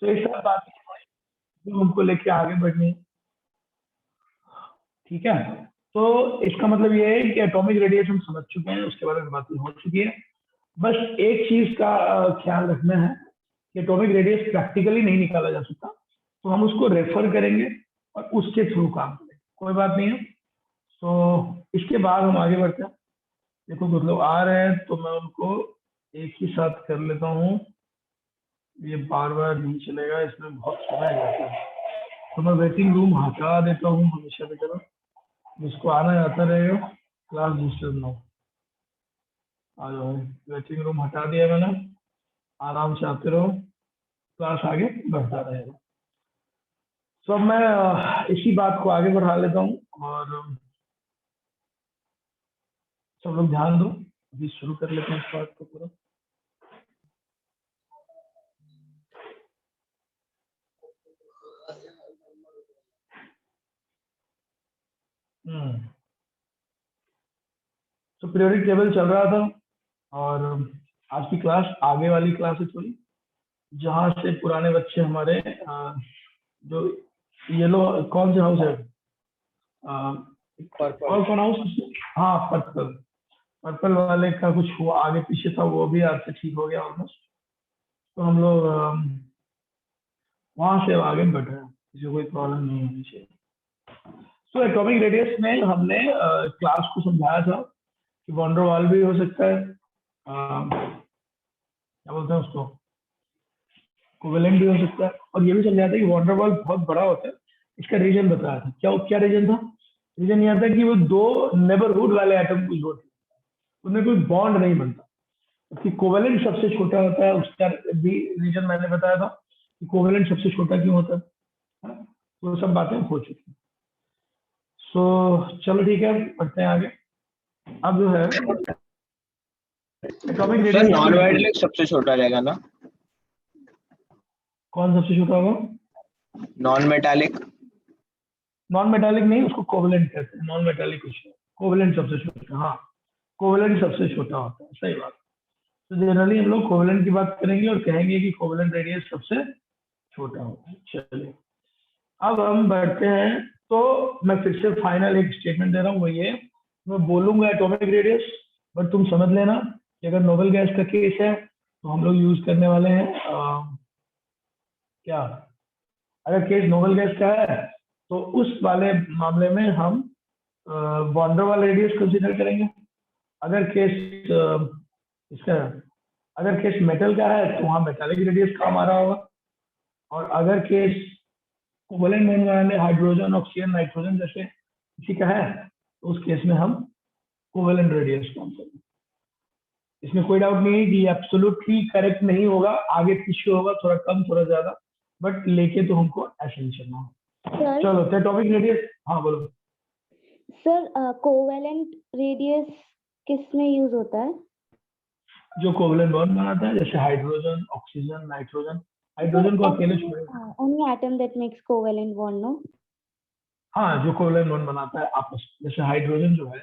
तो ये सब बातें जो हमको लेके आगे बढ़नी है, ठीक है। तो इसका मतलब ये है कि एटॉमिक रेडियस हम समझ चुके हैं, उसके बारे में बातें हो चुकी है। बस एक चीज का ख्याल रखना है कि एटॉमिक रेडियस प्रैक्टिकली नहीं निकाला जा सकता, तो हम उसको रेफर करेंगे और उसके थ्रू काम करेंगे, कोई बात नहीं है। तो इसके बाद हम आगे बढ़ते हैं। देखो कुछ लोग आ रहे हैं तो मैं उनको एक ही साथ कर लेता हूँ, ये बार बार नहीं चलेगा, इसमें बहुत समय जाता है। तो मैं वेटिंग रूम हटा देता हूँ हमेशा की तरह, जिसको आना आता रहेगा क्लास डिस्टर्ब ना हो। आ जाओ, वेटिंग रूम हटा दिया मैंने, आराम से आते रहो, क्लास आगे बढ़ता रहेगा। तो अब मैं इसी बात को आगे बढ़ा लेता हूँ और सब लोग ध्यान दो, अभी शुरू कर लेते हैं इस बात को पूरा। तो पीरियोडिक टेबल चल रहा था और आज की क्लास आगे वाली क्लास है थोड़ी, जहाँ से पुराने बच्चे हमारे जो येलो कौन से हाउस है, और कौन हाउस, हाँ पर्पल, पर्पल वाले का कुछ हुआ आगे पीछे था, वो भी आज से ठीक हो गया ऑलमोस्ट। तो हम लोग वहां से आगे बढ़ रहे हैं, किसी को कोई प्रॉब्लम नहीं होनी चाहिए। तो एटॉमिक रेडियस में हमने क्लास को समझाया था कि वॉन्डर वाल भी हो सकता है, क्या बोलते हैं उसको, कोवेलेंट भी हो सकता है, और ये भी समझाया था कि वॉन्डर वाल बहुत बड़ा होता है। इसका रीजन बताया था, क्या क्या रीजन था? रीजन यह था कि वो दो नेबरहुड वाले एटम की जोड़, उनमें कोई बॉन्ड नहीं बनता, कि कोवेलेंट सबसे छोटा होता है, उसका भी रीजन मैंने बताया था कि कोवेलेंट सबसे छोटा क्यों होता है। तो वो सब बातें हो चुकी हैं। सो चलो ठीक है, बढ़ते हैं आगे। अब जो है atomic sir radius non metallic सबसे छोटा रहेगा ना? कौन सबसे छोटा होगा? Non metallic. नॉन मेटालिक नहीं, उसको कोवेलेंट कहते हैं, नॉन मेटालिक कुछ नहीं, कोवेलेंट सबसे छोटा, हाँ कोवेलेंट सबसे छोटा होता है, सही बात। तो जनरली हम लोग कोवेलेंट की बात करेंगे और कहेंगे कि कोवेलेंट रेडियस सबसे छोटा होता है। चलिए अब हम बढ़ते हैं। तो मैं फिर से फाइनल एक स्टेटमेंट दे रहा हूँ, वो ये, मैं बोलूंगा एटॉमिक रेडियस, बट तुम समझ लेना कि अगर नोबेल गैस का केस है तो हम लोग यूज करने वाले हैं क्या, अगर केस नोबेल गैस का है तो उस वाले मामले में हम वॉन्डर वाल रेडियस कंसिडर करेंगे। अगर केस इसका, अगर केस मेटल का है तो वहाँ मेटालिक रेडियस काम आ रहा होगा, और अगर केस कोवेलेंट बॉन्ड वाले हाइड्रोजन ऑक्सीजन नाइट्रोजन जैसे किसी का है तो उस केस में हम कोवेलेंट रेडियस काम करेंगे। इसमें कोई डाउट नहीं है कि एब्सोल्युटली करेक्ट नहीं होगा, आगे पीछे होगा, थोड़ा कम थोड़ा ज्यादा, बट लेके तो हमको ऐसे नहीं चलना है। चलो तो एटॉमिक रेडियस, हाँ बोलो सर। कोवेलेंट रेडियस किस में यूज होता है? जो कोवेलेंट बॉन्ड बनाता है, जैसे हाइड्रोजन ऑक्सीजन नाइट्रोजन, हाइड्रोजन को अकेले छोड़ेगा, only atom that makes covalent bond, no? हाँ जो कोवेलेंट बॉन्ड बनाता है आपस में, जैसे हाइड्रोजन जो है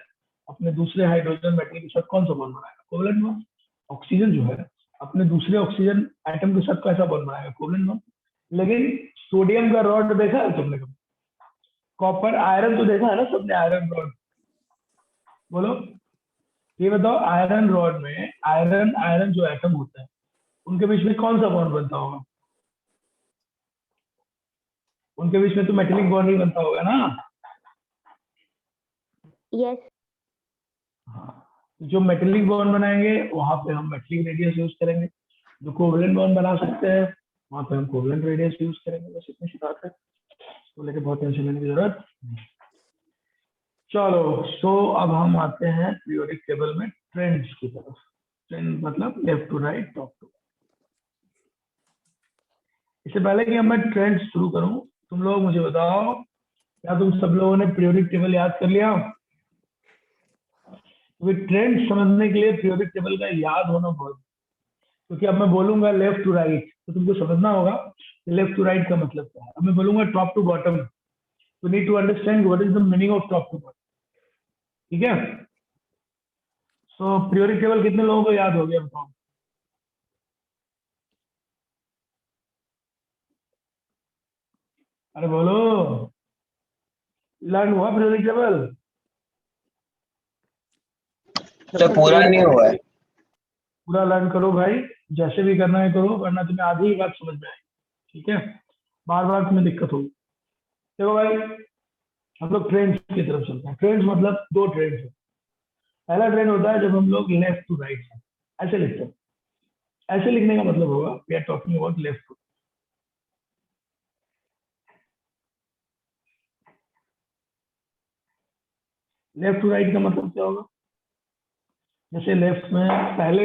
अपने दूसरे हाइड्रोजन मेटल के साथ कौन सा बॉन्ड बनाएगा? Covalent bond. ऑक्सीजन जो है अपने दूसरे ऑक्सीजन एटम के साथ कैसा बॉन्ड बनाएगा? Covalent bond. लेकिन सोडियम का रॉड देखा है तुमने कभी? कॉपर आयरन तो देखा है ना सबने, आयरन रॉड, बोलो ये बताओ, आयरन रॉड में आयरन आयरन जो एटम होता है उनके बीच में कौन सा बॉन्ड बनता होगा? उनके बीच में तो मेटेलिक बॉन्ड ही बनता होगा ना। यस। हाँ, जो मेटेलिक बॉन्ड बनाएंगे वहां पे हम मेटेलिक रेडियस यूज करेंगे, जो कोवेलेंट बॉन्ड बना सकते हैं वहां पे हम कोवेलेंट रेडियस यूज करेंगे। बस इतनी सी बात है, तो लेके बहुत टेंशन लेने की जरूरत नहीं। चलो सो अब हम आते हैं पीरियोडिक टेबल में ट्रेंड्स की तरफ। ट्रेंड मतलब left to right top to. इससे पहले कि मैं ट्रेंड शुरू करूं, तुम लोग मुझे बताओ, क्या तुम सब लोगों ने पीरियोडिक टेबल याद कर लिया? क्योंकि ट्रेंड समझने के लिए पीरियोडिक टेबल का याद होना बहुत, क्योंकि अब मैं बोलूंगा लेफ्ट टू राइट तो तुमको समझना होगा लेफ्ट टू राइट का मतलब क्या है। अब मैं बोलूंगा top to bottom, you need to understand what is the meaning of top to bottom, ठीक है? सो पीरियोडिक टेबल कितने लोगों को याद हो गया बताओ? अरे बोलो, लर्न हुआ पीरियोडिक टेबल? सर पूरा नहीं हुआ है। पूरा लर्न करो भाई, जैसे भी करना है करो, वरना तुम्हें आधी ही बात समझ में आएगी, ठीक है? बार बार तुम्हें दिक्कत होगी। देखो भाई, हम लोग ट्रेंड्स की तरफ चलते हैं। ट्रेंड्स मतलब दो ट्रेंड्स है। पहला ट्रेंड होता है जब हम लोग लेफ्ट टू राइट ऐसे लिखते हैं। ऐसे लिखने का मतलब होगा we are talking about left to. Left to right का मतलब क्या होगा? जैसे लेफ्ट में पहले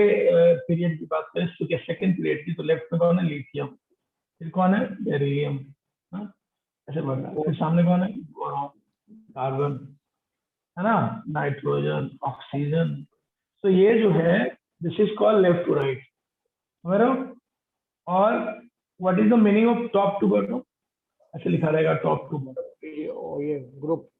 पीरियड की बात करें तो क्या सेकंड पीरियड की, तो लेफ्ट में कौन है? लिथियम। फिर कौन है? बेरिलियम। हाँ, ऐसे बढ़ रहा है। फिर सामने कौन है? बोरॉन, कार्बन, है ना, नाइट्रोजन, ऑक्सीजन। तो ये जो है this is called left to right, समझ रहे हो? और what is the meaning of top to bottom? ऐसे लिखा रहेगा टॉप टू बॉटम। ये ग्रुप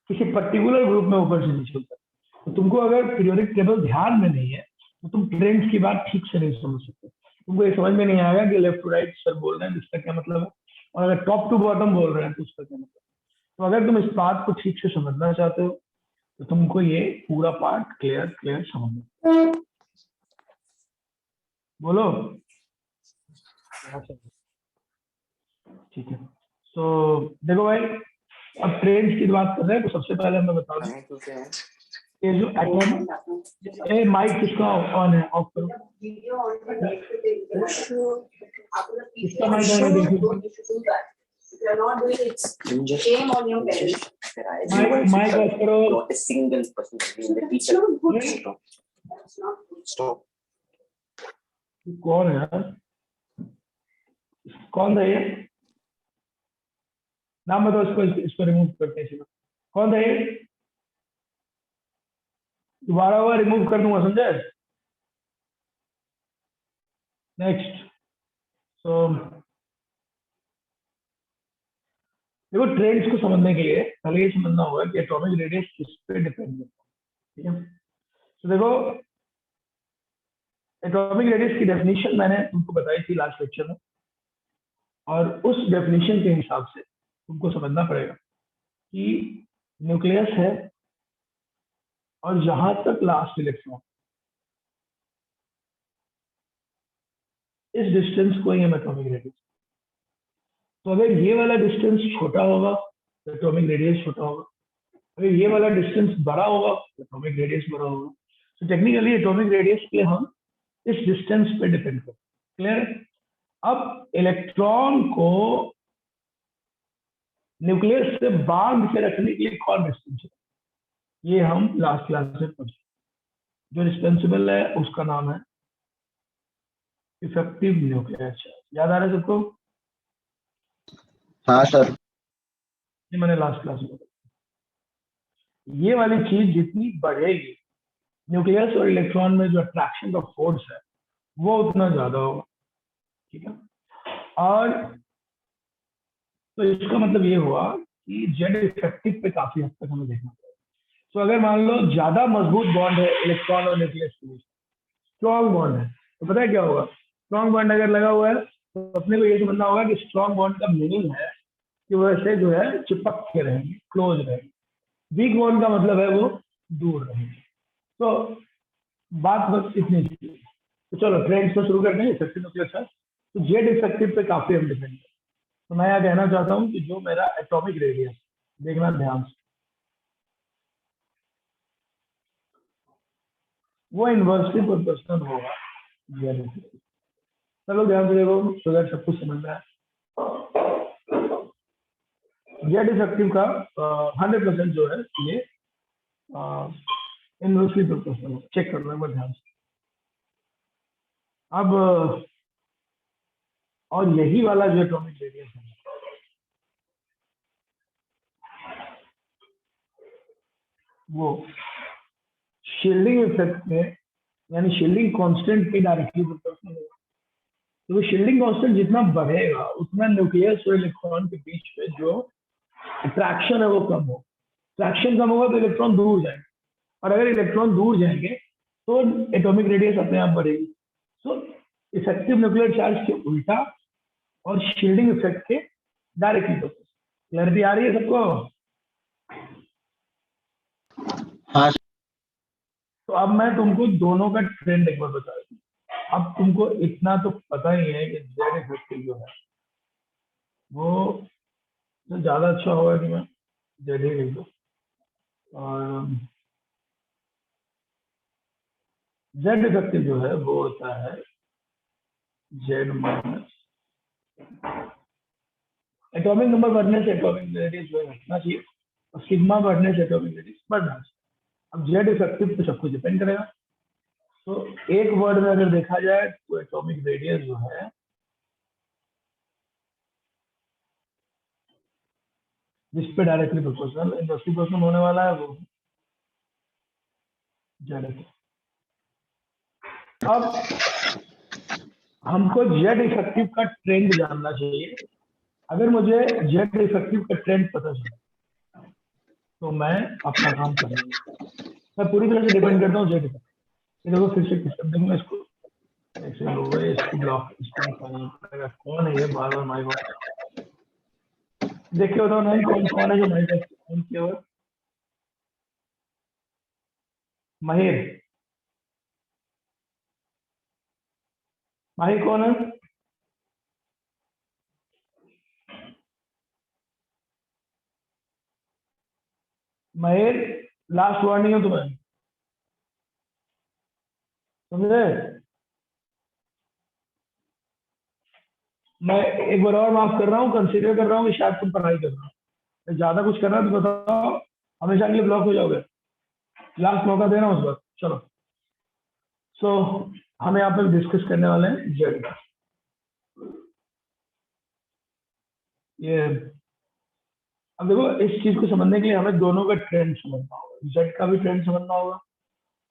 किसी पर्टिकुलर ग्रुप में ऊपर से नीचे होता है। तो तुमको अगर पीरियोडिक टेबल ध्यान में नहीं है तो तुम ट्रेंड्स की बात ठीक से नहीं समझ सकते। तुमको ये समझ में नहीं आएगा कि लेफ्ट टू राइट सर बोल रहे हैं इसका क्या मतलब है, और अगर टॉप टू बॉटम बोल रहे हैं तो उसका क्या मतलब। तो अगर तुम इस बात को ठीक से समझना चाहते हो तो तुमको ये पूरा पार्ट क्लियर क्लियर समझना। बोलो, ठीक है? तो देखो भाई, अब ट्रेंड्स की बात कर रहे हैं तो सबसे पहले मैं बता दूं ये जो एटॉम, ए माइक किसका ऑन है? ऑफ करो। किसका माइक ऑन है देखो। माइक ऑफ करो। कौन है यार? कौन था ये? नाम बताओ इसको, इसको रिमूव करते हैं। कौन था ये? दोबारा हुआ रिमूव कर दूंगा, समझे? नेक्स्ट। सो देखो, ट्रेंड्स को समझने के लिए पहले ये समझना होगा कि एटॉमिक रेडियस किस पे डिपेंड करता है, ठीक है? तो देखो, एटॉमिक रेडियस की डेफिनेशन मैंने तुमको बताई थी लास्ट लेक्चर में, और उस डेफिनेशन के हिसाब से तुमको समझना पड़ेगा कि न्यूक्लियस है और जहां तक लास्ट इलेक्ट्रॉन, इस डिस्टेंस को ही हम एटॉमिक रेडियस। तो अगर ये वाला डिस्टेंस छोटा होगा तो एटॉमिक रेडियस छोटा होगा, अगर ये वाला डिस्टेंस बड़ा होगा तो एटॉमिक रेडियस बड़ा होगा। तो टेक्निकली एटॉमिक रेडियस के लिए हम इस डिस्टेंस पे डिपेंड करते हैं। क्लियर? अब इलेक्ट्रॉन को न्यूक्लियस से बांध के रखने के लिए कौन डिस्टेंस है, ये हम लास्ट क्लास में पढ़े। जो रिस्पॉन्सिबल है उसका नाम है इफेक्टिव न्यूक्लियर चार्ज। याद आ रहा है सबको? हाँ सर। ये मैंने लास्ट क्लास में बताया। ये वाली चीज जितनी बढ़ेगी, न्यूक्लियस और इलेक्ट्रॉन में जो अट्रैक्शन का फोर्स है वो उतना ज्यादा होगा, ठीक है? और तो इसका मतलब ये हुआ कि जेड इफेक्टिव पे काफी हद तक हमें देखना पड़ेगा। तो अगर मान लो ज्यादा मजबूत बॉन्ड है इलेक्ट्रॉन और न्यूक्लियस के बीच, स्ट्रॉन्ग बॉन्ड है, तो पता है क्या होगा? स्ट्रॉन्ग बॉन्ड अगर लगा हुआ है तो अपने को ये समझना होगा कि स्ट्रॉन्ग बॉन्ड का मीनिंग है कि वैसे जो है चिपक के रहेंगे, क्लोज रहेंगे। वीक बॉन्ड का मतलब है वो दूर रहेंगे। तो बात बस इतनी थी। तो चलो ट्रेंड्स में शुरू करते हैं इफेक्टिव न्यूक्लियर चार्ज। तो जेड इफेक्टिव पे काफी हम डिपेंड है। तो मैं यह कहना चाहता हूँ कि जो मेरा एटॉमिक रेडियस, देखना ध्यान से, वो इन्वर्सली प्रोपोर्शनल होगा जेड इफेक्टिव। चलो ध्यान से देखो सो दैट सब कुछ समझ में आए। जेड इफेक्टिव का 100% जो है ये इन्वर्सली प्रोपोर्शनल। चेक करना एक बार ध्यान से। अब और यही वाला जो एटॉमिक रेडियस है वो शील्डिंग इफेक्ट में, यानी शील्डिंग कांस्टेंट के डायरेक्टली प्रोपोर्शनल होगा। तो वो शील्डिंग कांस्टेंट जितना बढ़ेगा उतना न्यूक्लियस और इलेक्ट्रॉन के बीच में जो अट्रैक्शन है वो कम हो। अट्रैक्शन कम होगा तो इलेक्ट्रॉन दूर जाएंगे, और अगर इलेक्ट्रॉन दूर जाएंगे तो एटॉमिक रेडियस अपने आप बढ़ेगी। तो इफेक्टिव न्यूक्लियर चार्ज के उल्टा और शील्डिंग इफेक्ट के डायरेक्टली प्रोपोर्शनल। क्लैरिटी आ रही है सबको? हाँ तो अब मैं तुमको दोनों का ट्रेंड एक बार बता दूं। अब तुमको इतना तो पता ही है कि जेड इफेक्टिव जो है वो तो ज्यादा अच्छा होगा कि मैं जेड ही लिख दूं। और जेड इफेक्टिव जो है वो होता है जेड माइनस एटॉमिक नंबर बढ़ने से एटॉमिक रेडियस जो है घटना चाहिए, और सिग्मा बढ़ने से एटॉमिक रेडियस बढ़ना चाहिए। अब जेड इफेक्टिव पे सब कुछ डिपेंड करेगा। तो एक वर्ड में अगर देखा जाए तो एटॉमिक रेडियस जो है जिस पे डायरेक्टली प्रोपोर्शनल इंडस्ट्री प्रोपोर्शनल होने वाला है वो जेड है। अब हमको जेड इफेक्टिव का ट्रेंड जानना चाहिए। अगर मुझे जेड इफेक्टिव का ट्रेंड पता चले तो मैं अपना काम कर लूंगा। मैं पूरी तरह से डिपेंड करता हूँ जेड इफेक्टिव। देखो फिर से सिस्टम देखो मैं इसको ऐसे लो इसको ब्लॉक कौन है ये बार बार माइक ऑफ देखिए बताओ नहीं कौन है जो माइक ऑन किया हुआ? माहिर माहिर कौन है? माहिर लास्ट वार्निंग है तुम्हें, समझे? मैं एक बार और माफ कर रहा हूँ, कंसीडर कर रहा हूँ कि शायद तुम पढ़ाई कर रहे हो। ज्यादा कुछ करना है तो बताओ, हमेशा के लिए ब्लॉक हो जाओगे। लास्ट मौका देना उस बार। चलो सो हम यहाँ पे डिस्कस करने वाले हैं जेड का। ये अब देखो इस चीज को समझने के लिए हमें दोनों का ट्रेंड समझना होगा, जेड का भी ट्रेंड समझना होगा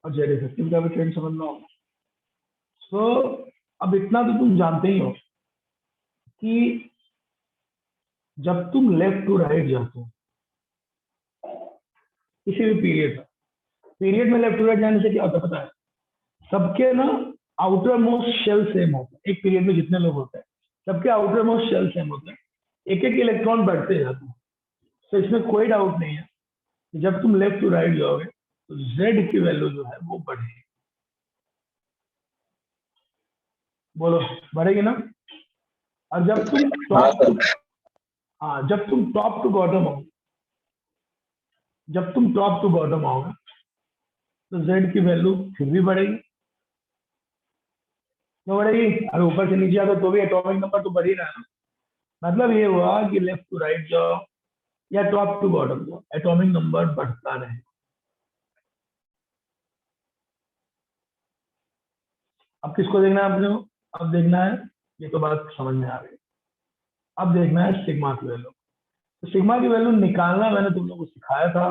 और जेड इफेक्टिव का भी ट्रेंड समझना होगा। सो अब इतना तो तुम जानते ही हो कि जब तुम लेफ्ट टू राइट जाते हो किसी भी पीरियड में लेफ्ट टू राइट जाने से क्या होता है पता है? सबके ना आउटर मोस्ट शेल सेम होता है। एक पीरियड में जितने लोग होते हैं सबके आउटर मोस्ट शेल सेम होते हैं, एक एक इलेक्ट्रॉन बढ़ते जाते हैं। तो इसमें कोई डाउट नहीं है कि जब तुम लेफ्ट टू राइट जाओगे तो जेड की वैल्यू जो है वो बढ़ेगी। बोलो बढ़ेगी ना? और जब तुम हाँ टॉप टू सर। जब तुम टॉप टू बॉटम आओगे, जब तुम टॉप टू बॉटम आओगे तो जेड की वैल्यू फिर भी बढ़ेगी। क्यों बढ़ेगी? अगर ऊपर से नीचे आता तो भी एटॉमिक नंबर तो बढ़ ही रहा है ना। मतलब ये हुआ कि लेफ्ट टू राइट जाओ या टॉप टू बॉटम जाओ एटॉमिक नंबर बढ़ता रहे। अब किसको देखना है आपने? अब देखना है, ये तो बात समझ में आ गई। अब देखना है सिग्मा की वैल्यू। तो सिग्मा की वैल्यू निकालना मैंने तुम लोगों को सिखाया था,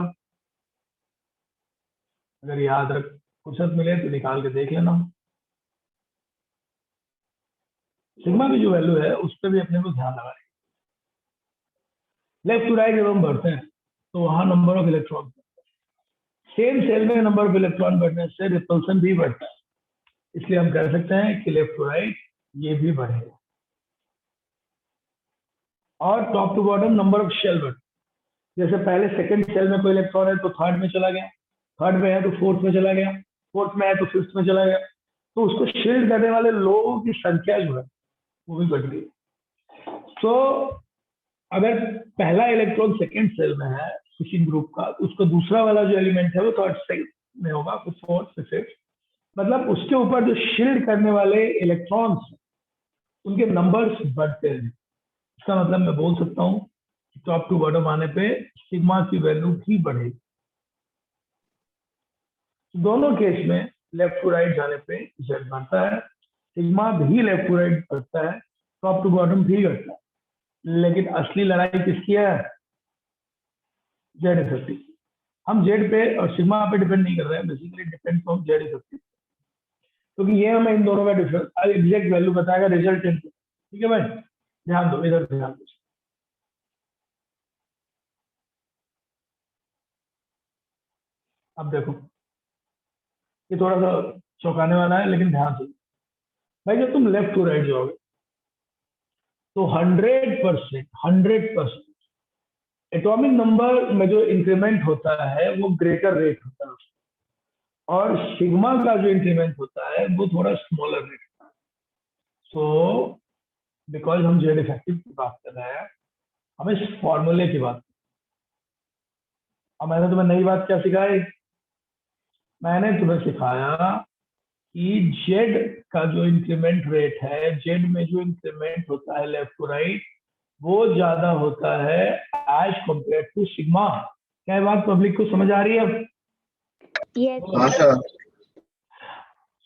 अगर याद रख फुर्सत मिले तो निकाल के देख लेना। सिग्मा की जो वैल्यू है उस पर भी अपने को ध्यान लगाना। लेफ्ट टू राइट जब हम बढ़ते हैं तो वहां number of electron, same shell में नंबर ऑफ इलेक्ट्रॉन बढ़ने से रिपल्सन भी बढ़ता है। इसलिए हम कह सकते हैं कि लेफ्ट टू राइट ये भी बढ़ेगा। और top to bottom number of shell बढ़, जैसे पहले सेकंड सेल में कोई इलेक्ट्रॉन है तो थर्ड में चला गया, थर्ड में है तो फोर्थ में चला गया, फोर्थ में है तो फिफ्थ में चला गया। तो उसको शील्ड करने वाले लोगों की संख्या जो है वो भी बढ़ गई। तो अगर पहला इलेक्ट्रॉन सेकंड सेल में है किसी ग्रुप का तो उसका दूसरा वाला जो एलिमेंट है वो थर्ड सेल में होगा, फिर फोर्थ फिर फिफ्थ। मतलब उसके ऊपर जो शील्ड करने वाले इलेक्ट्रॉन्स उनके नंबर्स बढ़ते हैं। इसका मतलब मैं बोल सकता हूँ टॉप टू बॉटम आने पे सिग्मा की वैल्यू भी बढ़ेगी। दोनों केस में लेफ्ट टू राइट जाने पे जेड बढ़ता है, सिग्मा भी लेफ्ट टू राइट बढ़ता है, टॉप टू बॉटम भी घटता है। लेकिन असली लड़ाई किसकी है? Z effective. हम जेड पे और सिग्मा पे डिपेंड नहीं कर रहे हैं, basically depend on Z effective, क्योंकि ये हमें इन दोनों का डिफरेंस एग्जैक्ट वैल्यू बताएगा रिजल्टेंट। ठीक है भाई, ध्यान दो इधर, ध्यान दो। अब देखो ये थोड़ा सा चौंकाने वाला है लेकिन ध्यान से भाई, जब तुम लेफ्ट टू राइट जाओगे तो 100% एटॉमिक नंबर में जो इंक्रीमेंट होता है वो ग्रेटर रेट होता है, और सिग्मा का जो इंक्रीमेंट होता है वो थोड़ा स्मॉलर रेट होता है। सो बिकॉज हम जेड इफेक्टिव की बात कर रहे हैं, हम इस फॉर्मूले की बात। अब मैंने तुम्हें नई बात क्या सिखाई? मैंने तुम्हें सिखाया कि जेड का जो इंक्रीमेंट रेट है, जेड में जो इंक्रीमेंट होता है लेफ्ट टू राइट, वो ज्यादा होता है एज कंपेयर टू सिग्मा। क्या ये बात पब्लिक को समझ आ रही है? यस हाँ सर।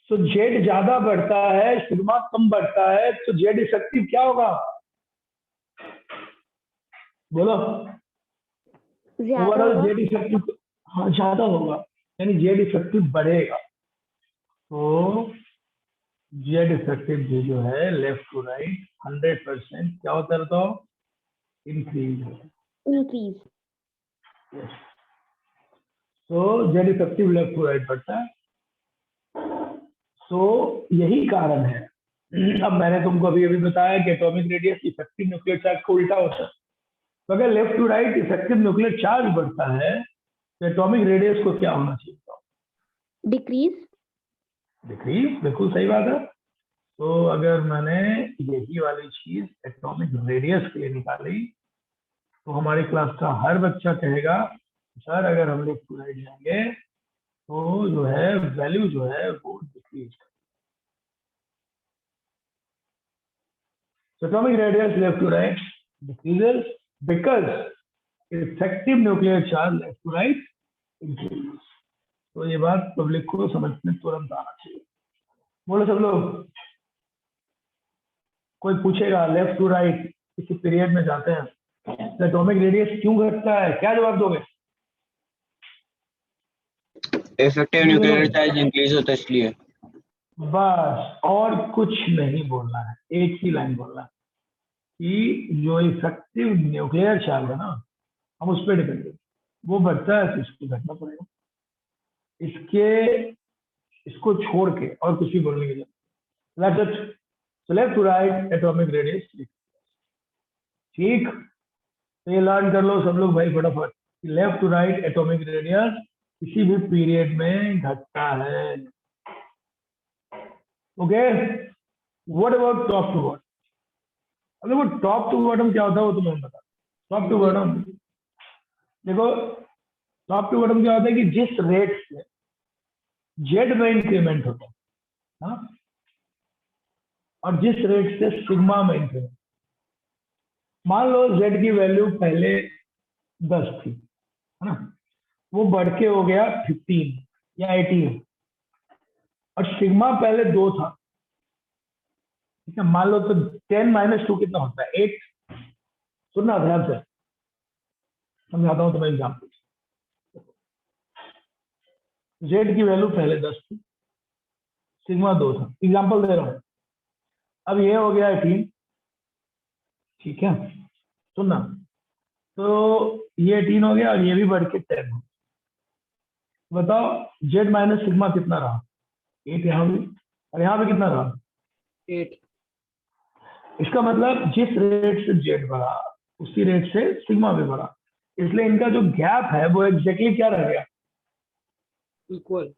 तो जेड ज्यादा बढ़ता है, सिग्मा कम बढ़ता है, तो जेड इफेक्टिव क्या होगा? बोलो। ज्यादा ओवरऑल होगा। जेड इफेक्टिव, हाँ ज्यादा होगा, यानी जेड इफेक्टिव बढ़ेगा। तो जेड इफेक्टिव जो है लेफ्ट टू राइट 100% क्या होता है बताओ? इंक्रीज है। इंक्रीज। तो Z effective left to right बढ़ता है। तो यही कारण है। अब मैंने तुमको अभी अभी बताया कि atomic radius effective nuclear charge को उल्टा होता है। तो अगर left to right effective nuclear charge बढ़ता है तो एटॉमिक रेडियस को क्या होना चाहिए? डिक्रीज। डिक्रीज, बिल्कुल सही बात है। तो अगर मैंने यही वाली चीज एटॉमिक रेडियस के लिए निकाली तो हमारी क्लास का हर बच्चा कहेगा सर अगर हम लेफ्ट टू राइट जाएंगे तो जो है वैल्यू जो है वो decrease. So atomic radius left to right decreases because effective nuclear charge left to right increases. तो ये बात पब्लिक को समझ में तुरंत आना चाहिए। बोलो सब लोग। कोई पूछेगा लेफ्ट टू राइट किसी पीरियड में जाते हैं तो एटॉमिक रेडियस क्यों घटता है, क्या जवाब दोगे? इफेक्टिव न्यूक्लियर चार्ज इंक्रीज होता है इसलिए। बस, और कुछ नहीं बोलना है, एक ही लाइन बोलना है कि जो इफेक्टिव न्यूक्लियर चार्ज है ना, हम उस पर डिपेंड करते हैं, वो बढ़ता है तो इसको घटना पड़ेगा। इसको छोड़ के और कुछ भी बोलने की जरूरत। Left to right atomic radius. ठीक, तो ये लर्न कर लो सब लोग भाई फटाफट। Left to right atomic radius किसी भी पीरियड में घटता है। Okay, what about top to bottom? अगर वो टॉप टू बॉटम क्या होता है वो तो मैं बता। टॉप टू बॉटम देखो, टॉप टू बॉटम क्या होता है कि जिस रेट से जेड में इंक्रीमेंट होता है, हाँ, और जिस रेट से सिग्मा में इंक्रीमेंट, मान लो जेड की वैल्यू पहले 10 थी, है ना, वो बढ़ के हो गया 15 या 18, और सिग्मा पहले 2 था, ठीक है, मान लो, तो 10 - 2 कितना होता है? 8। सुनना ध्यान से, समझाता हूं तुम्हें एग्जाम्पल। जेड की वैल्यू पहले 10 थी, सिग्मा 2 था, एग्जाम्पल दे रहा हूं। अब ये हो गया 18, ठीक है, सुनना, तो ये 18 हो गया और ये भी बढ़ के 10 हो। बताओ जेड माइनस सिग्मा कितना रहा? 8 यहाँ भी, और यहाँ भी कितना रहा? 8। इसका मतलब जिस रेट से जेड बढ़ा उसी रेट से सिग्मा भी बढ़ा, इसलिए इनका जो गैप है वो एग्जैक्टली क्या रह गया? इक्वल।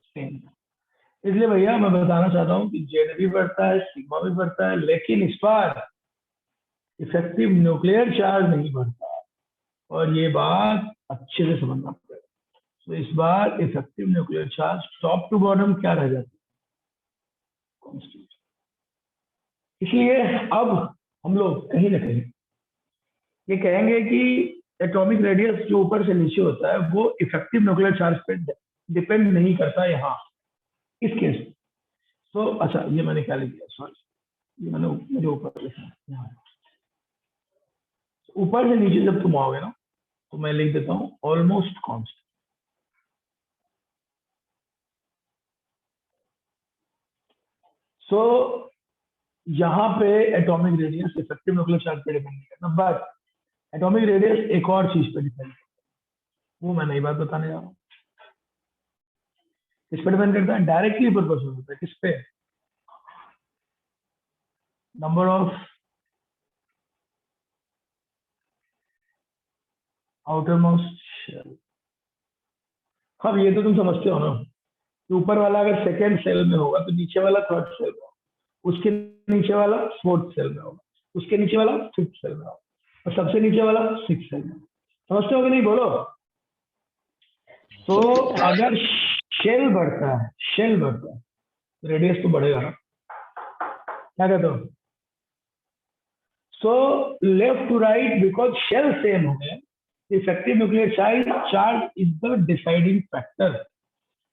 इसलिए भैया मैं बताना चाहता हूँ कि जेड भी बढ़ता है, सिग्मा भी बढ़ता है, लेकिन इस बार इफेक्टिव न्यूक्लियर चार्ज नहीं बढ़ता, और ये बात अच्छे से समझना पड़ेगा। तो इस बार effective nuclear charge top to bottom क्या रह जाती है? इसलिए अब हम लोग कहीं ना कहीं ये कहेंगे कि एटॉमिक रेडियस जो ऊपर से नीचे होता है वो इफेक्टिव न्यूक्लियर चार्ज पे डिपेंड नहीं करता यहाँ इस केस में। तो अच्छा, ये मैंने क्या लिख दिया, सॉरी, ये मैंने मेरे ऊपर लिखा है यहाँ। ऊपर से नीचे जब तुम आओगे ना तो मैं लिख देता हूँ ऑलमोस्ट कांस्टेंट। सो यहाँ पे atomic radius effective nuclear charge पे डिपेंड नहीं करता, बट एटॉमिक रेडियस एक और चीज पे डिपेंड करता है, वो मैं नई बात बताने जा रहा हूँ। किस पे डिपेंड करता है? डायरेक्टली प्रोपोर्शनल होता है। किस पे? Number of outermost shell. अब ये तो तुम समझते हो ना, कि ऊपर वाला अगर सेकेंड सेल में होगा तो नीचे वाला थर्ड सेल में होगा, उसके नीचे वाला फोर्थ सेल में होगा, उसके नीचे वाला फिफ्थ सेल में होगा, और सबसे नीचे वाला सिक्स सेल में। समझते हो कि नहीं, बोलो। तो अगर शेल बढ़ता है, शेल बढ़ता है तो रेडियस तो बढ़ेगा ना, क्या कहते हो? So left to right, because shell same हो गए, effective nuclear charge is the deciding factor,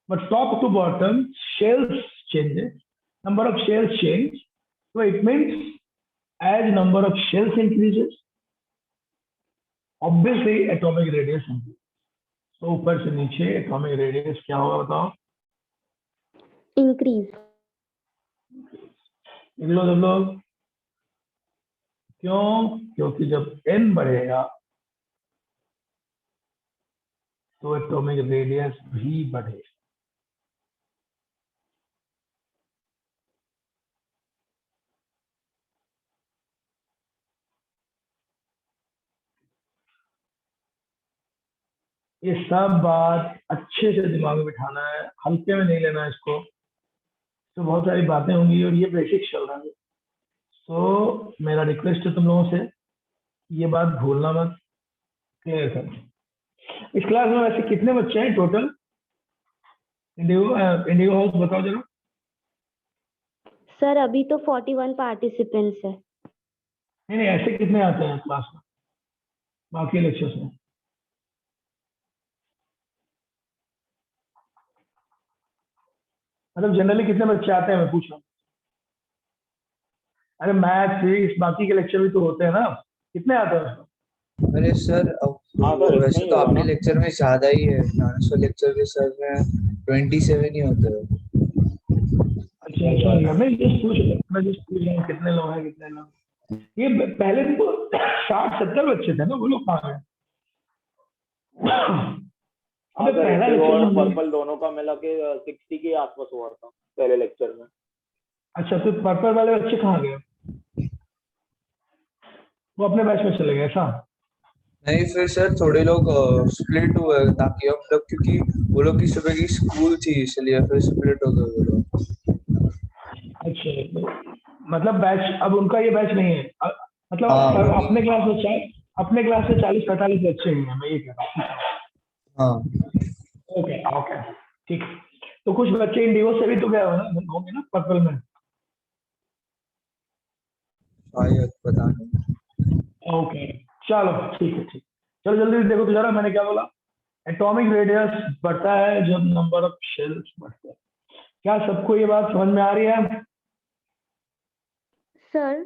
but top to bottom shells changes, number of shells change, so it means as number of shells increases, obviously atomic radius increases. तो ऊपर से नीचे atomic radius क्या होगा बताओ? Increase. लिख लो सब लोग। क्यों? क्योंकि जब n बढ़ेगा तो atomic radius भी बढ़ेगा। ये सब बात अच्छे से दिमाग में बिठाना है, हल्के में नहीं लेना है इसको। तो बहुत सारी बातें होंगी और ये बेसिक चल रहा है। तो मेरा रिक्वेस्ट है तुम लोगों से, ये बात भूलना मत, क्लियर कर। इस क्लास में वैसे कितने बच्चे हैं टोटल? इंडिगो हाउस बताओ जरा। सर अभी तो 41 पार्टिसिपेंट्स है। नहीं नहीं, ऐसे कितने आते हैं क्लास में बाकी लेक्चर्स में? मतलब जनरली कितने बच्चे आते हैं, मैं पूछ रहा हूँ। अरे मैथ फिजिक्स बाकी के लेक्चर भी तो होते हैं ना, कितने आते हैं? अरे सर अब वैसे तो आपके लेक्चर में ज्यादा ही है, 900 लेक्चर के सर में 27 ही होते हैं। अच्छा अच्छा, मैं जस्ट पूछ रहा हूँ कितने लोग हैं, कितने लोग। ये पहले तो 60-70 बच्चे थे ना, वो लोग कहाँ गए? अबे पहला और लेक्चर पर्पल दोनों का मिला के 60 के आसपास हुआ था पहले लेक्चर में। अच्छा, तो पर्पल वाले बच्चे कहाँ गए? वो अपने बैच में चले गए ऐसा? नहीं फिर सर थोड़े लोग स्प्लिट हुए ताकि हम लोग, क्योंकि वो लोग की सुबह की स्कूल थी इसलिए फिर स्प्लिट हो गए वो लोग। अच्छा, मतलब बैच अब उनका ये बैच नहीं है, मतलब हाँ अपने क्लास में 40-45 बच्चे ही हैं, मैं ये कह रहा हूँ। हाँ ओके ओके ठीक। तो कुछ बच्चे इंडिगो से भी तो गए होंगे ना पर्पल में? शायद पता नहीं। ओके चलो ठीक है, ठीक। चलो जल्दी देखो तो जरा, मैंने क्या बोला? एटॉमिक रेडियस बढ़ता है जब नंबर ऑफ शेल्स बढ़ते हैं। क्या सबको ये बात समझ में आ रही है? सर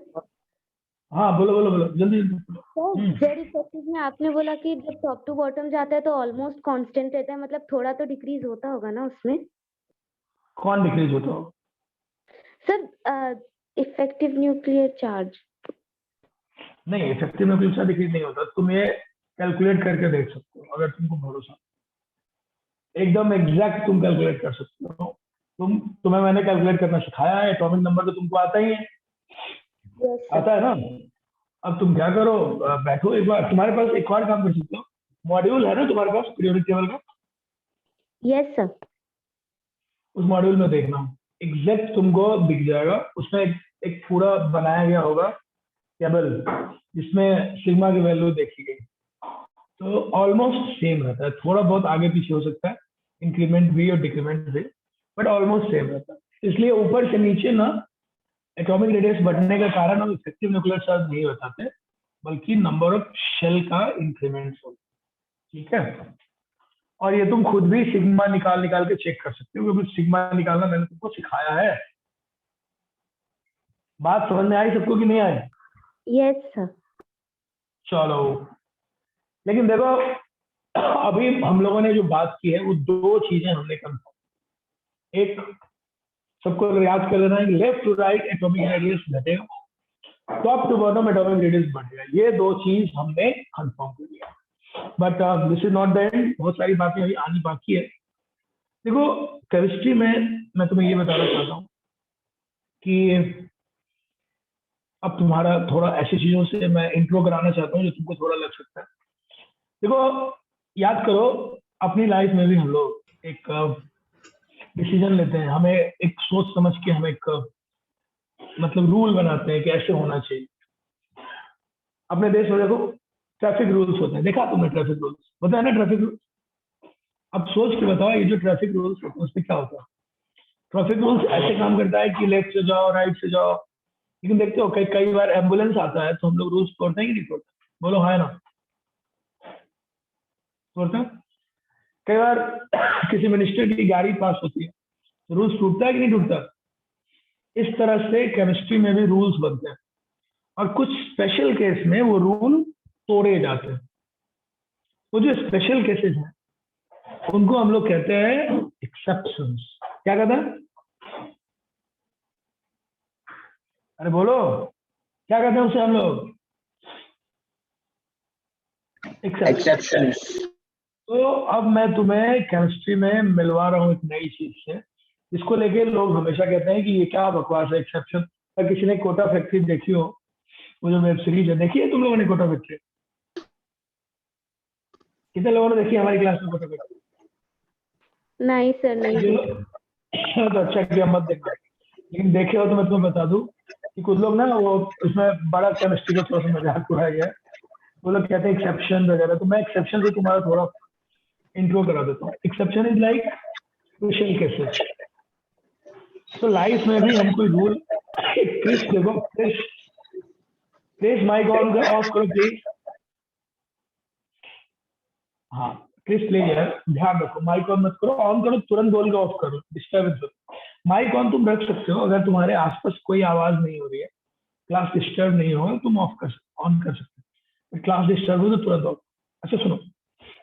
हाँ बोलो बोलो बोलो, जल्दी जल्दी। सर जेड इफेक्टिव में आपने बोला कि जब टॉप टू बॉटम जाता है तो ऑलमोस्ट कांस्टेंट रहता है, मतलब थोड़ा तो डिक्रीज होता होगा ना उसमें? कौन डिक्रीज होता हो? Sir effective nuclear charge. नहीं, इफेक्टिव न्यूक्लियर चार्ज डिक्रीज नहीं होता, तुम ये कैलकुलेट करके देख सकते हो अगर तुमको भरोसा, एकदम एग्जैक्ट तुम कैलकुलेट कर सकते हो। तुम्हें मैंने कैलकुलेट करना सिखाया है, एटॉमिक नंबर तो तुमको आता ही है, आता है ना? अब तुम क्या करो, बैठो एक बार, तुम्हारे पास एक और काम कर सकते हो, मॉड्यूल है ना तुम्हारे पास पीरियोडिक टेबल का? Yes sir. उस मॉड्यूल में देखना, एग्जैक्ट तुमको दिख जाएगा, उसमें एक पूरा बनाया गया होगा टेबल जिसमें सिग्मा की वैल्यू देखी गई। तो ऑलमोस्ट सेम रहता है, थोड़ा बहुत आगे पीछे हो सकता है, इंक्रीमेंट भी और डिक्रीमेंट भी, बट ऑलमोस्ट सेम रहता है। इसलिए ऊपर से नीचे ना एटॉमिक रेडियस बढ़ने का कारण हम इफेक्टिव न्यूक्लियर चार्ज नहीं बताते, बल्कि नंबर ऑफ शेल का इंक्रीमेंट होता है, ठीक है? और ये तुम खुद भी सिग्मा निकाल निकाल के चेक कर सकते हो, क्योंकि सिग्मा निकालना मैंने तुमको सिखाया है। बात समझ में आई सबको कि नहीं आई? Yes sir. चलो, लेकिन देखो अभी हम लोगों ने जो बात की है वो दो चीजें हमने कंफर्म, एक सबको अगर याद कर लेना है, left to right atomic radius घटेगा, top to bottom atomic radius बढ़ेगा, ये दो चीज हमने कंफर्म कर लिया। But this is not the end, बहुत सारी बातें अभी आनी बाकी है। देखो केमिस्ट्री में मैं तुम्हें ये बताना चाहता हूँ कि अब तुम्हारा थोड़ा ऐसी चीजों से मैं इंट्रो कराना चाहता हूँ जो तुमको थोड़ा लग सकता है। देखो याद करो, अपनी लाइफ में भी हम लोग एक डिसीजन लेते हैं, हमें एक सोच समझ के हम एक मतलब रूल बनाते हैं कि ऐसे होना चाहिए। अपने देश में देखो ट्रैफिक रूल्स होते हैं, देखा तुमने ट्रैफिक रूल्स होता है ना, ट्रैफिक रूल्स। अब सोच के बताओ ये जो ट्रैफिक रूल्स होते हैं उसमें क्या होता है। ट्रैफिक रूल्स ऐसे काम करता है कि लेफ्ट से जाओ, राइट से जाओ, लेकिन देखते हो कई कई बार एम्बुलेंस आता है तो हम लोग रूल्स तोड़ते हैं कि नहीं तोड़ते? बोलो हाँ ना, तोड़ते हैं। कई बार किसी मिनिस्टर की गाड़ी पास होती है तो रूल्स टूटता है कि नहीं टूटता? इस तरह से केमिस्ट्री में भी रूल्स बनते हैं, और कुछ स्पेशल केस में वो रूल तोड़े जाते हैं। वो जो स्पेशल केसेस हैं उनको हम लोग कहते हैं एक्सेप्शंस। क्या कहते हैं? अरे बोलो, क्या कहते हैं उसे हम लोग? exceptions. तो अब मैं तुम्हें केमिस्ट्री में मिलवा रहा हूँ एक नई चीज से, जिसको लेके लोग हमेशा कहते हैं कि ये क्या बकवास है एक्सेप्शन। अगर किसी ने कोटा फैक्ट्री देखी हो, वो जो वेब सीरीज है, देखी है तुम लोगों ने कोटा फैक्ट्री? कितने लोगों ने देखी है हमारी क्लास में कोटा फैक्ट्री? नहीं सर, नहीं। तो अच्छा किया, मत देखना। लेकिन देखे हो तो मैं तुम्हें बता दूं कि कुछ लोग ना वो उसमें बड़ा केमिस्ट्री को थोड़ा सा मजाक उड़ाया गया है। वो लोग कहते हैं एक्सेप्शन वगैरह, तो मैं एक्सेप्शन से तुम्हारा थोड़ा इंट्रो करा देता हूँ। Exception is like special cases. तो लाइफ में भी हम कोई रूल, क्रिस देखो, क्रिस माइक ऑन ऑफ करो प्लीज। हाँ क्रिस प्लीज यार, ध्यान रखो, माइक ऑन मत करो, ऑन करो तुरंत बोल के ऑफ करो, डिस्टर्बेंस हो। माइक ऑन तुम रख सकते हो अगर तुम्हारे आसपास कोई आवाज नहीं हो रही है, क्लास डिस्टर्ब नहीं हो, तुम ऑफ कर ऑन कर सकते हो। क्लास डिस्टर्ब हो तो तुरंत ऑफ। अच्छा सुनो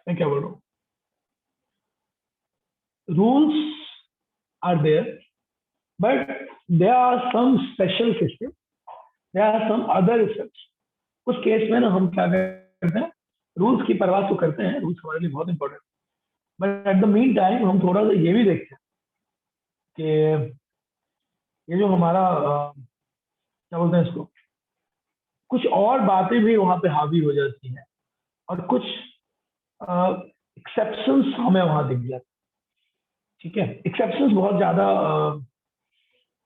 मैं क्या बोल रहा हूँ। Rules are there, but there are some special cases, there are some other effects। उस केस में ना हम क्या करते हैं, रूल्स की परवाह तो करते हैं, रूल्स हमारे लिए बहुत important, but at the mean time हम थोड़ा सा ये भी देखते हैं कि ये जो हमारा क्या बोलते हैं इसको, कुछ और बातें भी वहां पे हावी हो जाती हैं, और कुछ एक्सेप्शंस हमें वहां दिख जाते। ठीक है, एक्सेप्शंस बहुत ज्यादा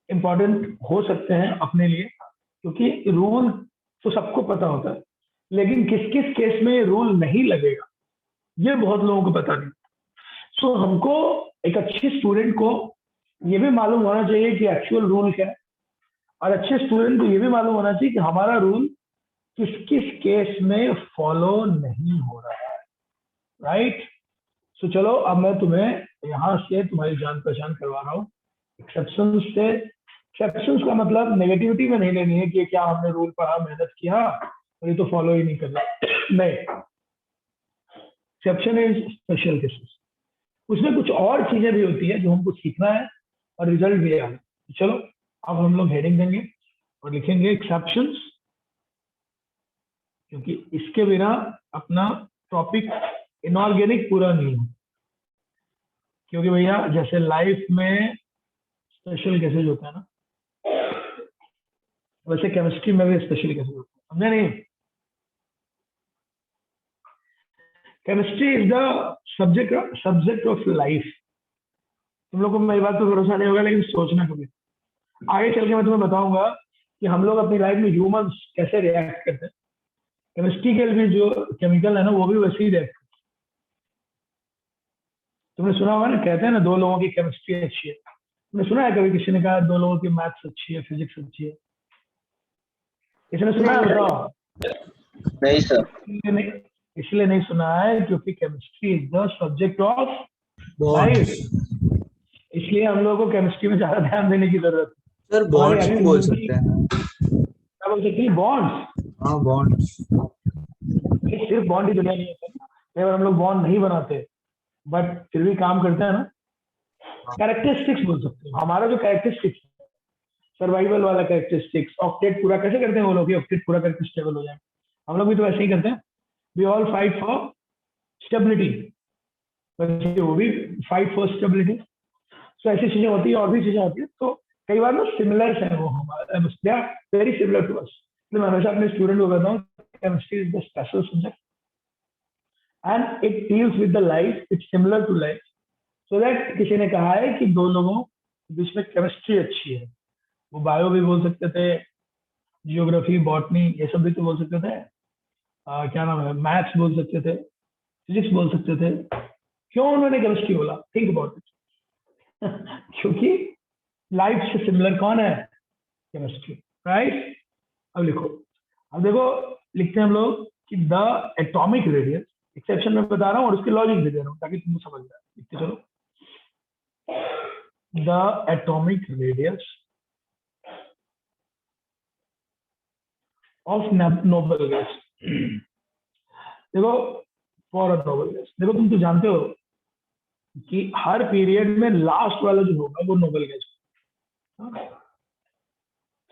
इम्पॉर्टेंट हो सकते हैं अपने लिए, क्योंकि रूल तो सबको पता होता है, लेकिन किस किस केस में रूल नहीं लगेगा ये बहुत लोगों को पता नहीं। सो हमको, एक अच्छे स्टूडेंट को ये भी मालूम होना चाहिए कि एक्चुअल रूल क्या है, और अच्छे स्टूडेंट को ये भी मालूम होना चाहिए कि हमारा रूल किस किस केस में फॉलो नहीं हो रहा है। राइट? सो चलो अब मैं तुम्हें यहाँ से तुम्हारी जान पहचान करवा रहा हूँ एक्सेप्शंस से। एक्सेप्शंस का मतलब नेगेटिविटी में नहीं लेनी है कि क्या हमने रूल पढ़ा, मेहनत किया और ये तो फॉलो ही नहीं कर रहा। नहीं, एक्सेप्शन इज स्पेशल केसेस। उसमें कुछ और चीजें भी होती है जो हमको सीखना है और रिजल्ट भी आना। चलो अब हम लोग हेडिंग देंगे और लिखेंगे एक्सेप्शंस, क्योंकि इसके बिना अपना टॉपिक इनऑर्गेनिक पूरा नहीं हो। क्योंकि भैया जैसे लाइफ में स्पेशल केसेस होता है ना, वैसे केमिस्ट्री में भी स्पेशल केसेस होता है। समझे नहीं? Chemistry is the subject of life. तुम लोग को मेरी बात पे भरोसा नहीं होगा, लेकिन सोचना कभी। आगे चल के मैं तुम्हें बताऊंगा कि हम लोग अपनी लाइफ में ह्यूमंस कैसे रिएक्ट करते हैं। केमिस्ट्री के लिए जो केमिकल है ना वो भी वैसे ही रिएक्ट करते हैं। तुमने सुना होगा ना, कहते हैं ना दो लोगों की केमिस्ट्री अच्छी है। तुमने सुना है कभी किसी ने कहा दो लोगों की मैथ्स अच्छी है, फिजिक्स अच्छी है? किसी ने सुना है? बताओ। नहीं सर। इसलिए नहीं सुना है क्योंकि chemistry is the subject of life. इसलिए हम लोगों को केमिस्ट्री में ज्यादा ध्यान देने की जरूरत है। सर बॉन्ड्स भी बोल सकते हैं। क्या बोल सकते हैं? बॉन्ड्स। हाँ बॉन्ड्स। सिर्फ बॉन्ड ही दुनिया नहीं है। कई बार हम लोग बॉन्ड नहीं बनाते बट फिर भी काम करते हैं ना। कैरेक्टरिस्टिक्स बोल सकते हो। हमारा जो कैरेक्टरिस्टिक्स, सर्वाइवल वाला कैरेक्टरिस्टिक्स, ऑक्टेट पूरा कैसे करते हैं वो लोग, ऑक्टेट पूरा करके स्टेबल हो जाए। हम लोग भी तो ऐसे ही करते हैं। We all fight for stability, वो भी फाइट फॉर स्टेबिलिटी। तो ऐसी चीजें होती है और भी चीजें होती है। तो कई बार ना सिमिलर है वो हमारे, वेरी सिमिलर टू अस। मैं हमेशा अपने स्टूडेंट को कहता हूँ chemistry is the special subject and it deals with the life, it's similar to life, so that किसी ने कहा है कि दो लोगों के बीच में केमिस्ट्री अच्छी है। वो बायो भी बोल सकते थे, जियोग्राफी, बॉटनी, ये सब भी तो बोल सकते थे, क्या नाम है, मैथ्स बोल सकते थे, फिजिक्स बोल सकते थे। क्यों उन्होंने केमिस्ट्री बोला? Think about it. क्योंकि लाइफ से सिमिलर कौन है? Chemistry, right? अब लिखो, अब देखो लिखते हैं हम लोग कि द एटॉमिक रेडियस, एक्सेप्शन में बता रहा हूँ और उसके लॉजिक भी दे रहा हूँ ताकि तुम समझ जाए। लिखते चलो, the atomic radius of noble gas. देखो फॉर अ नोबल गैस, देखो तुम तो जानते हो कि हर पीरियड में लास्ट वाला जो होगा वो noble gas.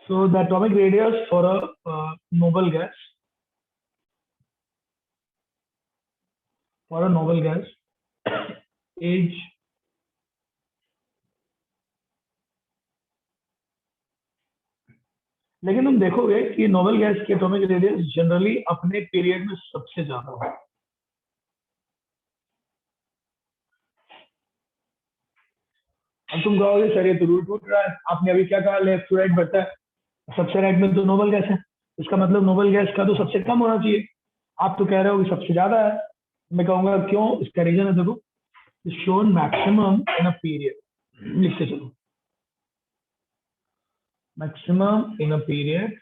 So the atomic radius for a noble gas, for a noble gas is लेकिन तुम देखोगे कि नोबल गैस की एटॉमिक रेडियस जनरली अपने पीरियड में सबसे ज्यादा है। अब तुम कहोगे सर ये तो रूल टूट रहा है, आपने अभी क्या कहा, लेफ्ट टू राइट बढ़ता है, सबसे राइट में तो नोबल गैस है, इसका मतलब नोबल गैस का तो सबसे कम होना चाहिए। आप तो कह रहे हो कि सबसे ज्यादा है। मैं कहूंगा क्यों? इसका रीजन है, देखो, shown maximum in a period. लिखते चलो, maximum in a period,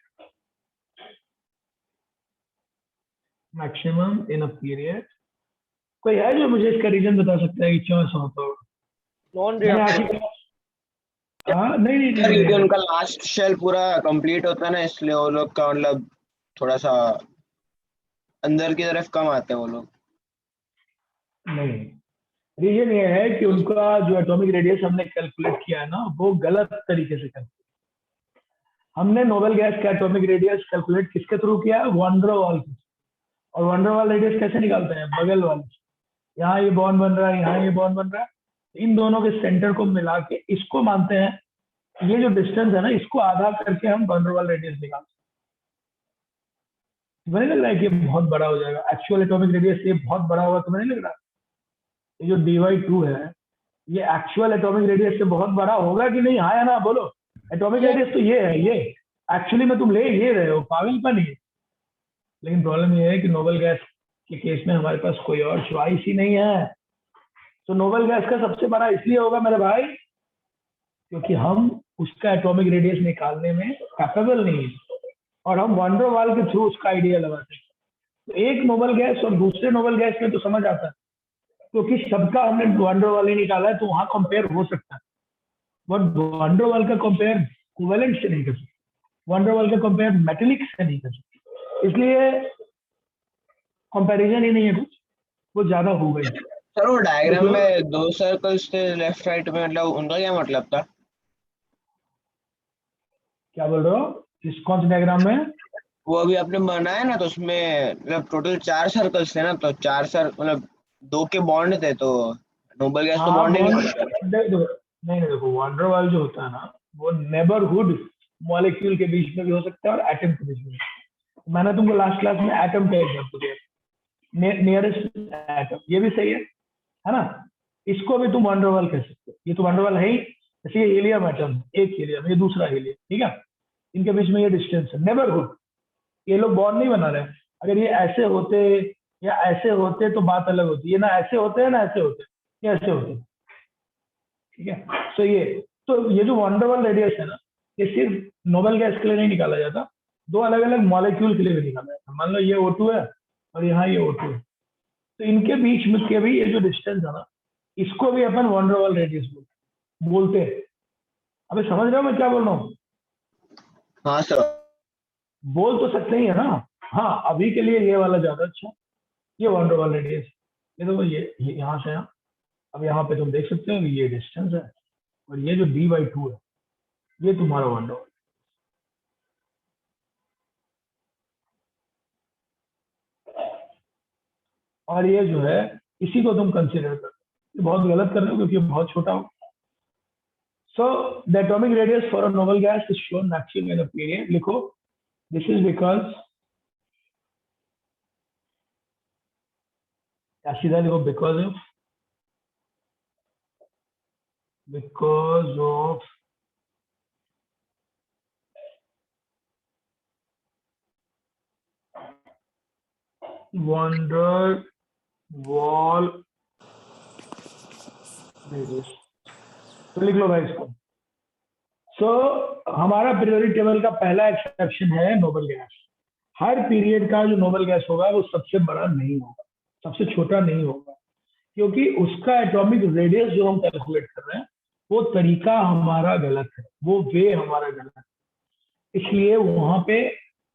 maximum in a period. कोई है जो मुझे इसका रीजन बता सकता है कि क्यों ऐसा होता होगा? नॉन मैंने रिएक्शन। आखिर हाँ, नहीं नहीं नहीं, क्योंकि नहीं, उनका लास्ट शेल पूरा कंप्लीट होता है ना, इसलिए वो लोग का मतलब थोड़ा सा अंदर की तरफ कम आते हैं वो लोग। नहीं। रीजन ये है कि उनका जो एटॉमिक रेडियस हमने कैलकुलेट किया है ना, वो गलत तरीके से कैलकुलेट। हमने नोबल गैस का एटॉमिक रेडियस कैलकुलेट किसके थ्रू किया? Van der Waals. और वॉन डेर वाल रेडियस कैसे निकालते हैं? बगल वाले, यहाँ ये बॉन्ड बन रहा है, यहाँ ये बॉन्ड बन रहा है, इन दोनों के सेंटर को मिला के इसको मानते हैं, ये जो डिस्टेंस है ना, इसको आधा करके हम वॉन डेर वाल रेडियस निकालते हैं। तुम्हें नहीं लग रहा है कि ये बहुत बड़ा हो जाएगा? एक्चुअल एटॉमिक रेडियस ये बहुत बड़ा होगा, तुम्हें नहीं लग रहा? ये जो dy2 है, ये एक्चुअल एटॉमिक रेडियस से बहुत बड़ा होगा कि नहीं? हाँ या ना बोलो। एटॉमिक रेडियस तो ये है, ये एक्चुअली में तुम ले ये रहे हो, पागलपन ही। लेकिन प्रॉब्लम ये है कि नोबल गैस के केस में हमारे पास कोई और चॉइस ही नहीं है। तो नोबल गैस का सबसे बड़ा इसलिए होगा मेरे भाई क्योंकि हम उसका एटॉमिक रेडियस निकालने में कैपेबल नहीं है, और हम वॉन डेर वाल के थ्रू उसका आइडिया लगाते हैं। तो एक नोबल गैस और दूसरे नोबल गैस में तो समझ आता है, क्योंकि सबका हमने वॉन डेर वाल ही निकाला है, तो वहां कंपेयर हो सकता है। बट वॉन डेर वाल का कंपेयर कोवेलेंट से नहीं कर सकते, वॉन डेर वाल का कंपेयर मेटेलिक से नहीं कर सकते, इसलिए कंपैरिजन ही नहीं है कुछ, वो ज्यादा हो गई। सर वो डायग्राम में 2 सर्कल्स थे लेफ्ट राइट में, मतलब उनका क्या मतलब था? क्या बोल रहे हो? किस कौन से डायग्राम में? वो अभी आपने बनाया ना, तो उसमें मतलब टोटल 4 सर्कल्स थे ना, तो 4 मतलब 2 के बॉन्ड थे, तो नोबल गैस तो हाँ, बॉन्ड ही नहीं बॉन्ड करता। नहीं, देखो वॉन डेर वाल जो होता है ना, वो नेबरहुड मॉलिक्यूल के बीच में भी हो सकता है और एटम के बीच में। मैंने तुमको लास्ट क्लास में एटम का एग्जांपल दिया, नियरेस्ट एटम, ये भी सही है ना? इसको भी तुम वॉन डेर वाल कह सकते हो, ये तो वॉन डेर वाल है ही। जैसे ये हीलियम एटम, एक हीलियम, ये दूसरा हीलियम, ठीक है, इनके बीच में ये डिस्टेंस है, नेबरहुड। ये लोग बॉन्ड नहीं बना रहे। अगर ये ऐसे होते या ऐसे होते तो बात अलग होती है, ना ऐसे होते हैं ना ऐसे होते हैं, ये ऐसे होते हैं, ठीक है। तो ये जो वॉन डेर वाल रेडियस है ना, ये सिर्फ नोबल गैस के लिए नहीं निकाला जाता, 2 अलग अलग मॉलिक्यूल के लिए भी निकाला जाता है। मान लो ये O2 है और यहाँ ये O2 है, तो इनके बीच में के भी ये जो डिस्टेंस है ना, इसको भी अपन वॉन डेर वाल रेडियस बोलते हैं। अबे समझ रहे हो मैं क्या बोल रहा हूँ? हाँ सर। बोल तो सकते ही है ना। हाँ, अभी के लिए ये वाला ज्यादा अच्छा, ये वॉन डेर वाल रेडियस। ये देखो, ये यहाँ से यहाँ, अब यहाँ पे तुम देख सकते हो कि ये डिस्टेंस है, और ये जो d/2 है, ये तुम्हारा वॉन डेर वाल। और ये जो है, इसी को तुम कंसिडर करो। ये बहुत गलत कर रहे हो क्योंकि ये बहुत छोटा हो। So the atomic radius for a noble gas is shown maximum in a period. लिखो, दिस इज बिकॉज या सीधा लिखो because of wonder wall radius. तो लिख लो भाई इसको। सो हमारा पीरियोडिक टेबल का पहला एक्सेप्शन है नोबल गैस। हर पीरियड का जो नोबल गैस होगा वो सबसे बड़ा नहीं होगा, सबसे छोटा नहीं होगा, क्योंकि उसका एटॉमिक रेडियस जो हम कैलकुलेट कर रहे हैं वो तरीका हमारा गलत है, वो वे हमारा गलत है। इसलिए वहां पे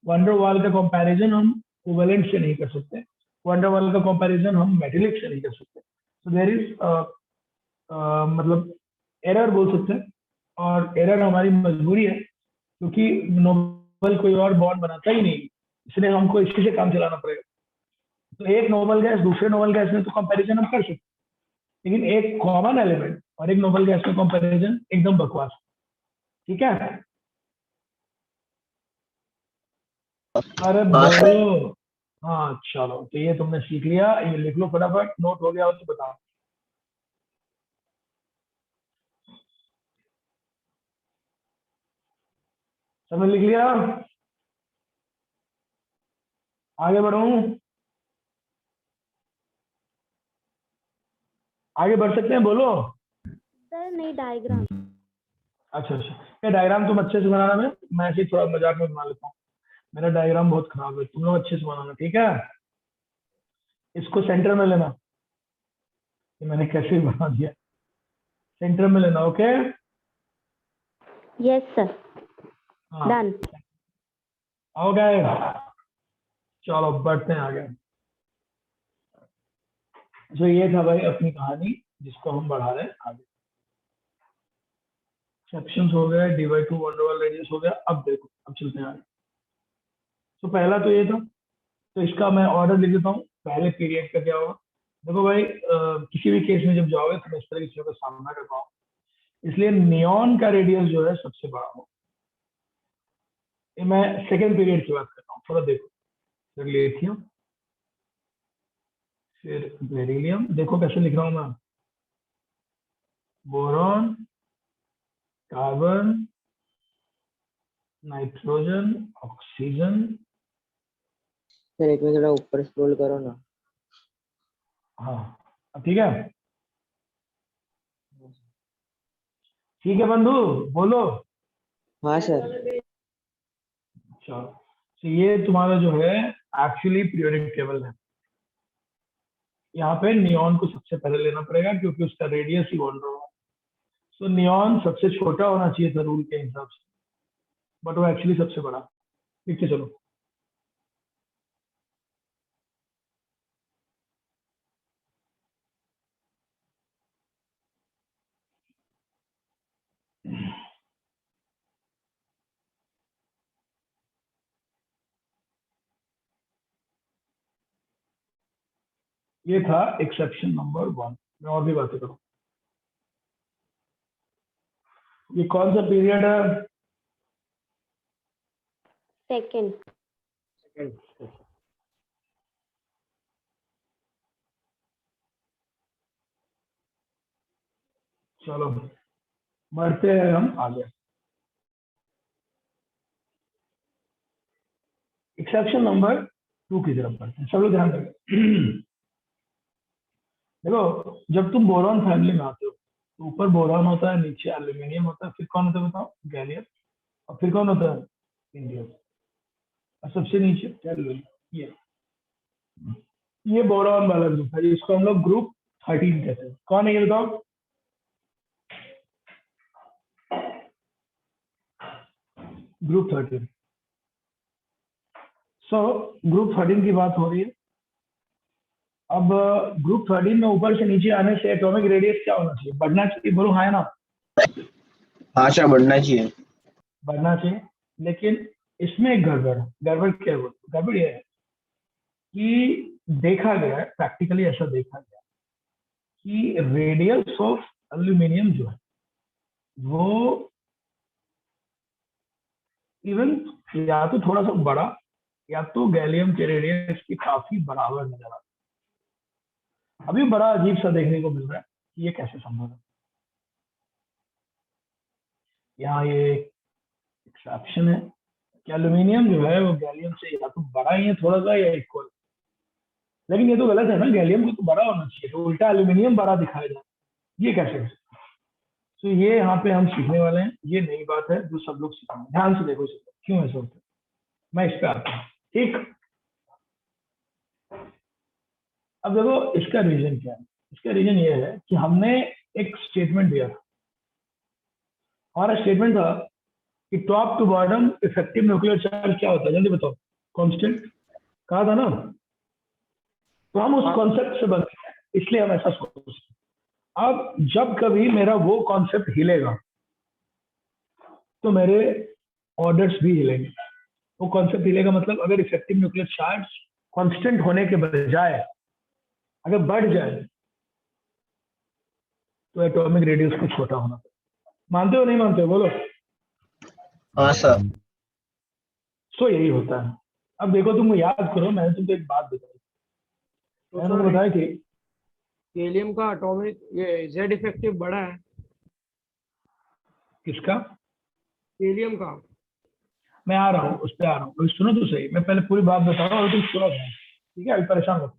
वंडरवॉल का कंपैरिजन हम कोवेलेंट से नहीं कर सकते, वंडरवॉल का कंपैरिजन हम मेटेलिक से नहीं कर सकते। सो देयर इज मतलब एरर बोल सकते हैं, और एरर हमारी मजबूरी है क्योंकि नोबल कोई और बॉन्ड बनाता ही नहीं, इसलिए हमको इसी से काम चलाना पड़ेगा। तो एक नोबल गैस दूसरे नोबल गैस में तो कंपैरिजन हम कर सकते, लेकिन एक कॉमन एलिमेंट और एक नोबल गैस में कंपैरिजन एकदम बकवास। ठीक है, अरे बोलो। हाँ चलो, तो ये तुमने सीख लिया, ये लिख लो फटाफट, नोट हो गया हो तो बताओ। सबने लिख लिया? आगे बढ़ूं? आगे बढ़ सकते हैं, बोलो। सर नहीं, डायग्राम। अच्छा अच्छा, ये डायग्राम तुम अच्छे से बनाना, मैं ऐसे ही थोड़ा मजाक में बना लेता हूँ। मेरा डायग्राम बहुत खराब है, तुम लोग अच्छे से बनाना, ठीक है? इसको सेंटर में लेना, ये मैंने कैसे बना दिया, सेंटर में लेना, ओके? यस सर, हाँ डन। ओके, चलो बढ़ते हैं आगे। तो ये था भाई अपनी कहानी, जिसको हम बढ़ा रहे हैं आगे। सेक्शंस हो गया, dy2 वंडरवॉल रेडियस हो गया। अब देखो, अब चलते हैं आगे। तो पहला तो ये था, तो इसका मैं ऑर्डर लिख देता हूँ। पहले पीरियड का क्या होगा, देखो भाई, किसी भी केस में जब जाओगे तो इस तरह की चीजों का सामना कर पाओ, इसलिए नियॉन का रेडियस जो है सबसे बड़ा हो। ये मैं सेकेंड पीरियड की बात कर रहा हूँ, थोड़ा देखो। फिर लिथियम, फिर बेरिलियम, देखो कैसे लिख रहा हूँ मैं, boron, carbon, nitrogen, oxygen. Sir एक मिनट थोड़ा ऊपर स्क्रॉल करो ना। हाँ ठीक है, ठीक है बंधु, बोलो। हाँ सर। चलो, तो ये तुम्हारा जो है एक्चुअली पीरियोडिक टेबल है। यहाँ पे नियॉन को सबसे पहले लेना पड़ेगा क्योंकि उसका रेडियस ही बोल रहा हूँ। सो नियॉन सबसे छोटा होना चाहिए था रूल के हिसाब से, बट वो एक्चुअली सबसे बड़ा। ठीक है, चलो। ये था एक्सेप्शन नंबर 1। मैं और भी बातें करूँ। ये कौन सा पीरियड है? सेकंड। चलो बढ़ते हैं हम आगे। एक्सेप्शन नंबर 2 की तरफ बढ़ते हैं, सब लोग ध्यान रखें। देखो, जब तुम बोरॉन फैमिली में आते हो तो ऊपर बोरॉन होता है, नीचे एल्यूमिनियम होता है, फिर कौन होता है बताओ? गैलियम। और फिर कौन होता है? इंडियम। और सबसे नीचे टोल्यूइन। ये बोरॉन वाला ग्रुप है, जिसको हम लोग ग्रुप 13 कहते हैं। कौन है ये बताओ? ग्रुप 13। सो ग्रुप 13 की बात हो रही है। अब ग्रुप 13 में ऊपर से नीचे आने से एटॉमिक रेडियस क्या होना चाहिए? बढ़ना चाहिए, बोलो हाँ या ना? हाँ सर, बढ़ना चाहिए। बढ़ना चाहिए, लेकिन इसमें एक गड़बड़ है। गड़बड़ क्या है? गड़बड़ ये है कि देखा गया है, प्रैक्टिकली ऐसा देखा गया कि रेडियस ऑफ एल्यूमिनियम जो है वो इवन या तो थोड़ा सा बड़ा या तो गैलियम के रेडियस के काफी बराबर नजर आता अभी बड़ा अजीब सा देखने को मिल रहा है कि ये कैसे संभव है। यहाँ ये एक्सेप्शन है कि एल्यूमिनियम जो है वो गैलियम से या तो बड़ा ही है थोड़ा सा या इक्वल, लेकिन ये तो गलत है ना, गैलियम को तो बड़ा होना चाहिए, तो उल्टा एल्यूमिनियम बड़ा दिखाया जाए, ये कैसे हो सकता है? तो ये यहाँ पे हम सीखने वाले हैं, ये नई बात है जो सब लोग सीखेंगे। ध्यान से देखो इसे, क्यों ऐसा होता है, मैं इस पे आता हूँ। ठीक, अब देखो इसका रीजन क्या है। इसका रीजन ये है कि हमने एक स्टेटमेंट दिया था, हमारा स्टेटमेंट था कि top to bottom effective nuclear charge क्या होता है, जल्दी बताओ। कांस्टेंट कहा था ना, तो हम उस कॉन्सेप्ट से बनते हैं, इसलिए हम ऐसा सोचते हैं। अब जब कभी मेरा वो कॉन्सेप्ट हिलेगा तो मेरे ऑर्डर्स भी हिलेंगे। वो कॉन्सेप्ट हिलेगा मतलब अगर इफेक्टिव न्यूक्लियर चार्ज कांस्टेंट होने के बजाय अगर बढ़ जाए तो एटॉमिक रेडियस को छोटा होना पड़ेगा। मानते हो नहीं मानते हो, बोलो। हाँ सर। सो यही होता है। अब देखो तुम याद करो, मैंने तुमको एक बात बताई, मैंने तुमको बताया कि गैलियम का एटॉमिक ये जेड इफेक्टिव बड़ा है किसका, गैलियम का। मैं आ रहा हूँ उस पर आ रहा हूँ, अभी सुनो तो सही, मैं पहले पूरी बात बता रहा हूँ, तुम सुनो ध्यान से, ठीक है, अभी परेशान मत,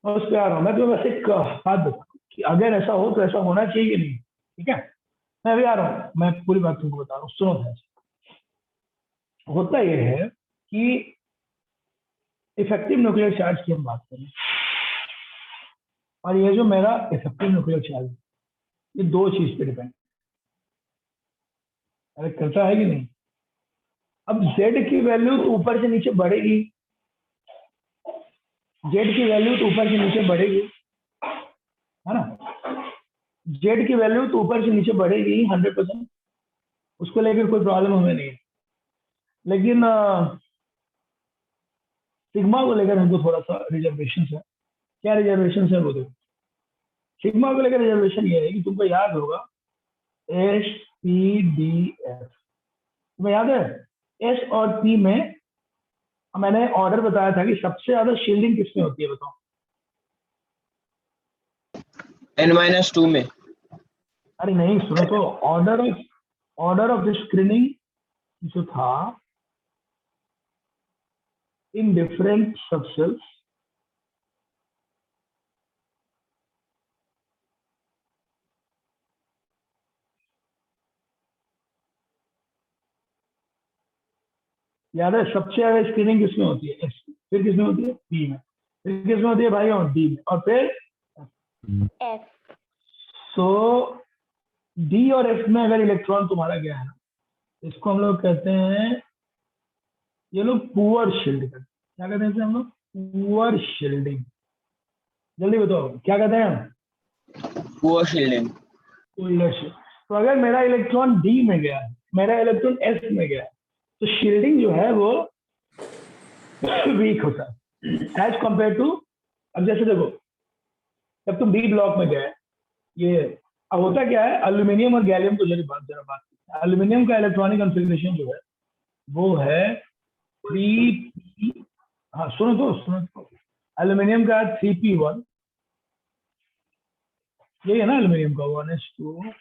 मैं उस पर आ रहा हूँ। मैं तुम्हें बस एक बात बता कि अगर ऐसा हो तो ऐसा होना चाहिए कि नहीं, ठीक है, मैं अभी आ रहा हूँ, मैं पूरी बात तुमको बता रहा हूँ, सुनो ध्यान से। होता यह है कि इफेक्टिव न्यूक्लियर चार्ज की हम बात करें, और ये जो मेरा इफेक्टिव न्यूक्लियर चार्ज ये दो चीज पे डिपेंड करता है कि नहीं। अब Z की वैल्यू तो ऊपर से नीचे बढ़ेगी, Z की वैल्यू तो ऊपर से नीचे बढ़ेगी, है ना, Z की वैल्यू तो ऊपर से नीचे बढ़ेगी 100%, उसको लेकर कोई प्रॉब्लम हमें नहीं है। लेकिन सिग्मा को लेकर हमको थोड़ा सा रिजर्वेशन है। क्या रिजर्वेशन है वो देखो। सिग्मा को लेकर रिजर्वेशन ये है कि तुमको याद होगा SPDF, तुम्हें याद है S और P में मैंने ऑर्डर बताया था कि सबसे ज्यादा शील्डिंग किसमें होती है, बताओ। N-2 में। अरे नहीं, सुनो तो, ऑर्डर ऑफ द स्क्रीनिंग जो था इन डिफरेंट सबसेल्स, याद है सबसे ज्यादा स्क्रीनिंग किसमें होती है, S, फिर किसमें होती है P में, फिर किसमें होती है भाई और D में, और फिर F। सो D और F में अगर इलेक्ट्रॉन तुम्हारा गया है ना, इसको हम लोग कहते हैं, ये लोग पुअर शील्ड करते हैं। क्या कहते हैं इसे हम लोग, पुअर शील्डिंग। जल्दी बताओ क्या कहते हैं हम, पुअर शील्डिंग। Poor shield. तो अगर मेरा इलेक्ट्रॉन D में गया है, मेरा इलेक्ट्रॉन S में गया है, तो शील्डिंग जो है वो वीक होता है एज कंपेयर टू, अब जैसे देखो जब तुम B ब्लॉक में गए, ये अब होता क्या है, एल्यूमिनियम और गैलियम को जरा बात करते हैं। एल्यूमिनियम का इलेक्ट्रॉनिक कॉन्फ़िगरेशन जो है वो है 3p, हाँ सुनो तो, एल्यूमिनियम का 3p1, यही है ना एल्यूमिनियम का, 1s2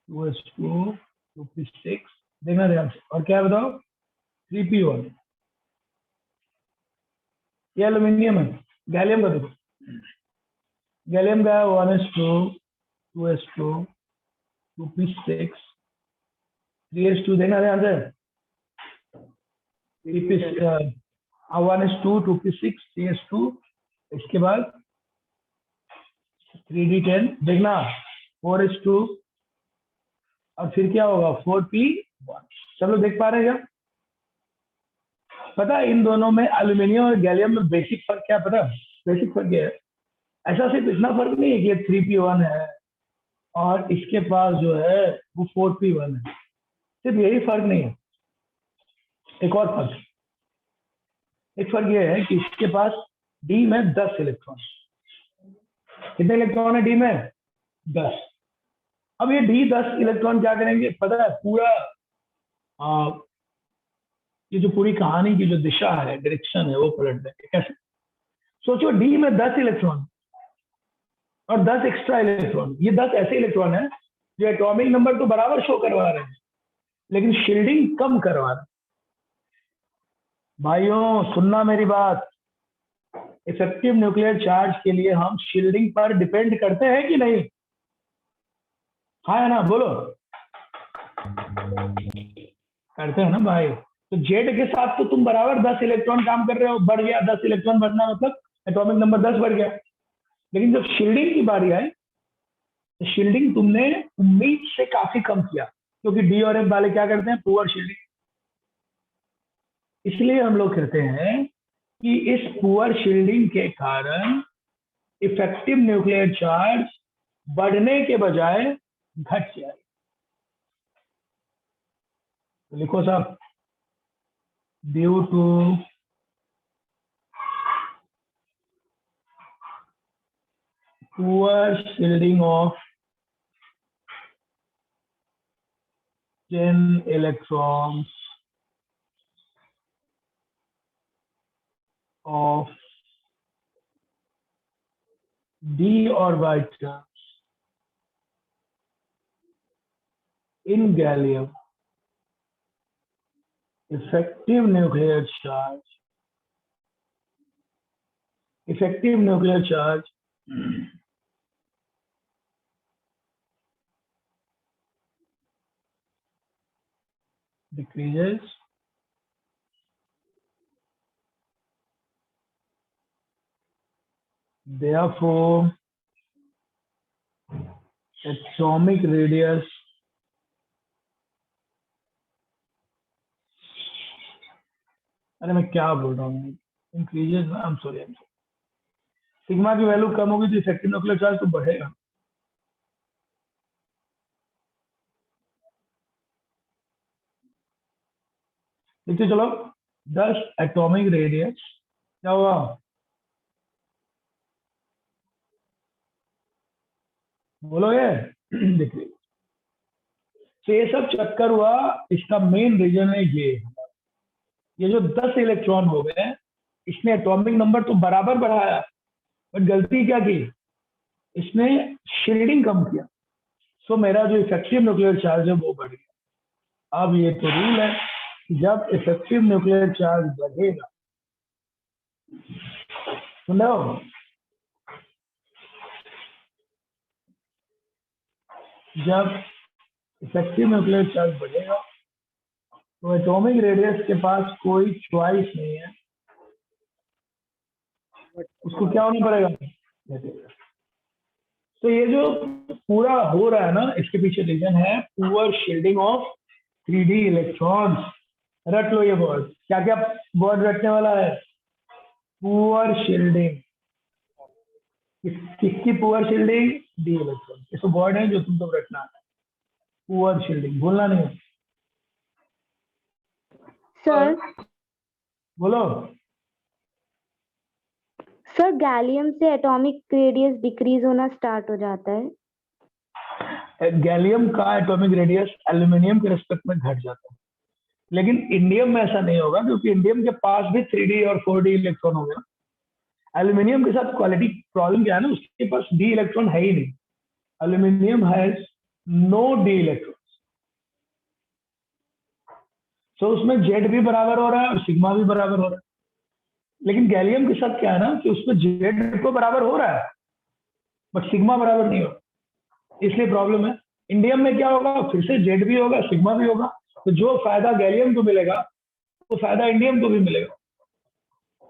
2s2 2p6, देखना ध्यान से। और क्या बताओ 3p1, ये एल्यूमिनियम है। गैलियम का देखो, गैलियम का 1s2 2s2 2p6 3s2, देखना ध्यान से, 1s2 2p6 3s2, इसके बाद 3d10, देखना 4s2, और फिर क्या होगा 4p1। चलो देख पा रहे हैं क्या, पता है इन दोनों में एल्यूमिनियम और गैलियम में बेसिक फर्क क्या, पता है बेसिक फर्क क्या है, ऐसा सिर्फ इतना फर्क नहीं है कि ये 3p1 है और इसके पास जो है वो 4p1 है, सिर्फ यही फर्क नहीं है, एक और फर्क, एक फर्क ये है कि इसके पास D में 10 इलेक्ट्रॉन, कितने इलेक्ट्रॉन है D में 10। अब ये D10 इलेक्ट्रॉन क्या करेंगे पता है, पूरा ये जो पूरी कहानी की जो दिशा है, डायरेक्शन है, वो पलट देंगे। कैसे, सोचो D में 10 इलेक्ट्रॉन, और 10 एक्स्ट्रा इलेक्ट्रॉन। ये 10 ऐसे इलेक्ट्रॉन है जो एटॉमिक नंबर तो बराबर शो करवा रहे हैं लेकिन शील्डिंग कम करवा रहे हैं। भाइयों सुनना मेरी बात, इफेक्टिव न्यूक्लियर चार्ज के लिए हम शील्डिंग पर डिपेंड करते हैं कि नहीं? हाँ है ना, बोलो। करते हैं ना भाई। तो जेड के साथ तो तुम बराबर 10 इलेक्ट्रॉन काम कर रहे हो, बढ़ गया 10 इलेक्ट्रॉन बढ़ना मतलब एटॉमिक नंबर 10 बढ़ गया। लेकिन जब शील्डिंग की बारी आई तो शील्डिंग तुमने उम्मीद से काफी कम किया, क्योंकि डी और एफ वाले क्या करते हैं, पुअर शील्डिंग। इसलिए हम लोग कहते हैं कि इस पुअर शील्डिंग के कारण इफेक्टिव न्यूक्लियर चार्ज बढ़ने के बजाय घट जाए। तो लिखो साहब, due to poor shielding of 10 electrons of d orbitals in gallium, effective nuclear charge decreases therefore atomic radius अरे मैं क्या बोल रहा हूँ, increases, I am sorry, sigma की वैल्यू कम होगी तो इफेक्टिव न्यूक्लियर चार्ज तो बढ़ेगा। देखिए चलो, 10 एटॉमिक रेडियस क्या हुआ, बोलोगे? देखिए तो ये सब चक्कर हुआ, इसका मेन रीजन है ये जो 10 इलेक्ट्रॉन हो गए, इसने एटॉमिक नंबर तो बराबर बढ़ाया, बट गलती क्या की, इसने शील्डिंग कम किया। सो मेरा जो इफेक्टिव न्यूक्लियर चार्ज है वो बढ़ गया। अब ये तो रूल है, जब इफेक्टिव न्यूक्लियर चार्ज बढ़ेगा, सुन रहे हो, जब इफेक्टिव न्यूक्लियर चार्ज बढ़ेगा तो एटॉमिक रेडियस के पास कोई चॉइस नहीं है, उसको क्या होना पड़ेगा। तो ये जो पूरा हो रहा है ना, इसके पीछे रीजन है poor shielding of 3d electrons. रट लो ये वर्ड, क्या क्या वर्ड रटने वाला है, पुअर शील्डिंग। किसकी पुअर शील्डिंग, डी इलेक्ट्रॉन। ये सब वर्ड है जो तुमको रटना है, पुअर शील्डिंग, भूलना नहीं। सर बोलो। सर गैलियम से एटॉमिक रेडियस डिक्रीज होना स्टार्ट हो जाता है। गैलियम का एटॉमिक रेडियस एल्यूमिनियम के रिस्पेक्ट में घट जाता है, लेकिन इंडियम में ऐसा नहीं होगा, क्योंकि इंडियम के पास भी 3d और 4d इलेक्ट्रॉन हो गया। एल्यूमिनियम के साथ क्वालिटी प्रॉब्लम क्या है ना, उसके पास डी इलेक्ट्रॉन है ही नहीं। Aluminium has no D electron, तो उसमें जेड भी बराबर हो रहा है और सिग्मा भी बराबर हो रहा है। लेकिन गैलियम के साथ क्या है ना कि उसमें जेड तो बराबर हो रहा है बट सिग्मा बराबर नहीं हो रहा, इसलिए प्रॉब्लम है। इंडियम में क्या होगा, फिर से जेड भी होगा, सिग्मा भी होगा, तो जो फायदा गैलियम को मिलेगा वो फायदा इंडियम को भी मिलेगा,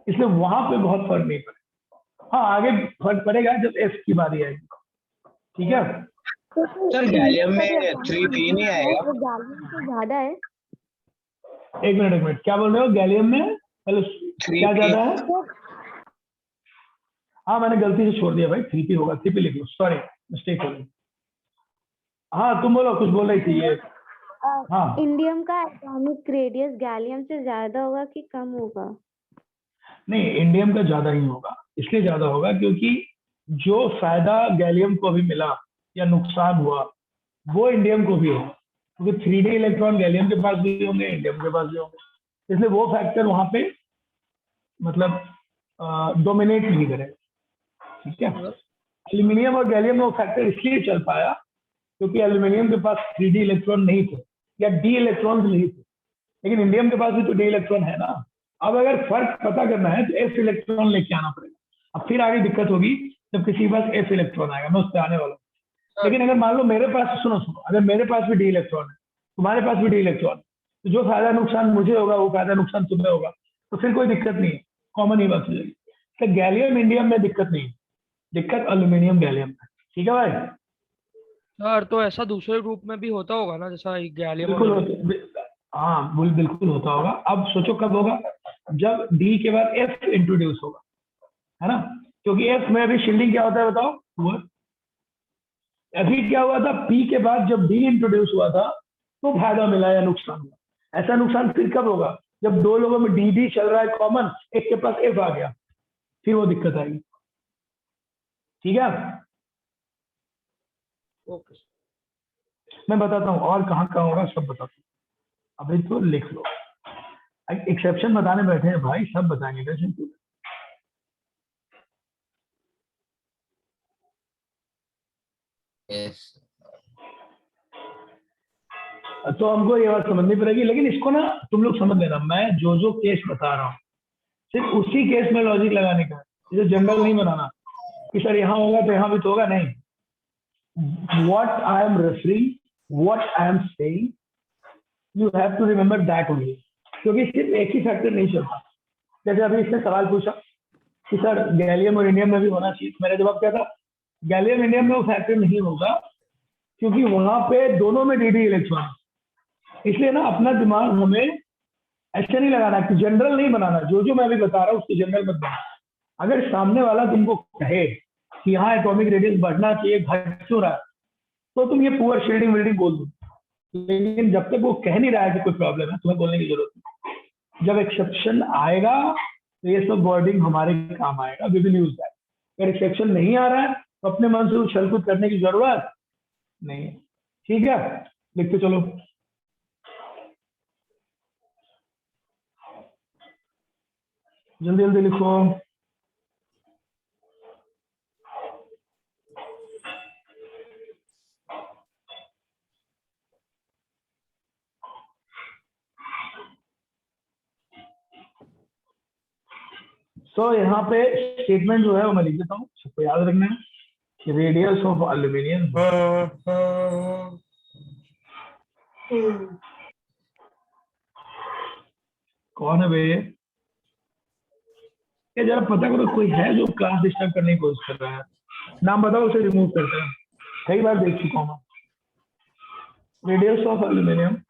इसलिए वहां पे बहुत फर्क नहीं पड़ेगा। हाँ आगे फर्क पड़ेगा जब एफ की बारी आएगी, ठीक है। सर गैलियम में 3p नहीं आएगा? वो गैलियम से ज्यादा है। एक मिनट, क्या बोल रहे हो, गैलियम में हेलो क्या ज्यादा है? हाँ मैंने गलती से छोड़ दिया भाई, 3p होगा, 3p लिख लो, सॉरी मिस्टेक हो गई। हाँ तुम बोलो, कुछ बोल रही थी ये। हाँ इंडियम का एटॉमिक रेडियस गैलियम से ज्यादा होगा कि कम होगा? नहीं, इंडियम का ज्यादा ही होगा, इसलिए ज्यादा होगा क्योंकि जो फायदा गैलियम को भी मिला या नुकसान हुआ वो इंडियम को भी होगा, क्योंकि 3d इलेक्ट्रॉन गैलियम के पास भी होंगे, इंडियम के पास भी होंगे, इसलिए वो फैक्टर वहां पे मतलब डोमिनेट नहीं करेगा, ठीक है। एल्यूमिनियम और गैलियम में वो फैक्टर इसलिए चल पाया क्योंकि एल्यूमिनियम के पास 3D इलेक्ट्रॉन नहीं थे या डी इलेक्ट्रॉन नहीं थे, लेकिन इंडियम के पास भी तो डी इलेक्ट्रॉन है ना। अब अगर फर्क पता करना है तो एफ इलेक्ट्रॉन लेके आना पड़ेगा। अब फिर आगे दिक्कत होगी जब किसी के पास एफ इलेक्ट्रॉन आएगा, मैं उस पर आने वाला हूँ। लेकिन अगर मान लो मेरे पास, सुनो सुनो, अगर मेरे पास भी डी इलेक्ट्रॉन है, तुम्हारे पास भी डी इलेक्ट्रॉन है, तो जो फायदा नुकसान मुझे होगा वो फायदा नुकसान तुम्हें होगा, तो फिर कोई दिक्कत नहीं है, कॉमन ही बात हो जाएगी। तो गैलियम इंडियम में दिक्कत नहीं है, दिक्कत एल्यूमिनियम गैलियम में। ठीक है भाई? सर तो ऐसा दूसरे ग्रुप में भी होता होगा ना, जैसा गैलियम बिल्कुल और हाँ बिल्कुल होता होगा। अब सोचो कब होगा, जब डी के बाद एफ इंट्रोड्यूस होगा, है ना? क्योंकि एफ में अभी शील्डिंग क्या होता है बताओ? पुअर। अभी क्या हुआ था, पी के बाद जब डी इंट्रोड्यूस हुआ था तो फायदा मिला या नुकसान हुआ। ऐसा नुकसान फिर कब होगा, जब दो लोगों में डी डी चल रहा है कॉमन, एक के पास एफ आ गया, फिर वो दिक्कत आएगी। ठीक है? ओके। मैं बताता हूँ और कहाँ कहाँ होगा, सब बताता हूँ, अभी तो लिख लो। एक्सेप्शन बताने बैठे हैं भाई, सब बताएंगे, टेंशन क्यों? तो हमको ये बात समझनी पड़ेगी, लेकिन इसको ना तुम लोग समझ लेना, मैं जो केस बता रहा हूँ सिर्फ उसी केस में लॉजिक लगाने का है, इसे जनरल नहीं बनाना कि सर यहाँ होगा तो यहाँ भी तो होगा, नहीं। What I am referring, what I am saying, you have to remember that only, क्योंकि सिर्फ एक ही फैक्टर नहीं चलता। जैसे अभी इसने सवाल पूछा कि सर गैलियम और इंडियम में भी होना चाहिए, मेरा जवाब क्या था, गैलियम इंडियम में वो फैक्टर नहीं होगा क्योंकि वहां पे दोनों में डी इलेक्ट्रॉन, इसलिए ना अपना दिमाग हमें ऐसे नहीं लगाना कि जनरल नहीं बनाना। जो मैं अभी बता रहा हूँ उसको जनरल मत बनाना। अगर सामने वाला तुमको कहे कि यहाँ एटॉमिक रेडियस बढ़ना चाहिए, घट क्यों रहा है, तो तुम ये पुअर शील्डिंग विल्डिंग बोल दो। लेकिन जब तक वो कह नहीं रहा है कि कोई प्रॉब्लम है, तुम्हें बोलने की जरूरत नहीं। जब एक्सेप्शन आएगा तो ये सब वर्डिंग हमारे काम आएगा, वी विल यूज दैट। अगर एक्सेप्शन नहीं आ रहा है तो अपने मन से उछल कूद करने की जरूरत नहीं है। ठीक है? लिखते चलो। जल्दी जल्दी लिखो। सो यहाँ पे स्टेटमेंट जो है वो मैं लिख देता हूँ, सबको याद रखना है कि रेडियस ऑफ एल्यूमिनियम, कौन है भैया ये जरा पता करो, कोई है जो क्लास डिस्टर्ब करने की कोशिश कर रहा है, नाम बताओ, उसे रिमूव करते हैं। कई बार देख चुका हूँ। Radius of aluminium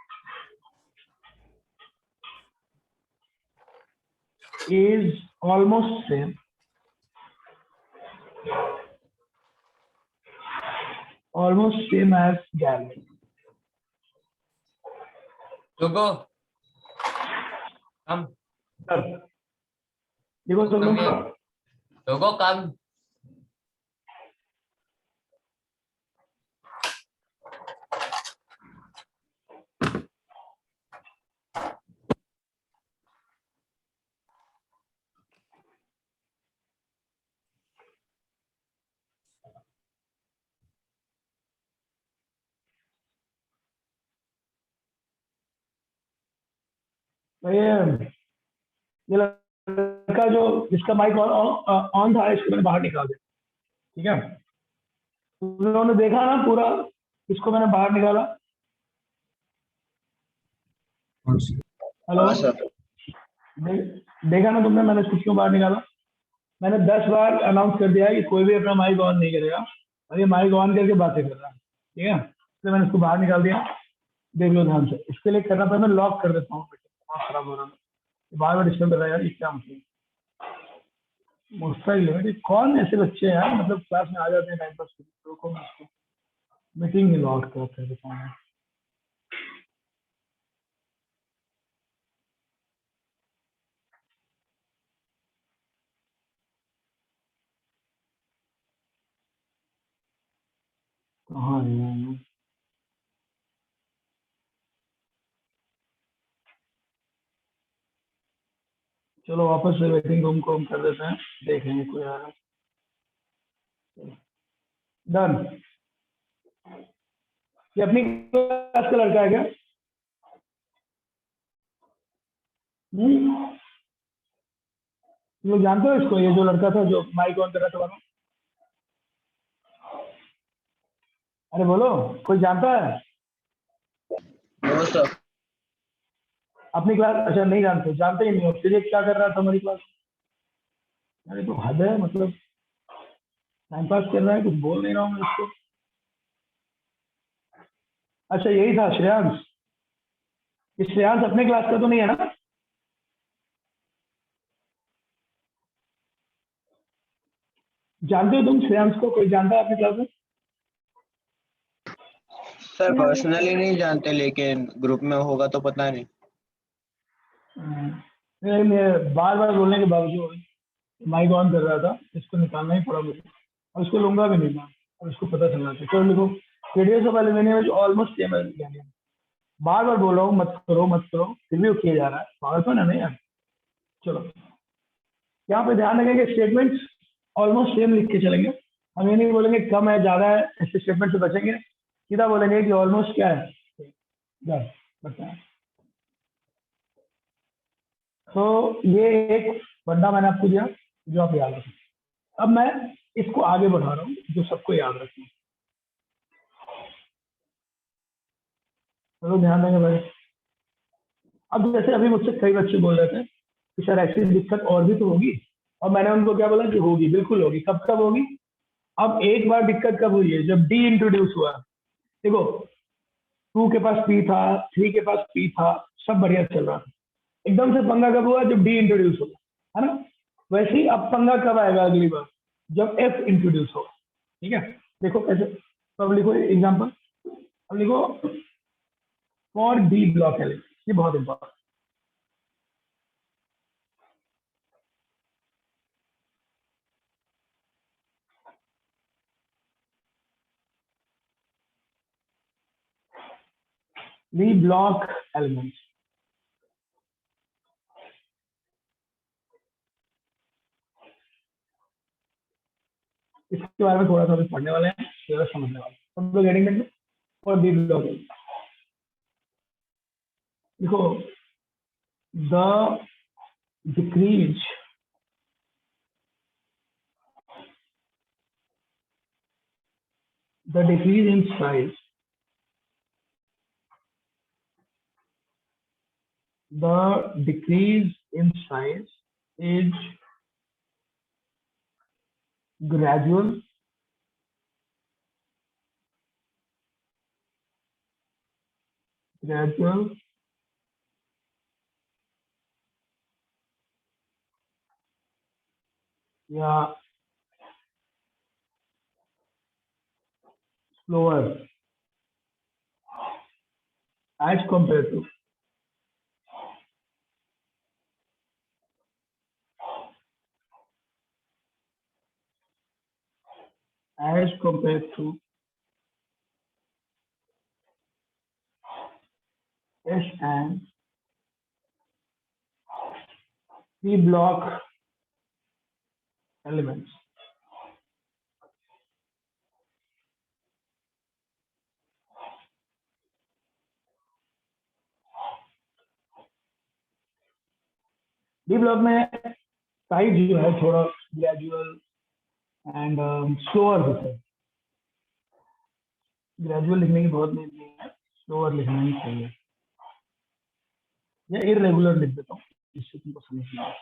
is almost same as gallium. लोगो कम देखो सब लोग, लोगो कम ये लड़का जो जिसका माइक ऑन था, इसको मैंने बाहर निकाल दिया। ठीक है? उन्होंने देखा ना पूरा, इसको मैंने बाहर निकाला। हेलो, हाँ सर। देखा ना तुमने मैंने इसको क्यों बाहर निकाला? मैंने 10 बार अनाउंस कर दिया कि कोई भी अपना माइक ऑन नहीं करेगा, और ये माइक ऑन करके बातें कर रहा है। ठीक है? इसलिए मैंने इसको बाहर निकाल दिया। देख लो ध्यान से, इसके लिए करना पड़ता है, मैं लॉक कर देता हूँ, खराब हो रहा है, बार बार डिस्टर्ब कर रहा है यार, ये क्या मतलब मुश्किल है। कौन ऐसे बच्चे हैं यार, मतलब क्लास में आ जाते हैं टाइम पास, रोको मैं इसको मीटिंग में लॉक कर देता हूँ। कहाँ है? चलो वापस से वेटिंग रूम को हम कर देते हैं, देखेंगे कोई आ रहा है। डन। ये अपनी क्लास का लड़का है क्या? तुम लोग जानते हो इसको? ये जो लड़का था जो माइक ऑन कर रहा था वहाँ? अरे बोलो, कोई जानता है? No sir. अपनी क्लास? अच्छा नहीं जानते, जानते ही नहीं हो फिर ये क्या कर रहा था हमारी क्लास? अरे तो हद है, मतलब टाइम पास कर रहा है, कुछ बोल नहीं रहा हूँ मैं इसको। अच्छा यही था श्रेयांश। ये श्रेयांश अपने क्लास का तो नहीं है ना? जानते हो तुम श्रेयांश को? कोई जानता है अपनी क्लास में? सर नहीं पर्सनली नहीं जानते, लेकिन ग्रुप में होगा तो पता नहीं। नहीं, मैं बार बार बोलने के बावजूद माइक ऑन कर रहा था, इसको निकालना ही पड़ा मुझे, और इसको लूंगा भी नहीं मैं, और इसको पता चलना चाहिए। चलो लिखो, radius of aluminium is almost same as gallium. बार बार बोल रहा हूँ मत करो मत करो, फिर भी वो किया जा रहा है, पागल तो नहीं यार। चलो यहाँ पे ध्यान रखेंगे, स्टेटमेंट्स ऑलमोस्ट सेम लिख के चलेंगे। हम ये नहीं बोलेंगे कम है ज्यादा है, ऐसे स्टेटमेंट से बचेंगे, सीधा बोलेंगे कि ऑलमोस्ट क्या है, बताया। तो ये एक फंडा मैंने आपको दिया जो आप याद रखें। अब मैं इसको आगे बढ़ा रहा हूँ जो सबको याद रखना है। चलो ध्यान देंगे भाई। अब जैसे अभी मुझसे कई बच्चे बोल रहे थे कि सर ऐसी दिक्कत और भी तो होगी, और मैंने उनको क्या बोला कि होगी, बिल्कुल होगी। कब कब होगी? अब एक बार दिक्कत कब हुई है? जब डी इंट्रोड्यूस हुआ। देखो 2 के पास पी था, 3 के पास पी था, सब बढ़िया चल रहा था। एकदम से पंगा कब हुआ? जब डी इंट्रोड्यूस होगा, है ना? वैसे ही अब पंगा कब आएगा अगली बार? जब एफ इंट्रोड्यूस होगा। ठीक है, देखो कैसे। तो अब लिखो एग्जाम्पल, अब लिखो फॉर डी ब्लॉक एलिमेंट, ये बहुत इंपॉर्टेंट। डी ब्लॉक एलिमेंट, इसके बारे में थोड़ा सा भी पढ़ने वाले हैं, थोड़ा समझने वाले हैं। सब लोग getting it? For D block element देखो, the decrease in size, the decrease in size is gradual, या slower as compared to S and P block elements. D block में साइज जो है थोड़ा ग्रेजुअल एंड स्लोअर होता है। Gradual लिखने की बहुत नीड नहीं है, स्लोअर लिखना ही चाहिए, या इरेगुलर लिख देता हूँ जिससे तुमको समझ में आए।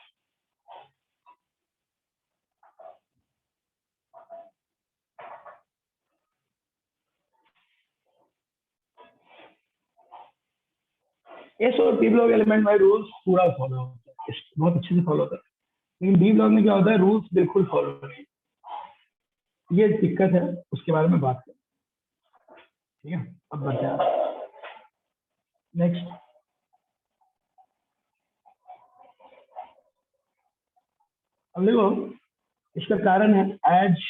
एस और पी ब्लॉक एलिमेंट में रूल्स पूरा फॉलो होता है, बहुत अच्छे से फॉलो होता है, लेकिन डी ब्लॉक में क्या होता है, रूल्स बिल्कुल फॉलो नहीं। ये दिक्कत है, उसके बारे में बात करें। ठीक है, अब बढ़ते हैं नेक्स्ट। अब देखो, इसका कारण है as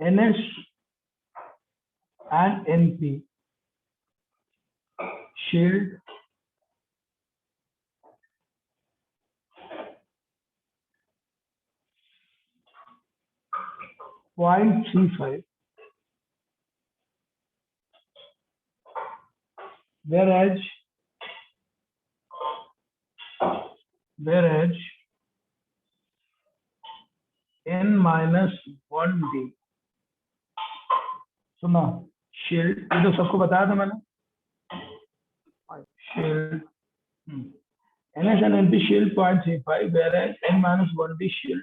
NS and NP shield 0.35, whereas n-1d, सुना शील्ड, ये तो सबको बताया था मैंने, shield NS and NP shield 0.35, whereas n-1d shield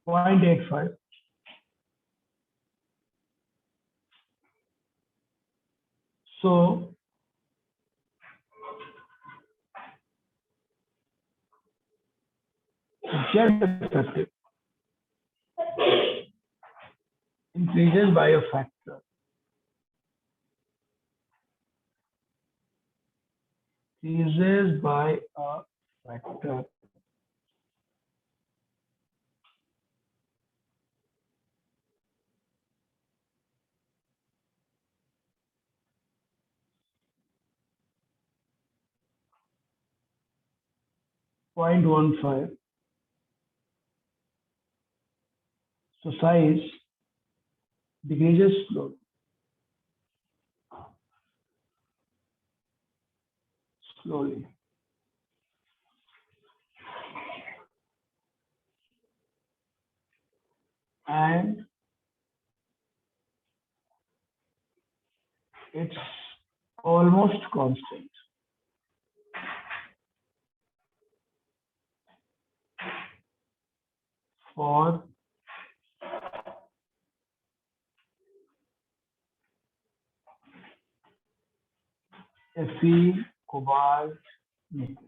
0.85. So jet effective increases by a factor. Increases by a factor. .15. So size decreases slowly. And it's almost constant. For Fe, cobalt, nickel.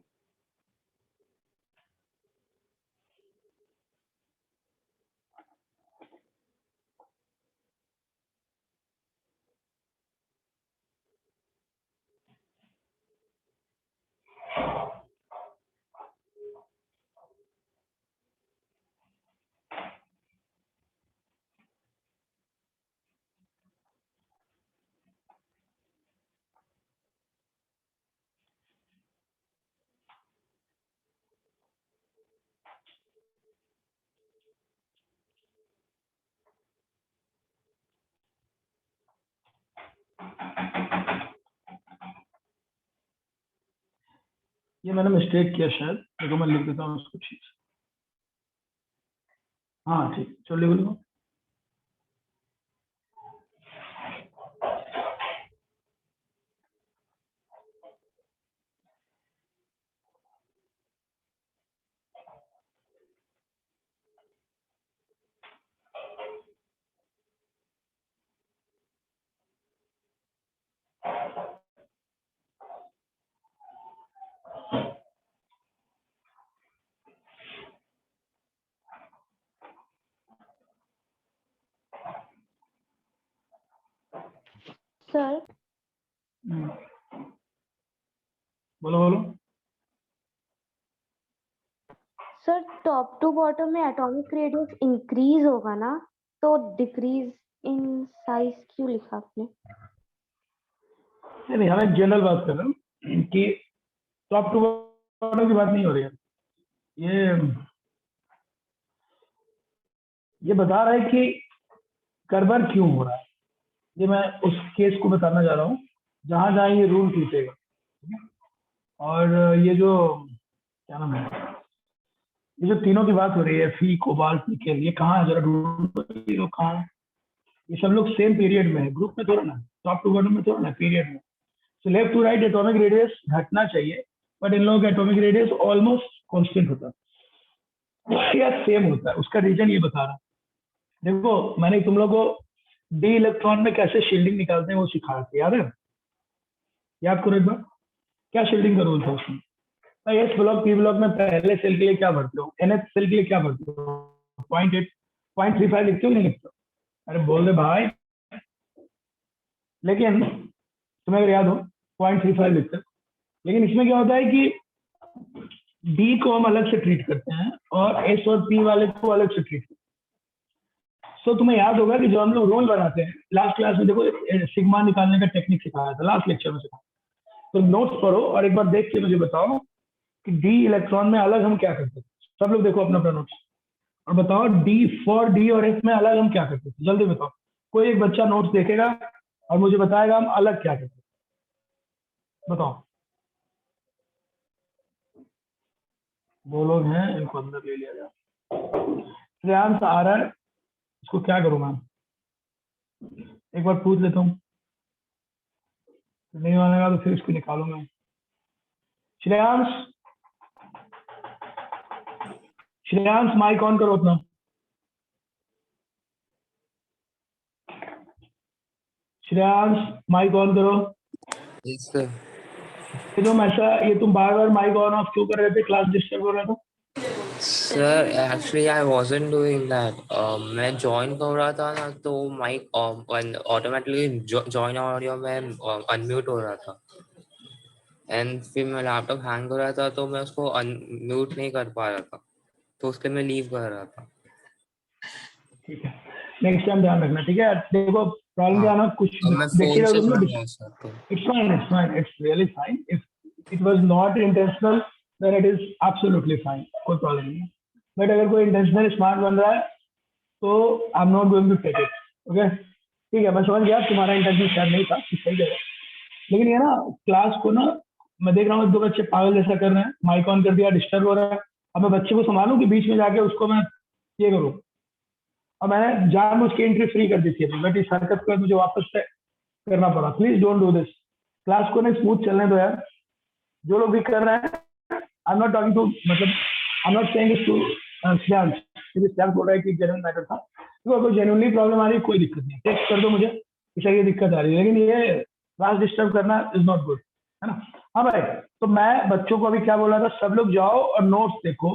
ये मैंने mistake किया शायद, देखो मैं लिख देता हूँ उसको चीज। हाँ ठीक, चलो लिख लो। सर बोलो बोलो। सर टॉप टू बॉटम में एटॉमिक रेडियस इंक्रीज होगा ना, तो डिक्रीज इन साइज क्यों लिखा आपने? नहीं, हम एक जनरल बात कर रहे हैं कि टॉप टू बॉटम की बात नहीं हो रही है। ये बता रहा है कि कर्बर क्यों हो रहा है। ये मैं उस केस को बताना जा रहा हूँ जहां जहां ये रूल टूटेगा। और ये जो क्या नाम है, ये जो तीनों की बात हो रही है, फी, कोबाल्ट, निकेल, ये कहाँ है जरा ढूंढो, ये लोग कहाँ है? ये सब लोग सेम पीरियड में है, ग्रुप में थोड़ा ना, टॉप टू बॉटम में थोड़ा ना, पीरियड में। So left to right atomic radius घटना चाहिए, बट इन लोगों का एटॉमिक रेडियस ऑलमोस्ट कांस्टेंट होता है या सेम होता है। उसका रीजन ये बता रहा है। देखो मैंने तुम लोगों को डी इलेक्ट्रॉन में कैसे शील्डिंग निकालते हैं वो सिखाया था, याद है? याद करो एक बार, क्या शील्डिंग का रूल था उसमें? एस ब्लॉक, पी ब्लॉक में पहले सेल के लिए क्या भरते हो, एनएच सेल के लिए क्या भरते हो? 0.35 लिखते हो नहीं लिखते हो? अरे बोल दे भाई। लेकिन तुम्हें अगर याद हो 0.35 लिखते हो, लेकिन इसमें क्या होता है कि डी को हम अलग से ट्रीट करते हैं और एस और पी वाले को अलग से ट्रीट करते हैं। सो तुम्हें याद होगा कि जो हम लोग रोल बनाते हैं, लास्ट क्लास में देखो सिग्मा निकालने का टेक्निक सिखाया था, लास्ट लेक्चर में सिखाया। तो नोट्स पढ़ो और एक बार देख के मुझे बताओ कि डी इलेक्ट्रॉन में अलग हम क्या करते हैं। सब लोग देखो अपना अपना नोट्स और बताओ डी, फॉर डी और एफ में अलग हम क्या करते थे, जल्दी बताओ। कोई एक बच्चा नोट्स देखेगा और मुझे बताएगा हम अलग क्या करते थे, बताओ। वो लोग हैं, इनको अंदर ले लिया जाए। श्रेयांश आ रहा है, इसको क्या करूं मैं, एक बार पूछ लेता हूँ, नहीं मानेगा तो फिर इसको निकालूंगा। श्रेयांश, श्रेयांश माइक ऑन करो अपना। श्रेयांश माइक ऑन करो। Yes, sir. ये तुम बार बार माइक ऑन ऑफ क्यों कर रहे थे, क्लास डिस्टर्ब हो रहा था? Sir, actually I wasn't doing that. मैं join कर रहा था ना तो mic automatically join audio में unmute हो रहा था and फिर मैं लैपटॉप हैंग हो रहा था तो मैं उसको unmute नहीं कर पा रहा था तो उसके मैं लीव कर रहा था। ठीक है, नेक्स्ट टाइम ध्यान रखना, ठीक है। देखो प्रॉब्लम क्या है ना, कुछ तो मैं देखिए फोन से तुम, जुड़ गया सर तो it's fine, it's really fine. If it was not intentional, then it is absolutely fine, कोई प्रॉब्लम नहीं है। बट अगर कोई इंटेंशनल स्मार्ट बन रहा है तो I am not going to take it, okay. ठीक है, मैं समझ गया तुम्हारा इंटेंशन शायद नहीं था, सही कह रहे हो। लेकिन ये ना क्लास को ना, मैं देख रहा हूँ 2 बच्चे पागल जैसा कर रहे हैं, माइक ऑन कर दिया, डिस्टर्ब हो रहा है। अब मैं बच्चे को संभालूं कि बीच में जाके उसको मैं ये करूँ, और मैंने जानबूझ के एंट्री फ्री कर दी थी, बट इस हरकत को मुझे वापस से करना पड़ा। Please don't do this. Class को ना स्मूथ चलने दो यार, जो लोग भी कर रहे हैं। I am not talking to, मतलब I am not saying this to Shreyansh, Shreyansh बोल रहा है कि जेन्युइन मैटर था, तो अगर जेन्युइनली प्रॉब्लम आ रही है कोई दिक्कत नहीं, टेक्स्ट कर दो मुझे कि सर ये दिक्कत आ रही है, लेकिन ये क्लास डिस्टर्ब करना इज नॉट गुड, है ना। हाँ भाई, तो मैं बच्चों को अभी क्या बोल रहा था, सब लोग जाओ और नोट्स देखो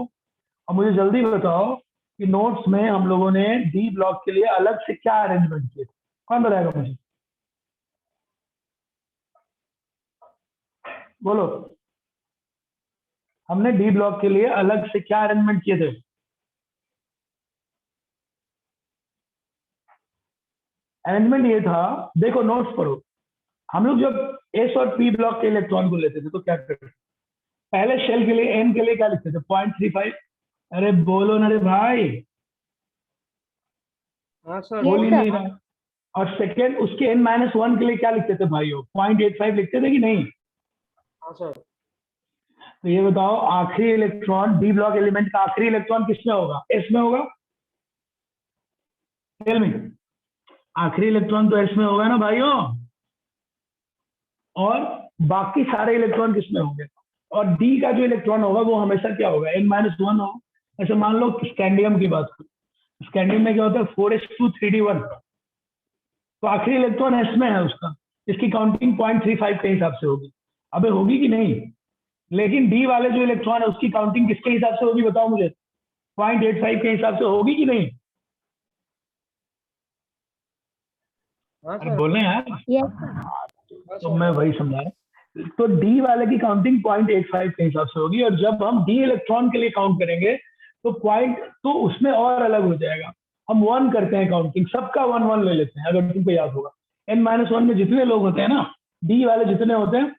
और मुझे जल्दी बताओ कि नोट्स में हम लोगों ने डी ब्लॉक के लिए अलग से क्या अरेंजमेंट किए थे। कौन बताएगा मुझे, बोलो। हमने डी ब्लॉक के लिए अलग से क्या अरेंजमेंट किए थे? अरेंजमेंट ये था, देखो नोट्स पढ़ो। हम लोग जब एस और पी ब्लॉक के इलेक्ट्रॉन को लेते थे तो क्या करते थे, पहले शेल के लिए एन के लिए क्या लिखते थे, 0.35। अरे बोलो ना रे भाई, हाँ सर। बोल ही नहीं रहा। और सेकेंड, उसके n-1 के लिए क्या लिखते थे भाइयों, 0.85 लिखते थे कि नहीं? हाँ सर। तो ये बताओ, आखिरी इलेक्ट्रॉन डी ब्लॉक एलिमेंट का आखिरी इलेक्ट्रॉन किसमें होगा, एस में होगा? टेल मी, आखिरी इलेक्ट्रॉन तो एस में होगा ना भाइयों, और बाकी सारे इलेक्ट्रॉन किसमें होंगे? और डी का जो इलेक्ट्रॉन होगा वो हमेशा क्या होगा, n-1 होगा। ऐसे मान लो स्कैंडियम की बात करो, स्कैंडियम में क्या होता है, 4s2 3d1, तो आखिरी इलेक्ट्रॉन एस में है उसका, इसकी काउंटिंग 0.35 के हिसाब से होगी। अबे होगी कि नहीं? लेकिन डी वाले जो इलेक्ट्रॉन है उसकी काउंटिंग किसके हिसाब से होगी, बताओ मुझे, 0.85 के हिसाब से होगी कि नहीं? हाँ अरे सर। बोल रहे हैं यार। यस तो मैं वही समझा रहा, तो डी वाले की काउंटिंग 0.85 के हिसाब से होगी, और जब हम डी इलेक्ट्रॉन के लिए काउंट करेंगे तो तो उसमें और अलग हो जाएगा। हम 1 करते हैं काउंटिंग, सबका 1-1 ले लेते हैं। अगर तुमको याद होगा, n-1 में जितने लोग होते हैं ना, डी वाले जितने होते हैं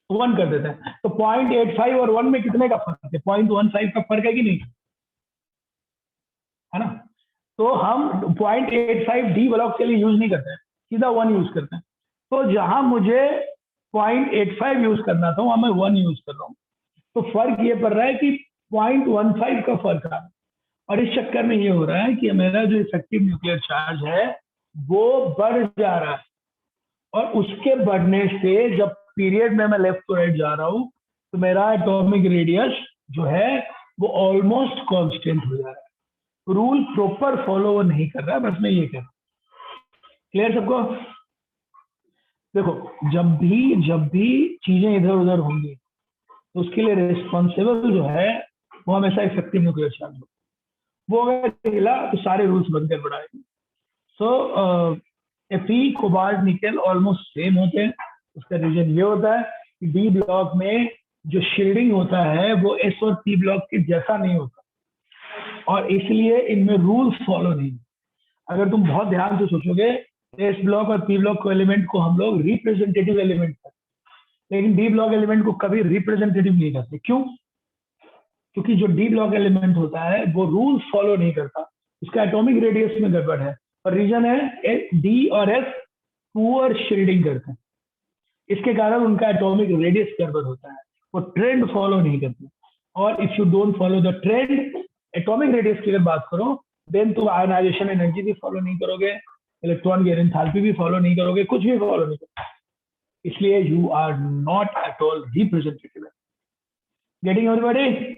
1 कर देते हैं। तो 0.85 और 1 में कितने का फर्क है, 0.15 का फर्क है कि नहीं, है ना। तो हम 0.85 डी ब्लॉक के लिए यूज नहीं करते हैं, सीधा 1 यूज करते हैं। तो जहां मुझे 0.85 यूज करना था वहां मैं 1 यूज कर रहा हूँ। तो फर्क ये पड़ रहा है कि 0.15 का फर्क आ रहा है, और इस चक्कर में ये हो रहा है कि मेरा जो इफेक्टिव न्यूक्लियर चार्ज है वो बढ़ जा रहा है, और उसके बढ़ने से जब पीरियड में मैं लेफ्ट टू राइट जा रहा हूं तो मेरा एटॉमिक रेडियस जो है वो ऑलमोस्ट कांस्टेंट हो जा रहा है। रूल प्रॉपर फॉलो नहीं कर रहा है, बस मैं ये कह रहा हूं। क्लियर सबको? देखो, जब भी चीजें इधर उधर होंगी तो उसके लिए रिस्पॉन्सिबल जो है वो हमेशा इफेक्टिव न्यूक्लियर चार्ज हो। वो अगर हिला तो सारे रूल्स बनकर बढ़ाएंगे। सो Fe, cobalt, nickel almost same होते हैं। उसका रीजन ये होता है कि डी ब्लॉक में जो शील्डिंग होता है वो एस और पी ब्लॉक के जैसा नहीं होता, और इसलिए इनमें रूल्स फॉलो नहीं। अगर तुम बहुत ध्यान से सोचोगे, एस ब्लॉक और पी ब्लॉक को एलिमेंट को हम लोग रिप्रेजेंटेटिव एलिमेंट करते हैं, लेकिन डी ब्लॉक एलिमेंट को कभी रिप्रेजेंटेटिव नहीं करते। क्यों? क्योंकि जो डी ब्लॉक एलिमेंट होता है वो रूल्स फॉलो नहीं करता, उसका एटॉमिक रेडियस में गड़बड़ है, और रीजन है डी और एस पुअर शील्डिंग करते हैं, इसके कारण उनका एटॉमिक रेडियस गड़बड़ होता है, वो ट्रेंड फॉलो नहीं करते। और if you don't follow the trend, atomic radius की अगर बात करो, देन तुम आयनाइजेशन एनर्जी भी फॉलो नहीं करोगे, इलेक्ट्रॉन की एंथैल्पी भी फॉलो नहीं करोगे, कुछ भी फॉलो नहीं करोगे, इसलिए you are not at all representative. Getting everybody?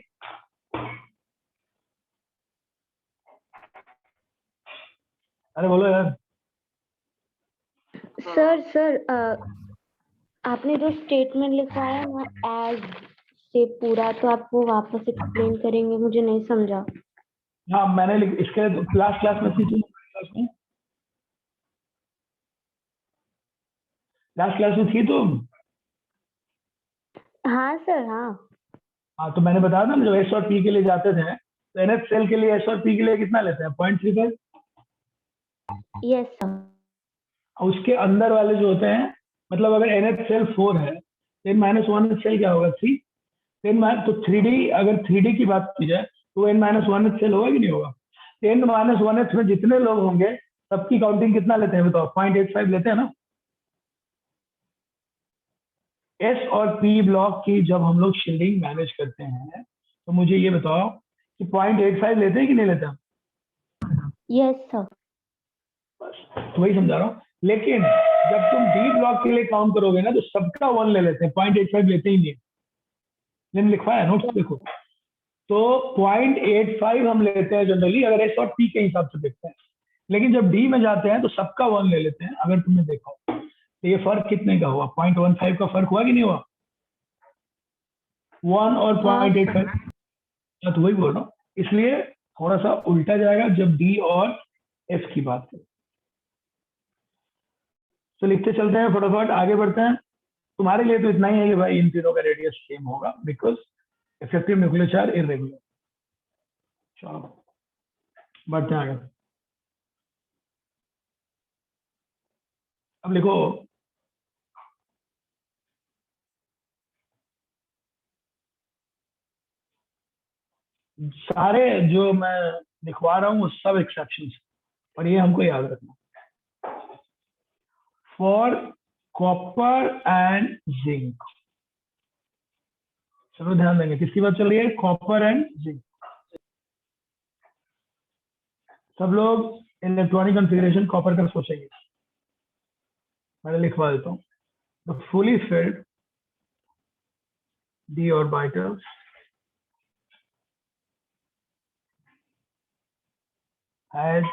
अरे बोलो यार। सर आपने जो स्टेटमेंट लिखा है ना एज से पूरा, तो आप वो वापस एक्सप्लेन करेंगे? मुझे नहीं समझा। हाँ मैंने इसके क्लास में थी तुम? क्लास में थी तुम? हाँ सर, हाँ। हाँ तो मैंने बताया ना, जब एस और पी के लिए जाते थे तो एनएच सेल के लिए एस और पी के लिए कितना लेते हैं? 0.35। Yes sir. उसके अंदर वाले जो होते हैं, मतलब अगर NH सेल 4 है, 10-1 सेल क्या होगा? 3। तो 3D, अगर 3D की बात की जाए तो n-1 सेल होगा कि नहीं होगा? 10-1 में जितने लोग होंगे सबकी काउंटिंग कितना लेते हैं बताओ? 0.85 लेते हैं ना। एस और पी ब्लॉक की जब हम लोग शील्डिंग मैनेज करते हैं तो मुझे ये बताओ कि 0.85 लेते हैं कि नहीं लेते हैं? Yes sir. बस तो वही समझा रहा हूँ। लेकिन जब तुम डी ब्लॉक के लिए काउंट करोगे ना तो सबका 1 ले लेते हैं, 0.85 लेते ही नहीं। मैंने लिखवा है नोट्स देखो। तो 0.85 हम लेते हैं जनरली अगर एस और पी के हिसाब से देखते हैं, लेकिन जब डी में जाते हैं तो सबका 1 ले लेते हैं। अगर तुमने देखो तो ये फर्क कितने का हुआ? 0.15 का फर्क हुआ कि नहीं हुआ? 1 और 0.85। तो वही बोल रहा हूँ, इसलिए थोड़ा सा उल्टा जाएगा जब डी और एफ की बात करें। तो लिखते चलते हैं, फटाफट आगे बढ़ते हैं। तुम्हारे लिए तो इतना ही है कि भाई इन तीनों का रेडियस सेम होगा because effective nuclear charge irregular. चलो बढ़ते हैं आगे। अब लिखो सारे जो मैं लिखवा रहा हूँ वो सब एक्सेप्शन, और ये हमको याद रखना। फॉर कॉपर एंड जिंक, चलो ध्यान देंगे किसकी बात चल रही है? Copper and zinc. सब लोग इलेक्ट्रॉनिक कॉन्फ़िगरेशन कॉपर का सोचेंगे, मैंने लिखवा देता हूँ। The fully filled d orbitals has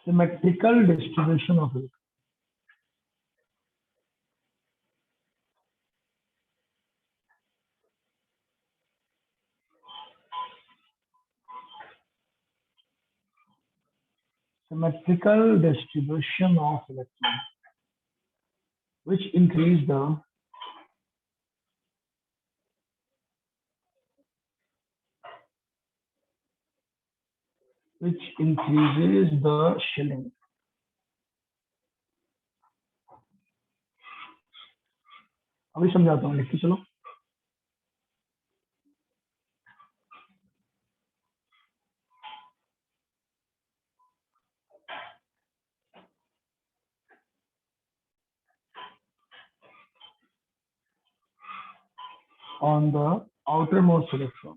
symmetrical distribution of it. Symmetrical distribution of electrons, which increase the shilling. अभी समझाता हूँ, लिखते चलो। On the outermost electron,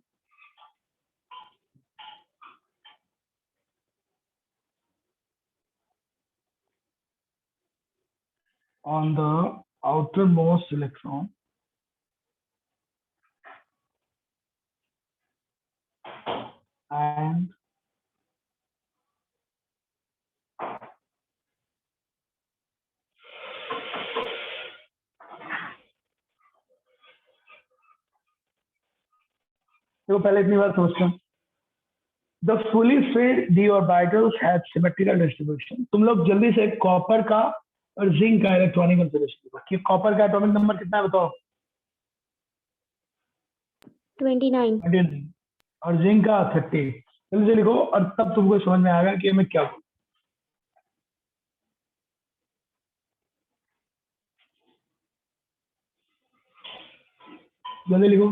on the outermost electron, and तो पहले इतनी बार समझते हैं। The fully filled d orbitals have symmetrical distribution. तुम लोग जल्दी से कॉपर का और जिंक का इलेक्ट्रॉनिक कॉन्फ़िगरेशन, कॉपर का एटॉमिक नंबर कितना है बताओ? 29 और जिंक का 30। जल्दी से लिखो और तब तुमको समझ में आएगा कि मैं क्या बोलूं। जल्दी लिखो।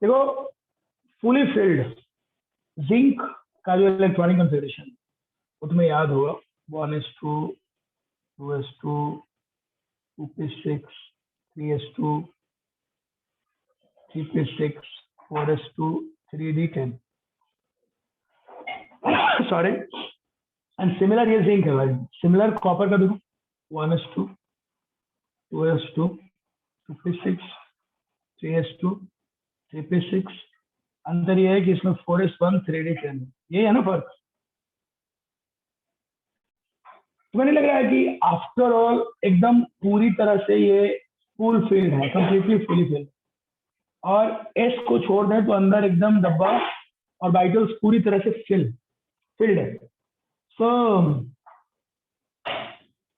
देखो फुली फिल्ड जिंक का जो इलेक्ट्रॉनिक कंफिगरेशन वो तुम्हें याद होगा 1s2 2s2 2p6 3s2 3p6 4s2 3d10 sorry and similar ये जिंक है भाई। सिमिलर कॉपर का देखो 1s2 2s2 2p6 3s2 3p6 अंतर ये है कि इसमें 4s1 3d10 ये है ना फर्क। तुम्हें नहीं लग रहा है कि आफ्टर ऑल एकदम पूरी तरह से ये फुल फिल्ड है, कंप्लीटली फुली फिल्ड, और एस को छोड़ दें तो अंदर एकदम डब्बा और बाइटल्स पूरी तरह से फिल्ड है। सो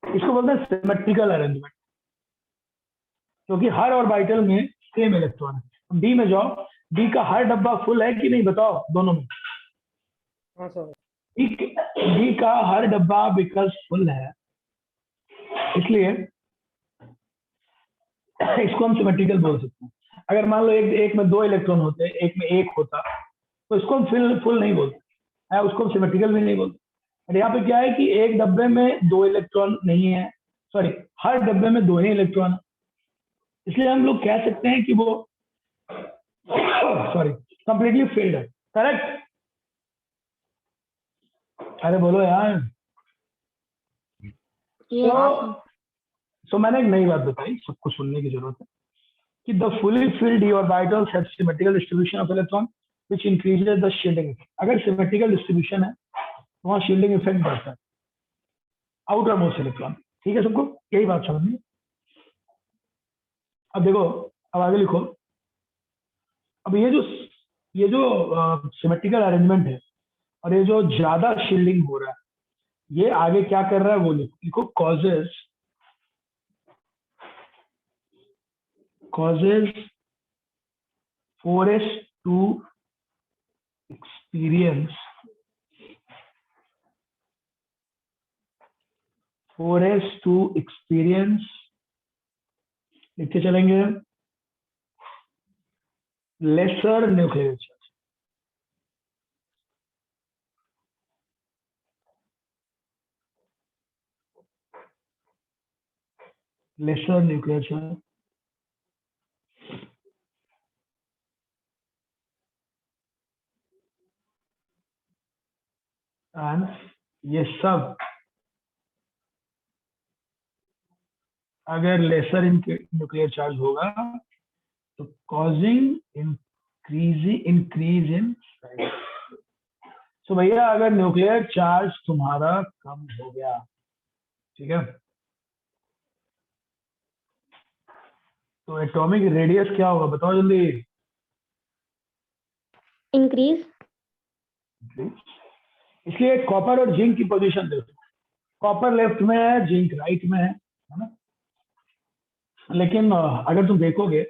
इसको बोलते हैं सिमेट्रिकल अरेंजमेंट, क्योंकि हर ऑर्बिटल में सेम इलेक्ट्रॉन है। डी में जाओ, डी का हर डब्बा फुल है कि नहीं बताओ दोनों में। हाँ सर। डी का हर डब्बा बिकॉज फुल है, इसलिए इसको हम सिमेट्रिकल बोल सकते हैं। अगर मान लो एक में 2 इलेक्ट्रॉन होते, एक में 1 होता, तो इसको हम फुल नहीं बोलते है, उसको हम सिमेट्रिकल भी नहीं बोलते। और यहाँ पे क्या है कि एक डब्बे में 2 इलेक्ट्रॉन नहीं है, सॉरी हर डब्बे में 2 ही इलेक्ट्रॉन है, इसलिए हम लोग कह सकते हैं कि वो सॉरी कंप्लीटली फिल्ड है। करेक्ट? अरे बोलो यार। तो मैंने एक नई बात बताई, सबको सुनने की जरूरत है, कि the fully filled D orbitals have symmetrical distribution of electron which increases the shielding effect. अगर सिमेट्रिकल डिस्ट्रीब्यूशन है तो वहां शील्डिंग इफेक्ट बढ़ता है आउटर मोस्ट इलेक्ट्रॉन। ठीक है सबको, यही बात समझनी। अब देखो, अब आगे लिखो। अब ये जो सिमेट्रिकल अरेंजमेंट है और ये जो ज्यादा शील्डिंग हो रहा है, ये आगे क्या कर रहा है वो लिखो। causes 4s to experience 4s to experience लिखते चलेंगे lesser nuclear charge. Lesser nuclear charge and ये सब अगर लेसर न्यूक्लियर चार्ज होगा तो causing increase in size. So भैया अगर न्यूक्लियर चार्ज तुम्हारा कम हो गया, ठीक है, तो एटॉमिक रेडियस क्या होगा बताओ जल्दी। इंक्रीज। इसलिए कॉपर और जिंक की पोजीशन देखो, कॉपर लेफ्ट में है, जिंक राइट में है ना। लेकिन अगर तुम देखोगे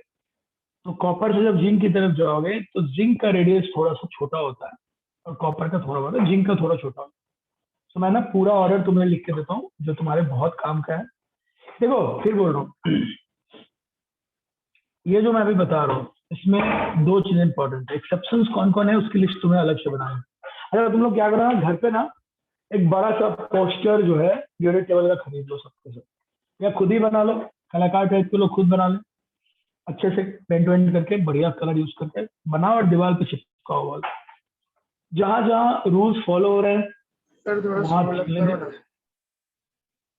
तो कॉपर से जब जिंक की तरफ जाओगे तो जिंक का रेडियस थोड़ा सा छोटा होता है और कॉपर का थोड़ा बड़ा, जिंक का थोड़ा छोटा होता है। तो मैं ना पूरा ऑर्डर तुम्हें लिख के देता हूँ जो तुम्हारे बहुत काम का है। देखो फिर बोल रहा हूँ, ये जो मैं अभी बता रहा हूँ इसमें 2 चीजें इंपॉर्टेंट है। एक्सेप्शंस कौन कौन है उसकी लिस्ट तुम्हें अलग से बनानी है। अगर तुम लोग क्या करो ना, घर पे ना एक बड़ा सा पोस्टर जो है पीरियोडिक टेबल का खरीद लो सबके सब, या खुद ही बना लो, कलाकार टाइप के लोग खुद बना ले, अच्छे से पेंट वेंट करके बढ़िया कलर यूज करके बनाओ और दीवार पे चिपकाओ वाल। जहां जहां रूल्स फॉलो हो रहे हैं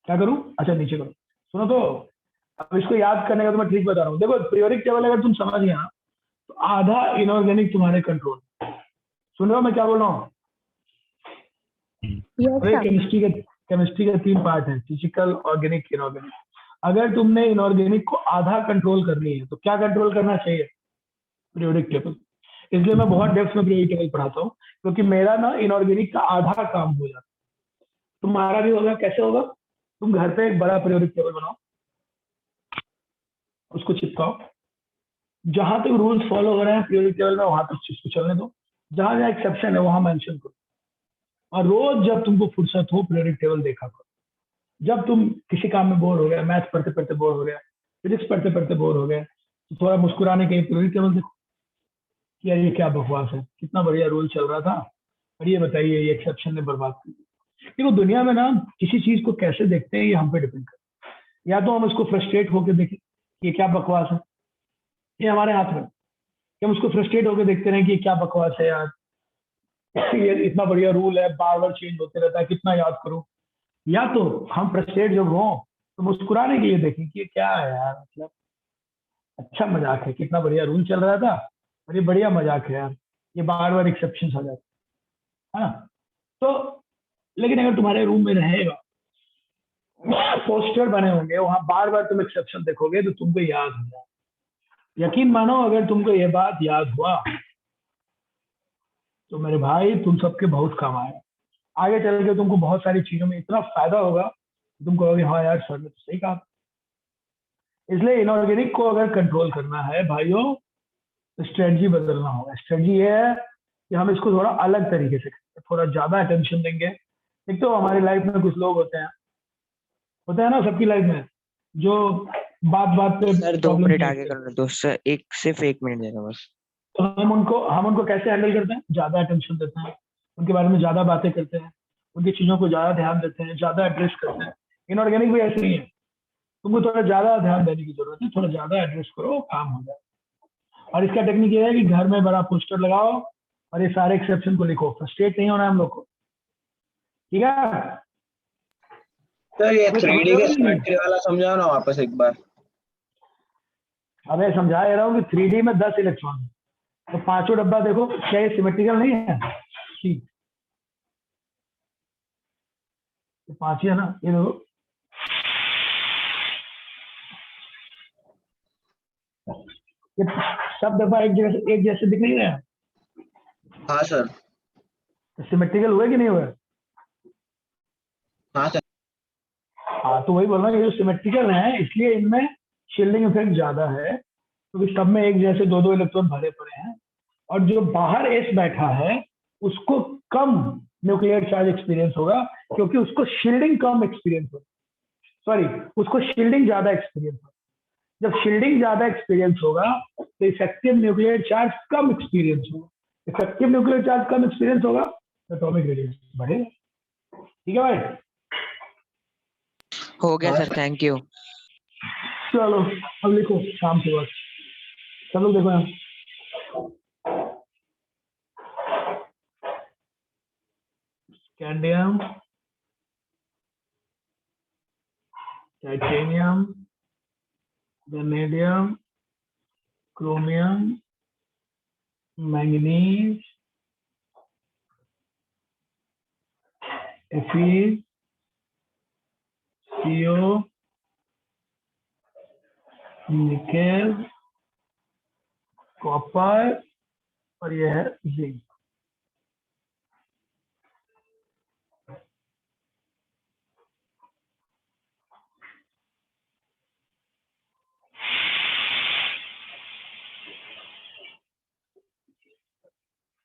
क्या करूं, अच्छा नीचे करो। सुनो तो अब इसको याद करने का तो मैं ठीक बता रहा हूँ। देखो पीरियोडिक टेबल अगर तुम समझ गए ना तो आधा इनऑर्गेनिक तुम्हारे कंट्रोल। सुन रहे हो मैं क्या बोल रहा हूँ? Yes, sir. केमिस्ट्री के 3 पार्ट हैं, फिजिकल, ऑर्गेनिक, इनऑर्गेनिक। अगर तुमने इनऑर्गेनिक को आधा कंट्रोल करनी है तो क्या कंट्रोल करना चाहिए? Periodic table. इसलिए मैं बहुत डेप्थ में पीरियोडिक टेबल पढ़ाता हूँ, क्योंकि मेरा ना इनऑर्गेनिक का आधा काम हो जाता है। तुम्हारा भी होगा। कैसे होगा? तुम घर पे एक बड़ा पीरियोडिक टेबल बनाओ, उसको चिपकाओ, जहां तक रूल्स फॉलो हो रहे हैं पीरियोडिक टेबल में वहां तक चीज को चलने दो, जहां जहां एक्सेप्शन है वहां मेंशन करो, और रोज जब तुमको फुर्सत हो पीरियोडिक टेबल देखा करो। जब तुम किसी काम में बोर हो गया, मैथ पढ़ते पढ़ते बोर हो गया, फिजिक्स पढ़ते पढ़ते बोर हो गए, तो थोड़ा मुस्कुराने के लिए पीरियोडिक टेबल देखो कि यार ये क्या बकवास है, कितना बढ़िया रूल चल रहा था और ये बताइए ये एक्सेप्शन ने बर्बाद कर दिया। देखो दुनिया में ना किसी चीज को कैसे देखते हैं ये हम पे डिपेंड करता है। या तो हम इसको फ्रस्ट्रेट होकर देखें कि ये क्या बकवास है, ये हमारे हाथ में, कि हम उसको फ्रस्ट्रेट होकर देखते रहे कि ये क्या बकवास है यार, ये इतना बढ़िया रूल है, बार बार चेंज होते रहता है, कितना याद करूं। या तो हम फ्रस्ट्रेट जब हो तो मुस्कुराने के लिए देखें कि ये क्या है यार, मतलब अच्छा मजाक है, कितना बढ़िया रूल चल रहा था और ये बढ़िया मजाक है यार, ये बार बार एक्सेप्शन आ जाते हैं। तो लेकिन अगर तुम्हारे रूम में रहेगा, पोस्टर बने होंगे, वहां बार बार तुम एक्सेप्शन देखोगे तो तुमको याद हो जाए। यकीन मानो अगर तुमको ये बात याद हुआ तो मेरे भाई तुम सबके बहुत काम आएगा। आगे चल के तुमको बहुत सारी चीजों में इतना फायदा होगा, तुम कहोगे हाँ यार सर ने तो सही कहा। इसलिए इनऑर्गेनिक को अगर कंट्रोल करना है भाइयों तो स्ट्रेटजी बदलना होगा। स्ट्रेटजी ये है कि हम इसको थोड़ा अलग तरीके से करेंगे, थोड़ा ज्यादा अटेंशन देंगे। एक तो हमारी लाइफ में कुछ लोग होते हैं ना सबकी लाइफ में, जो बात बात पे सर 2 मिनट आगे कर लो, सर सिर्फ 1 मिनट देना बस। तो हम उनको कैसे हैंडल करते हैं? ज्यादा अटेंशन देते हैं, उनके बारे में ज्यादा बातें करते हैं, उनकी चीजों को ज्यादा ध्यान देते हैं, ज्यादा एड्रेस करते हैं। इनऑर्गेनिक भी ऐसे ही है, तुमको थोड़ा ज्यादा ध्यान देने की जरूरत है, थोड़ा ज्यादा एड्रेस करो, काम हो जाए। और इसका टेक्निक ये है कि घर में बड़ा पोस्टर लगाओ और ये सारे एक्सेप्शन को लिखो। फ्रस्ट्रेट नहीं होना हम लोग को, ठीक है? सर ये 3D के सिमेट्री वाला समझाओ ना वापस एक बार। अब समझा रहा हूँ कि 3D में 10 इलेक्ट्रॉन है, तो पांचों डब्बा देखो, क्या ये सिमेट्रिकल नहीं है? ठीक, तो 5 ही है ना, ये देखो। ये सब डब्बा एक जैसे दिख नहीं रहे हैं? हाँ सर। तो सिमेट्रिकल हुए कि नहीं हुए? हाँ सर। हाँ, तो वही बोल रहा हूँ, ये जो सिमेट्रिकल है इसलिए इनमें शील्डिंग इफेक्ट ज्यादा है, क्योंकि सब में एक जैसे 2-2 इलेक्ट्रॉन भरे पड़े हैं, और जो बाहर एस बैठा है उसको कम न्यूक्लियर चार्ज एक्सपीरियंस होगा, क्योंकि उसको शील्डिंग कम एक्सपीरियंस होगा, सॉरी उसको शील्डिंग ज्यादा एक्सपीरियंस होगा। जब शील्डिंग ज्यादा एक्सपीरियंस होगा तो इफेक्टिव न्यूक्लियर चार्ज कम एक्सपीरियंस होगा। इफेक्टिव न्यूक्लियर चार्ज कम एक्सपीरियंस होगा तो एटॉमिक रेडियस बढ़ेगा। ठीक है भाई? हो गया सर, थैंक यू। चलो अब लिखो शाम के वक्त, चलो देखो यहाँ scandium, titanium, vanadium, chromium, manganese, एफी, CO, निकेल, कॉपर और यह है जिंक।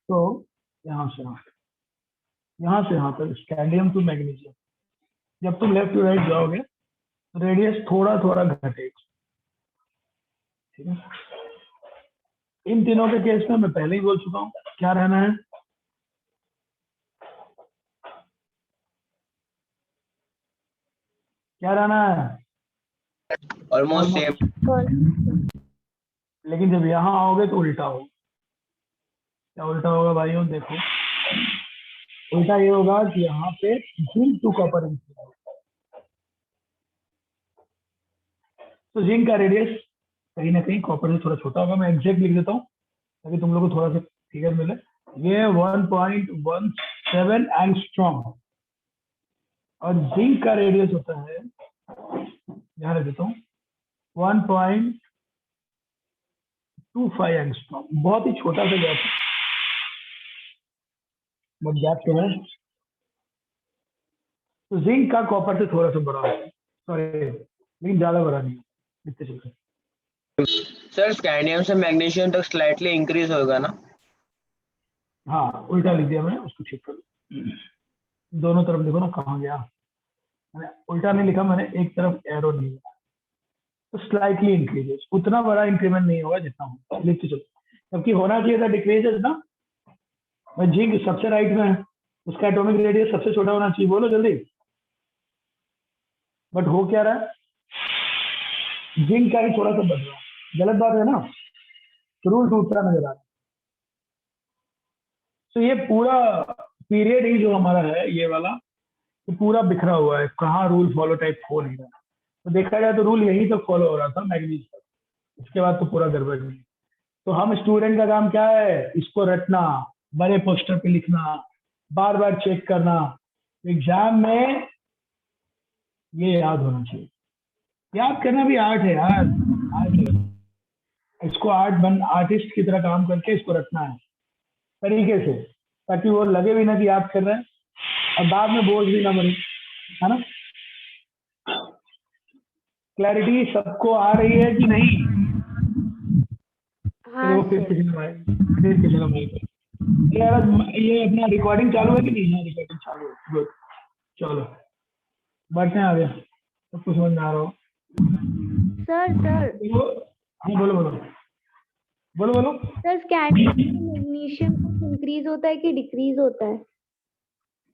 तो यहाँ से यहाँ तक स्कैंडियम टू मैग्नीशियम, जब तुम लेफ्ट टू राइट जाओगे तो रेडियस थोड़ा थोड़ा घटेगा। ठीक है? इन तीनों के केस में मैं पहले ही बोल चुका हूँ क्या रहना है। क्या रहना है? Almost same. लेकिन जब यहाँ आओगे तो उल्टा होगा। क्या उल्टा होगा भाइयों? देखो उल्टा ये होगा कि यहाँ पे जिंक टू कॉपर इंसिडेंट, तो जिंक का रेडियस कहीं ना कहीं कॉपर से थोड़ा छोटा होगा। मैं एग्जैक्ट लिख देता हूँ ताकि तुम लोग को थोड़ा सा फिगर मिले। ये 1.17 एंगस्ट्रॉम, और जिंक का रेडियस होता है, ध्यान रख देता हूँ, 1.25 एंगस्ट्रॉम, बहुत ही छोटा सा गैप है, बट गैप तो है। तो जिंक का कॉपर से थोड़ा सा बड़ा है, सॉरी लेकिन ज्यादा बड़ा नहीं है, इतने चलते। सर स्कैंडियम से मैग्नीशियम तक स्लाइटली इंक्रीज होगा ना? हाँ उल्टा लिख दिया मैंने, उसको चेक कर, दोनों तरफ देखो ना कहाँ गया, मैंने उल्टा नहीं लिखा, मैंने एक तरफ एरो नहीं लिखा। तो स्लाइटली इंक्रीजेस, उतना बड़ा इंक्रीमेंट नहीं होगा जितना होगा, लिखते चलो, जबकि होना चाहिए था डिक्रीजेस ना। जिंक सबसे राइट में है, उसका एटॉमिक रेडियस सबसे छोटा होना चाहिए, बोलो जल्दी। बट हो क्या रहा है, जिंक का ही थोड़ा सा बढ़ रहा है, गलत बात है ना, रूल टूटता नजर आ रहा है। तो ये पूरा पीरियड ही जो हमारा है ये वाला, ये पूरा बिखरा हुआ है, कहाँ रूल फॉलो टाइप हो नहीं रहा। तो देखा जाए तो रूल यहीं तक फॉलो हो रहा था मैग्नीज तक, इसके बाद तो पूरा गड़बड़ नहीं। तो हम स्टूडेंट का काम क्या है, इसको रटना, बड़े पोस्टर पे लिखना, बार बार चेक करना, एग्जाम में ये याद होना चाहिए। याद करना भी आर्ट है यार, आर्ट है। इसको आर्टिस्ट की तरह काम करके इसको रखना है तरीके से, ताकि वो लगे भी ना कि याद कर रहे हैं और बाद में बोझ भी ना बने, है ना। क्लैरिटी सबको आ रही है कि नहीं? हाँ वो फिर सर। किसी ने फिर किसी ने यार ये अपना रिकॉर्डिंग चालू है कि नहीं? हाँ रिकॉर्डिंग चालू है, गुड। चलो बढ़ते हैं आगे, सब कुछ समझ में आ रहा हो? सर हाँ बोलो बोलो बोलो बोलो। सर स्कैंडियम में मैग्नीशियम इंक्रीज होता है कि डिक्रीज होता है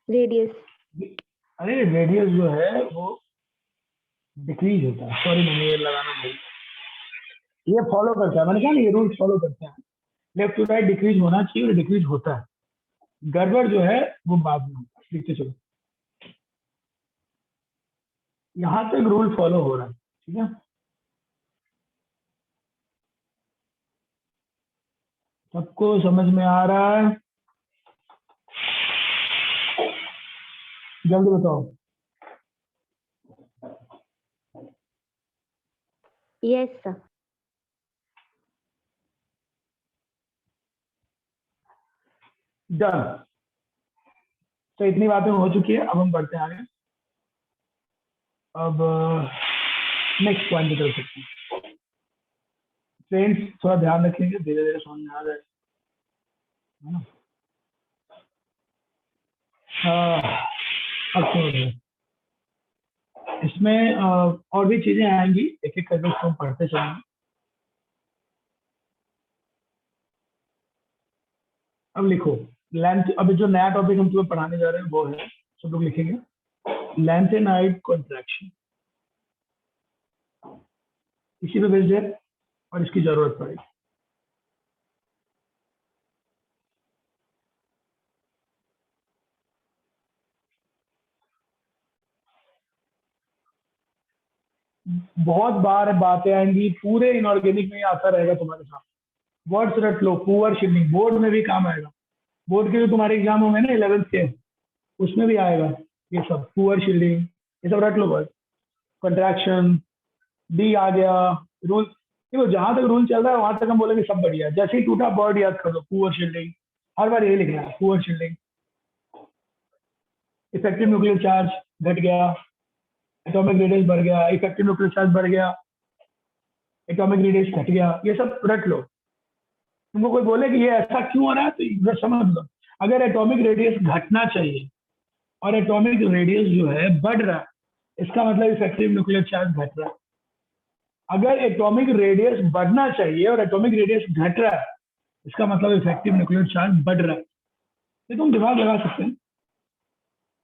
रेडियस? अरे रेडियस जो है वो डिक्रीज होता है, सॉरी मैंने ये लगाना भूल, ये फॉलो करता है, मैंने कहा ना ये रूल फॉलो करते हैं, लेफ्ट टू राइट डिक्रीज होना चाहिए और डिक्रीज होता है, गड़बड़ जो है वो बाद में होता है। लिखते चलो, यहाँ तक रूल फॉलो हो रहा है, ठीक है। सबको समझ में आ रहा है? जल्दी बताओ। Yes sir. डन। तो इतनी बातें हो चुकी है, अब हम बढ़ते हैं आगे। अब नेक्स्ट पॉइंट की तरफ चलते हैं। फ्रेंड्स थोड़ा ध्यान रखेंगे, धीरे धीरे समझ में आ जाए, है ना। अब सुनो, इसमें और भी चीजें आएंगी, एक एक करके इसको हम पढ़ते चलेंगे। अब लिखो लेंथ, अभी जो नया टॉपिक हम तुम्हें पढ़ाने जा रहे हैं वो है, सब लोग लिखेंगे, लेंथेनाइड कॉन्ट्रैक्शन। इसी पे बेस्ड है और इसकी जरूरत पड़ेगी। बहुत बार बातें आएंगी, पूरे इनऑर्गेनिक में आता रहेगा तुम्हारे साथ। वर्ड्स रट लो, पुअर शील्डिंग बोर्ड में भी काम आएगा, बोर्ड के जो तुम्हारे एग्जाम होंगे ना 11th के, उसमें भी आएगा ये सब, पुअर शील्डिंग, ये सब रट लो वर्ड। कंट्रैक्शन, डी आ गया, रूल, देखो जहां तक रूल चल रहा है वहां तक हम बोलेंगे सब बढ़िया, जैसे ही टूटा बर्ड याद कर लो, पुअर शील्डिंग, हर बार यही लिखना है, poor shielding. Effective nuclear charge घट गया, एटॉमिक रेडियस बढ़ गया, इफेक्टिव न्यूक्लियर चार्ज बढ़ गया, एटॉमिक रेडियस घट गया, ये सब रट लो। तुमको कोई बोले कि ये ऐसा क्यों हो रहा है तो ये समझ लो, अगर एटॉमिक रेडियस घटना चाहिए और एटॉमिक रेडियस जो है बढ़ रहा है, इसका मतलब इफेक्टिव न्यूक्लियर चार्ज घट रहा है। अगर एटॉमिक रेडियस बढ़ना चाहिए और एटॉमिक रेडियस घट रहा है, इसका मतलब इफेक्टिव न्यूक्लियर चार्ज बढ़ रहा है। ये तुम दिमाग लगा सकते हैं।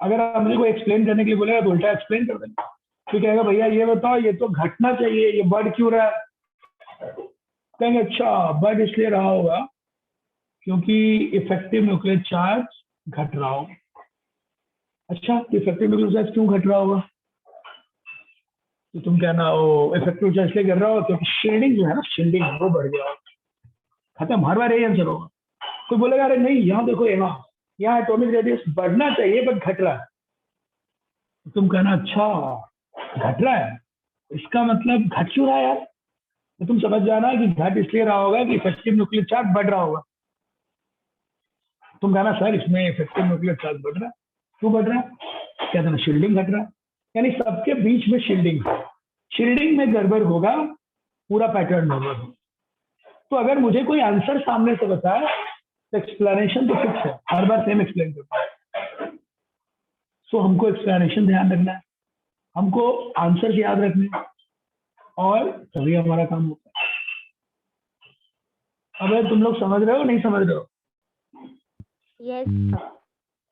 अगर आप मुझे को एक्सप्लेन करने के लिए बोलेगा तो उल्टा एक्सप्लेन कर देंगे, तो कहेगा भैया ये बताओ ये तो घटना चाहिए, ये बढ़ क्यों रहा है? कहेंगे अच्छा बढ़ इसलिए रहा होगा क्योंकि इफेक्टिव न्यूक्लियर चार्ज घट रहा होगा। अच्छा इफेक्टिव न्यूक्लियर चार्ज क्यों घट रहा होगा? तो तुम कहना वो इफेक्टिव चार्ज इसलिए घट रहा होगा क्योंकि शील्डिंग जो है ना, शील्डिंग वो बढ़ गया होगा। खत्म, हर बार यही आंसर होगा। कोई बोलेगा अरे नहीं यहाँ देखो, यहाँ एटॉमिक रेडियस बढ़ना चाहिए बट घट रहा है, तुम कहना अच्छा घट रहा है, इसका मतलब घट क्यों रहा है यार? तो तुम समझ जाना कि घट इसलिए रहा होगा कि इफेक्टिव न्यूक्लियर चार्ज बढ़ रहा होगा। तुम कहना सर इसमें इफेक्टिव न्यूक्लियर चार्ज बढ़ रहा है, क्यों बढ़ रहा है? कहते ना शील्डिंग घट रहा है, यानी सबके बीच में शील्डिंग, शील्डिंग में गड़बड़ होगा, पूरा पैटर्न गड़बड़ होगा। तो अगर मुझे कोई आंसर सामने से बताए तो एक्सप्लेनेशन तो फिक्स है, हर बार सेम एक्सप्लेन करता है। सो हमको एक्सप्लेनेशन ध्यान रखना है, हमको आंसर याद रखने हैं, और तभी हमारा काम होता है। अब तुम लोग समझ रहे हो नहीं समझ रहे हो? यस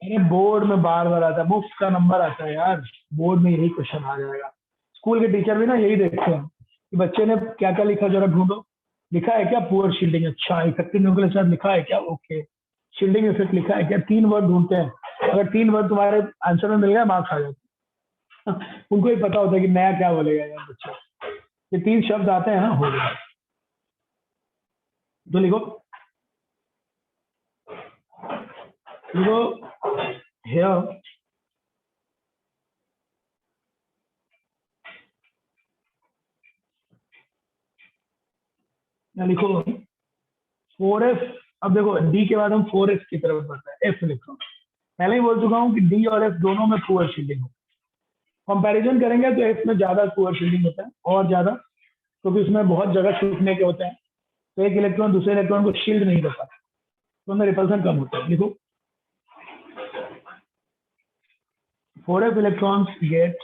अरे बोर्ड में बार बार आता है, मुफ्त का नंबर आता है यार, बोर्ड में यही क्वेश्चन आ जाएगा। स्कूल के टीचर भी ना यही देखते हैं कि बच्चे ने क्या क्या लिखा, जरा ढूंढो, लिखा है क्या पुअर शील्डिंग, अच्छा इफेक्टिव न्यूक्लियर चार्ज लिखा है क्या, ओके शील्डिंग इफेक्ट लिखा है क्या, 3 वर्ड ढूंढते हैं, अगर 3 वर्ड तुम्हारे आंसर में मिल गया मार्क्स आ जाते हैं। उनको ही पता होता है कि नया क्या बोलेगा यार बच्चा, ये 3 शब्द आते हैं ना, हो गया। तो लिखो here या लिखो 4f। अब देखो डी के बाद हम 4f की तरफ बढ़ते हैं, एफ लिखो। पहले ही बोल चुका हूँ कि डी और एफ दोनों में पुअर शील्डिंग हो, कंपैरिजन करेंगे तो एफ में ज्यादा पुअर शील्डिंग होता है, और ज्यादा, क्योंकि उसमें बहुत जगह छूटने के होते हैं, तो एक इलेक्ट्रॉन दूसरे इलेक्ट्रॉन को शील्ड नहीं कर पाता, तो उनमें रिपल्सन कम होता है। लिखो 4f electrons get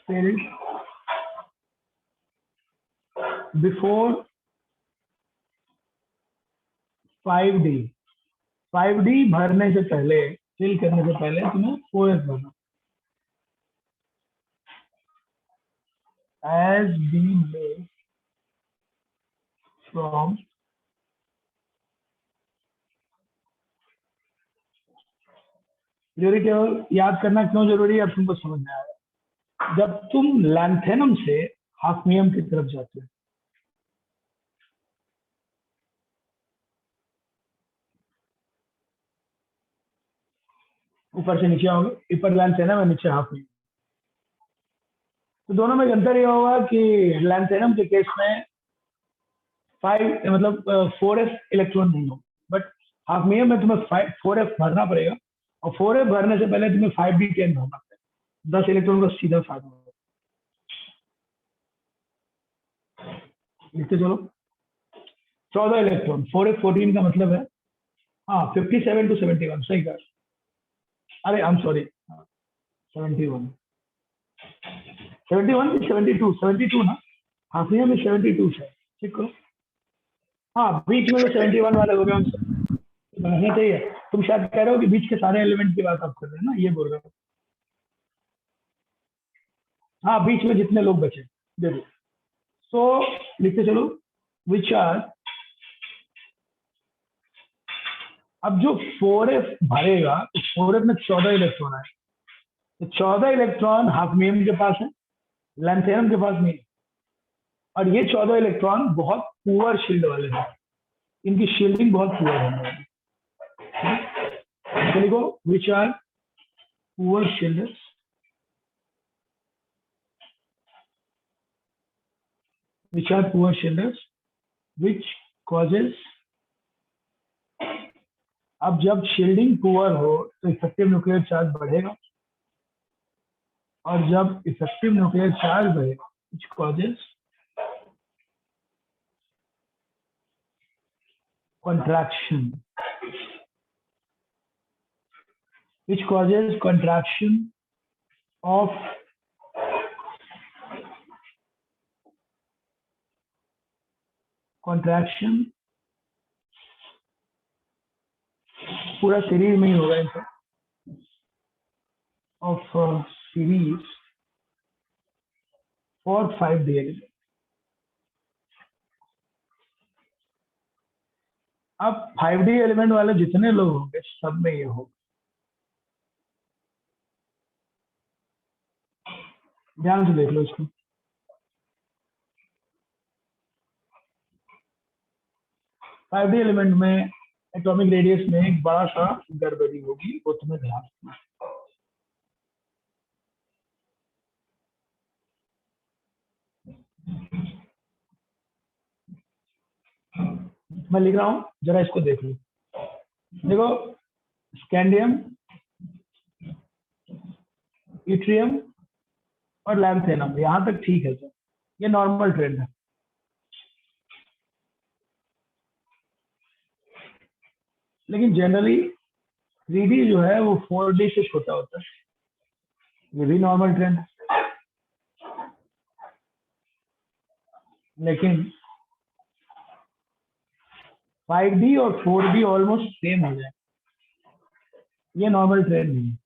filled before 5d। 5d भरने से पहले, फिल करने से पहले तुम्हें 4f भरना। as been made from purity. और याद करना क्यों जरूरी है, अब तुमको समझ में आएगा। जब तुम लैंथेनम से हाफनियम की तरफ जाते हो, ऊपर से नीचे आओगे, ऊपर लैंथेनम है नीचे हाफनियम, तो दोनों में अंतर यह होगा कि लैंथेनम के केस में 4f इलेक्ट्रॉन नहीं हो, बट हाफनियम में तुम्हें 4f भरना पड़ेगा, और 4f भरने से पहले तुम्हें 5d10 भरना पड़ेगा, 10 इलेक्ट्रॉन का सीधा फायदा होगा। लिखते चलो 14 इलेक्ट्रॉन, 4f 14 का मतलब है, हाँ 57 to 71, सही कहा। अरे आई एम सॉरी, 71 71 72 72 ना, हाफनियम में 72 है, ठीक करो। हाँ बीच में तो 71 वाले हो गए, उनसे बढ़ना चाहिए। तुम शायद कह रहे हो कि बीच के सारे एलिमेंट की बात आप कर रहे हैं ना, ये बोल रहे हो। हाँ बीच में जितने लोग बचे देखो, सो लिखते चलो विच आर। अब जो 4f भरेगा, तो 4f में 14 इलेक्ट्रॉन आए, तो 14 इलेक्ट्रॉन हाफनियम के पास है, लैंथेनम के पास नहीं, और ये 14 इलेक्ट्रॉन बहुत पुअर शील्ड वाले हैं, इनकी शील्डिंग बहुत पुअर है। तो लिखो which are poor shielders, which are poor shielders, which causes। अब जब शील्डिंग पुअर हो तो इफेक्टिव न्यूक्लियर चार्ज बढ़ेगा, और जब इफेक्टिव न्यूक्लियर चार्ज बढ़ेगा which causes contraction, which causes contraction of पूरा सीरीज में ही होगा इनका, of series for 5d element. अब 5d एलिमेंट वाले जितने लोग होंगे सब में ये होगा, ध्यान से देख लो इसको। 5d एलिमेंट में एटॉमिक रेडियस में एक बड़ा सा गड़बड़ी होगी, वो तुम्हें ध्यान रखना है। मैं लिख रहा हूं, जरा इसको देख लो। देखो, स्कैंडियम, इट्रियम और लैंथेनम, यहां तक ठीक है सर, ये नॉर्मल ट्रेंड है। लेकिन जनरली 3D जो है वो 4D से छोटा होता है, ये भी नॉर्मल ट्रेंड है। लेकिन 5D और 4D ऑलमोस्ट सेम हो जाए, ये नॉर्मल ट्रेंड नहीं है।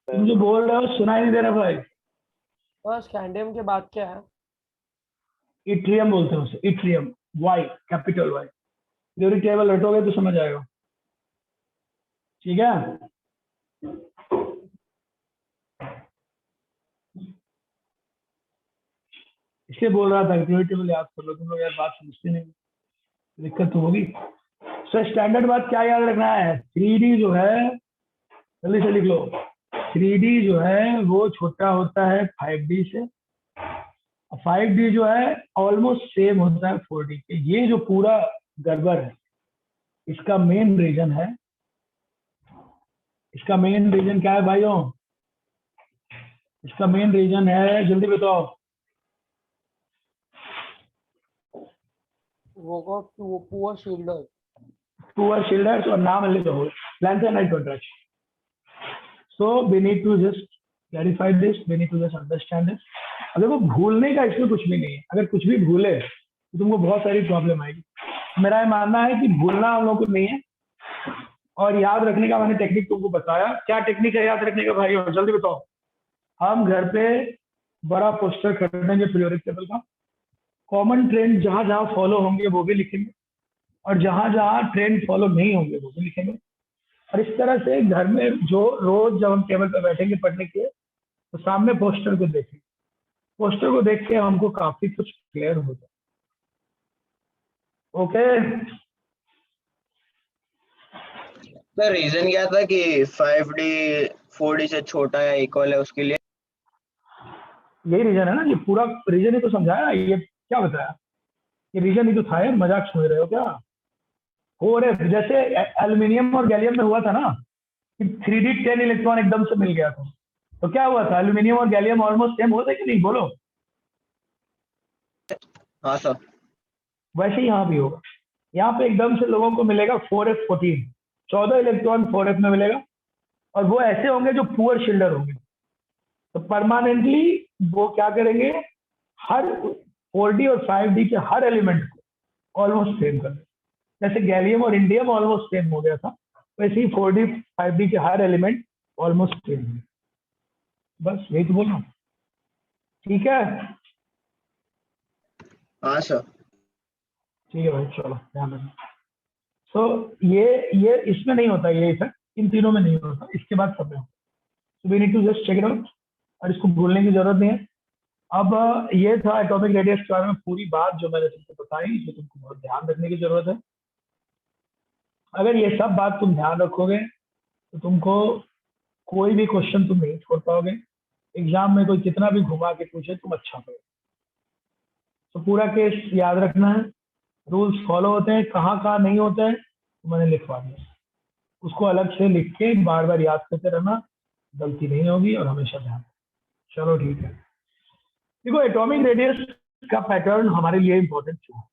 तुम जो बोल रहे हो सुनाई नहीं दे रहा भाई। और स्कैंडियम के बाद क्या है? इट्रियम बोलते हैं उसे, yttrium, Y, capital Y. Periodic table रटोगे तो समझ आएगा, ठीक है। इसलिए बोल रहा था पीरियोडिक टेबल याद कर लो, तुम लोग यार बात समझते नहीं, दिक्कत तो होगी। सर स्टैंडर्ड बात क्या याद रखना है, 3D जो है, जल्दी से लिख लो, 3D जो है वो छोटा होता है 5D से, 5D जो है ऑलमोस्ट सेम होता है 4D के। ये जो पूरा गड़बड़ है, इसका मेन रीजन है, इसका मेन रीजन क्या है भाइयों? इसका मेन रीजन है, जल्दी बताओ। वो पुअर शील्डर। पुअर शील्डर्स और नाम लिख दो, lanthanide contraction. So we need to just clarify this, we need to just understand this। अगर वो भूलने का इसमें कुछ भी नहीं है, अगर कुछ भी भूले तो तुमको बहुत सारी प्रॉब्लम आएगी। मेरा ये मानना है कि भूलना हम लोग को नहीं है, और याद रखने का मैंने टेक्निक तुमको बताया। क्या टेक्निक है याद रखने का भाई, और जल्दी बताओ। हम घर पे बड़ा पोस्टर खरीदेंगे पीरियोडिक टेबल का, कॉमन ट्रेंड जहां जहां फॉलो होंगे वो भी लिखेंगे, और जहां जहां ट्रेंड फॉलो नहीं होंगे वो भी लिखेंगे। और इस तरह से घर में जो रोज जब हम टेबल पर बैठेंगे पढ़ने के लिए, तो सामने पोस्टर को देखेंगे, पोस्टर को देख के हमको काफी कुछ क्लियर हो जाए। ओके सर रीजन क्या था कि 5D 4D से छोटा या इक्वल है उसके लिए? यही रीजन है ना, ये पूरा रीजन ही तो समझाया, ये क्या बताया, ये रीजन ही तो था। मजाक समझ रहे हो क्या? हो रहे जैसे एल्यूमिनियम और गैलियम में हुआ था ना कि 3D 10 इलेक्ट्रॉन एकदम से मिल गया था, तो क्या हुआ था, एल्यूमिनियम और गैलियम ऑलमोस्ट सेम होते कि नहीं, बोलो। हाँ सर। वैसे ही यहाँ भी होगा, यहाँ पे एकदम से लोगों को मिलेगा 4f14, 14 इलेक्ट्रॉन 4f में मिलेगा, और वो ऐसे होंगे जो पुअर शील्डर होंगे। तो परमानेंटली वो क्या करेंगे, हर 4D और 5D के हर एलिमेंट को ऑलमोस्ट सेम कर देंगे। जैसे गैलियम और इंडियम ऑलमोस्ट सेम हो गया था, वैसे ही 4D 5D के हर एलिमेंट ऑलमोस्ट सेम है। बस यही तो बोल रहा हूँ, ठीक है। हाँ सर। ठीक है भाई, चलो ध्यान रखना। तो ये इसमें नहीं होता, ये इफेक्ट इन तीनों में नहीं होता, इसके बाद सब में होता। So we need to just check it out, और इसको भूलने की जरूरत नहीं है। अब ये था एटॉमिक रेडियस के बारे में पूरी बात जो मैंने तुमको बताई, जो तुमको बहुत ध्यान रखने की जरूरत है। अगर ये सब बात तुम ध्यान रखोगे तो तुमको कोई भी क्वेश्चन तुम नहीं छोड़ पाओगे। एग्जाम में कोई कितना भी घुमा के पूछे तुम अच्छा करोगे। तो पूरा केस याद रखना है, रूल्स फॉलो होते हैं, कहाँ कहाँ नहीं होते हैं तो मैंने लिखवा दिया, उसको अलग से लिख के बार बार याद करते रहना, गलती नहीं होगी और हमेशा ध्यान। चलो ठीक है। देखो एटॉमिक रेडियस का पैटर्न हमारे लिए इम्पोर्टेंट क्यों है?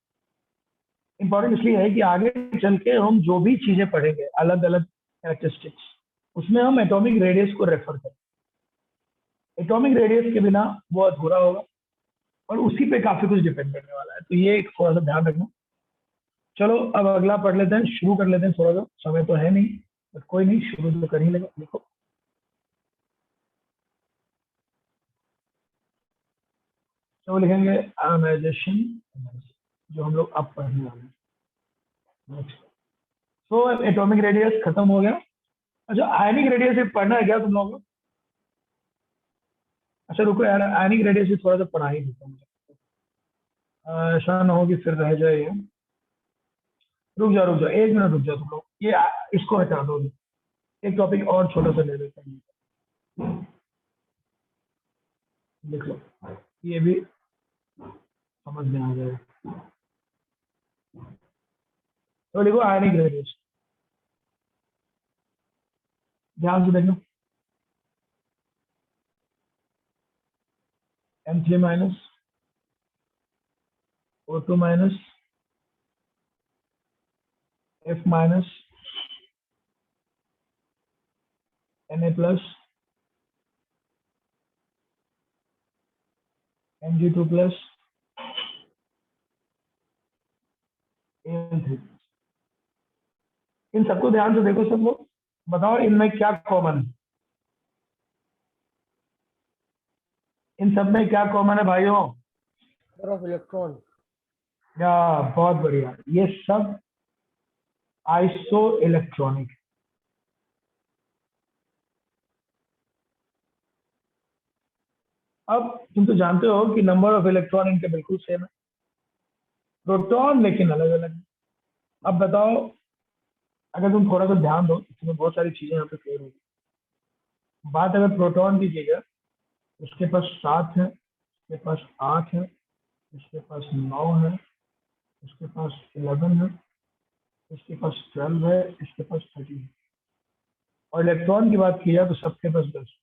इम्पोर्टेंट इसलिए है कि आगे चल के हम जो भी चीजें पढ़ेंगे अलग अलग कैरेक्टरिस्टिक्स, उसमें हम एटॉमिक रेडियस को रेफर करें। एटॉमिक रेडियस के बिना वो अधूरा होगा, और उसी पे काफी कुछ डिपेंड करने वाला है, तो ये एक थोड़ा सा ध्यान रखना। चलो अब अगला पढ़ लेते हैं, शुरू कर लेते हैं। थोड़ा सा समय तो है नहीं, बट कोई नहीं, शुरू तो कर ही लेगा। देखो तो लिखेंगे आयनाइजेशन, जो हम लोग अब पढ़ने वाले हैं। नेक्स्ट, तो एटॉमिक रेडियस खत्म हो गया। अच्छा, आयनिक रेडियस पढ़ना है क्या तुम लोगों को? अच्छा रुको यार, आयनिक रेडियस भी थोड़ा सा पढ़ा ही देता हूँ मुझे, ऐसा ना हो कि फिर रह जाए ये। रुक जाओ 1 मिनट रुक जाओ तुम लोग, ये इसको हटा दो, एक टॉपिक और छोटा सा ले लेते हैं। देख लो, ये भी समझ में आ जाएगा। तो देखो आयनिक रेडियस, ध्यान से देखो, M3 minus O2 minus F minus Na plus Mg2 plus Al3। इन सबको ध्यान से देखो सब लोग, बताओ इनमें क्या कॉमन है, इन सब में क्या कॉमन है भाइयों? Number of electron. या बहुत बढ़िया, ये सब आइसो इलेक्ट्रॉनिक। अब तुम तो जानते हो कि नंबर ऑफ इलेक्ट्रॉन इनके बिल्कुल सेम है, प्रोटॉन लेकिन अलग अलग है। अब बताओ, अगर तुम थोड़ा सा ध्यान दो, इसमें बहुत सारी चीजें यहाँ पे क्लियर होगी। बात अगर प्रोटॉन की कीजिएगा, इसके पास 7 है, इसके पास 8 है, इसके पास 9 है, इसके पास 11 है, इसके पास 12 है, इसके पास 13 है। और इलेक्ट्रॉन की बात की जाए तो सबके पास 10।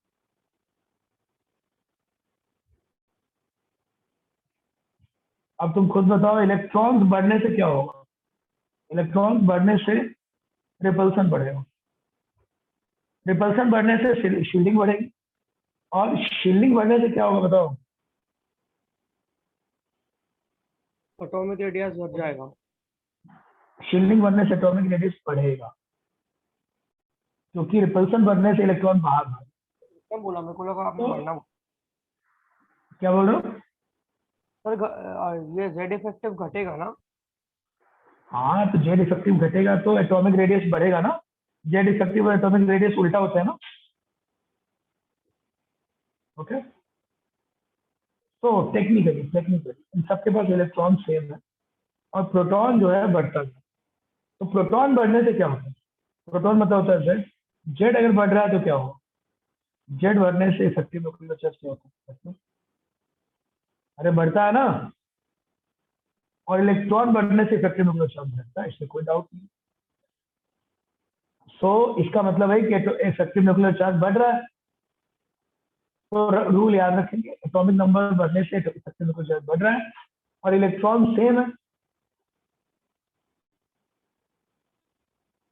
अब तुम खुद बताओ, इलेक्ट्रॉन्स बढ़ने से क्या होगा? इलेक्ट्रॉन्स बढ़ने से रिपल्सन बढ़ेगा, रिपल्सन बढ़ने से शील्डिंग बढ़ेगी, और शील्डिंग बढ़ने से क्या होगा बताओ? एटॉमिक रेडियस बढ़ जाएगा। शील्डिंग बढ़ने से एटॉमिक रेडियस बढ़ेगा, क्योंकि रिपल्सन बढ़ने से इलेक्ट्रॉन बाहर भागेगा। क्या बोला? मेरे को लगा आपने तो बढ़ना। क्या बोल रहे हो? सर ये जेड इफेक्टिव घटेगा ना? हाँ, तो जेड इफेक्टिव घटेगा तो एटॉमिक रेडियस बढ़ेगा ना। जेड इफेक्टिव और एटॉमिक रेडियस उल्टा होता है ना। ओके, तो टेक्निकली इन सबके पास इलेक्ट्रॉन सेम है, और प्रोटॉन जो है बढ़ता है। तो प्रोटॉन बढ़ने से क्या होता है? प्रोटॉन मतलब होता है जेड। जेड अगर बढ़ रहा है तो क्या होगा? जेड बढ़ने से इफेक्टिव न्यूक्लियर चार्ज क्या होता है? अरे बढ़ता है ना, और इलेक्ट्रॉन बढ़ने से इफेक्टिव न्यूक्लियर चार्ज घटता है, इसमें कोई डाउट नहीं। सो इसका मतलब है कि इफेक्टिव न्यूक्लियर चार्ज बढ़ रहा है। तो रूल याद रखेंगे, एटॉमिक नंबर बढ़ने से इफेक्टिव न्यूक्लियर चार्ज बढ़ रहा है, और इलेक्ट्रॉन सेम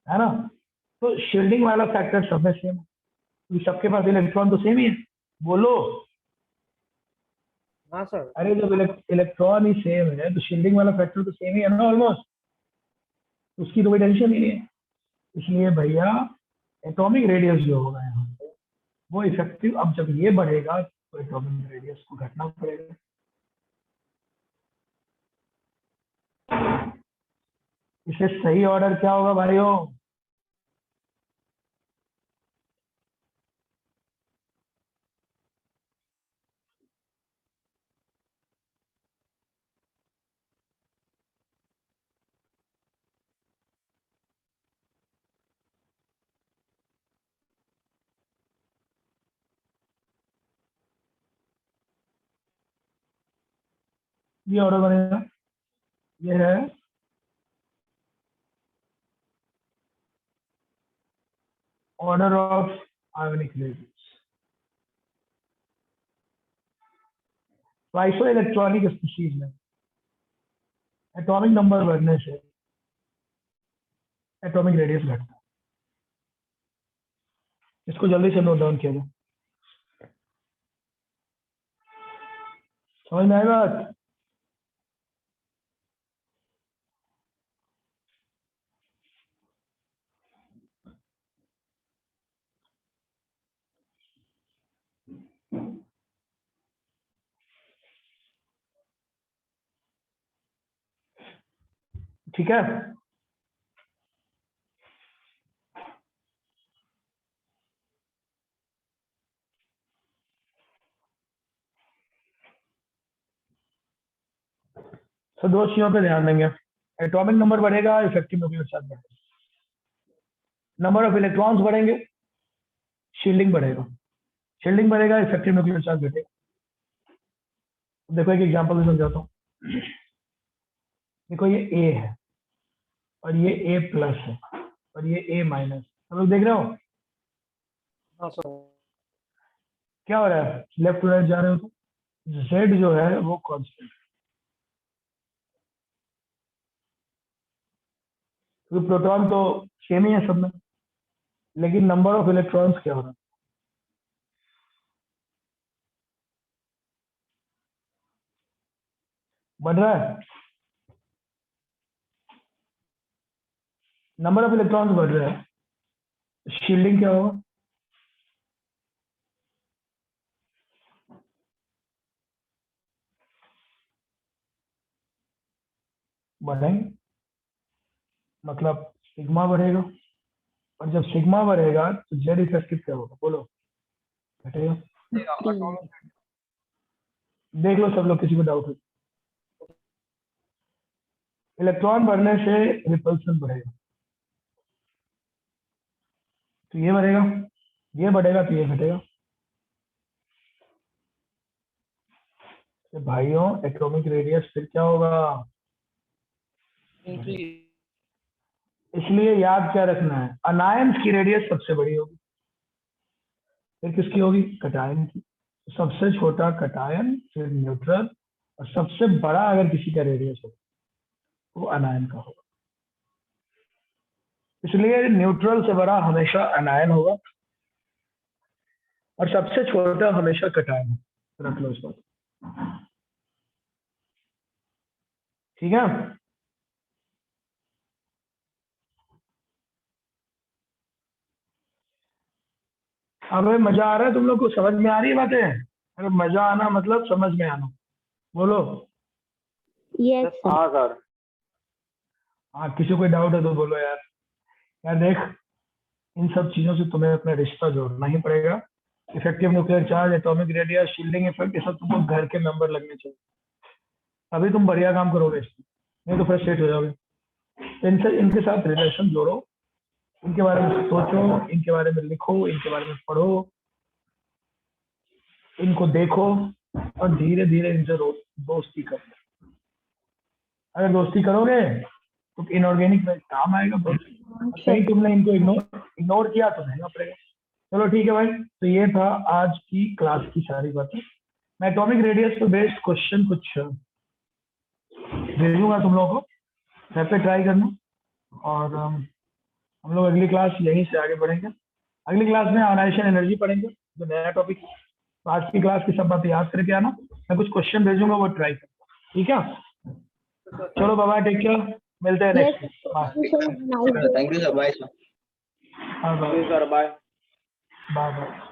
है ना। तो शील्डिंग वाला फैक्टर सब में सेम है, सबके पास इलेक्ट्रॉन तो सेम ही है। बोलो। हाँ सर। अरे जब इलेक्ट्रॉन ही सेम है तो शील्डिंग वाला फैक्टर तो सेम ही है ना ऑलमोस्ट, उसकी तो कोई टेंशन ही नहीं है। इसलिए भैया एटॉमिक रेडियस जो होगा यहाँ पे वो इफेक्टिव, अब जब ये बढ़ेगा तो एटॉमिक रेडियस को घटना पड़ेगा। इसे सही ऑर्डर क्या होगा भाइयों? ये ऑर्डर बनेगा, ये है ऑर्डर ऑफ आयोनिक रेडियस। तो आइसो इलेक्ट्रॉनिक स्पीशीज में एटॉमिक नंबर बढ़ने से एटॉमिक रेडियस घटता है। इसको जल्दी से नोट डाउन किया जाए, समझ में आए बात? ठीक है। तो दो चीजों पे ध्यान देंगे, एटॉमिक नंबर बढ़ेगा, इफेक्टिव न्यूक्लियर चार्ज बढ़ेगा। नंबर ऑफ इलेक्ट्रॉन्स बढ़ेंगे, शील्डिंग बढ़ेगा, शील्डिंग बढ़ेगा, इफेक्टिव न्यूक्लियर चार्ज घटेगा। देखो एक एग्जांपल से समझाता हूँ। देखो ये ए है और ये ए प्लस है और ये ए माइनस, सब लोग देख रहे हो हाँ सर। क्या हो रहा है? लेफ्ट टू राइट जा रहे हो तो जेड जो है वो कांस्टेंट, क्योंकि प्रोटॉन तो सेम ही है सब में, लेकिन नंबर ऑफ इलेक्ट्रॉन्स क्या हो रहा है? बढ़ रहा है, नंबर ऑफ इलेक्ट्रॉन्स बढ़ रहा है, शील्डिंग क्या होगा? बढ़ेंगे, मतलब सिग्मा बढ़ेगा, और जब सिग्मा बढ़ेगा तो जेड इफेक्टिव क्या होगा? बोलो, घटेगा। देख लो सब लोग, किसी को डाउट है? इलेक्ट्रॉन बढ़ने से रिपल्सन बढ़ेगा, तो ये बढ़ेगा, ये बढ़ेगा तो ये घटेगा। तो भाइयों एटॉमिक रेडियस फिर क्या होगा? इंक्रीज। इसलिए याद क्या रखना है, अनायंस की रेडियस सबसे बड़ी होगी, फिर किसकी होगी? कटायन की। सबसे छोटा कटायन, फिर न्यूट्रल, और सबसे बड़ा अगर किसी का रेडियस हो वो अनायन का होगा। इसलिए न्यूट्रल से बड़ा हमेशा अनायन होगा और सबसे छोटा हमेशा कटायन। रख लो इस बात, ठीक है। अब मजा आ रहा है तुम लोग को? समझ में आ रही है बातें? अरे मजा आना मतलब समझ में आना, बोलो। Yes sir. हाँ सर। हाँ, किसी को कोई डाउट है तो बोलो यार। यार देख, इन सब चीजों से तुम्हें अपना रिश्ता जोड़ना ही पड़ेगा। Effective nuclear charge, atomic radius, shielding effect, ये सब तुमको घर के नंबर लगने चाहिए, अभी तुम बढ़िया काम करोगे इसमें, नहीं तो फ्रस्ट्रेट हो जाओगे। इनसे, इनके साथ रिलेशन जोड़ो, इनके बारे में सोचो, इनके बारे में लिखो, इनके बारे में पढ़ो, इनको देखो, और धीरे धीरे इनसे दोस्ती करो। अगर दोस्ती करोगे तो इनऑर्गेनिक में काम आएगा बहुत। कहीं तुमने इनको इग्नोर किया तो महंगा पड़ेगा। चलो ठीक है भाई, तो ये था आज की क्लास की सारी बातें। मैं एटॉमिक रेडियस पे बेस्ड क्वेश्चन कुछ भेजूंगा तुम लोगों को, घर पे ट्राई करना, और हम लोग अगली क्लास यहीं से आगे बढ़ेंगे। अगली क्लास में आयोनाइजेशन एनर्जी पढ़ेंगे, जो नया टॉपिक। आज की क्लास की सब बातें याद करके आना, मैं कुछ क्वेश्चन भेजूंगा वो ट्राई करना, ठीक है। चलो बाय, टेक केयर, मिलते हैं next. Thank you sir, bye sir. Bye sir bye. Bye.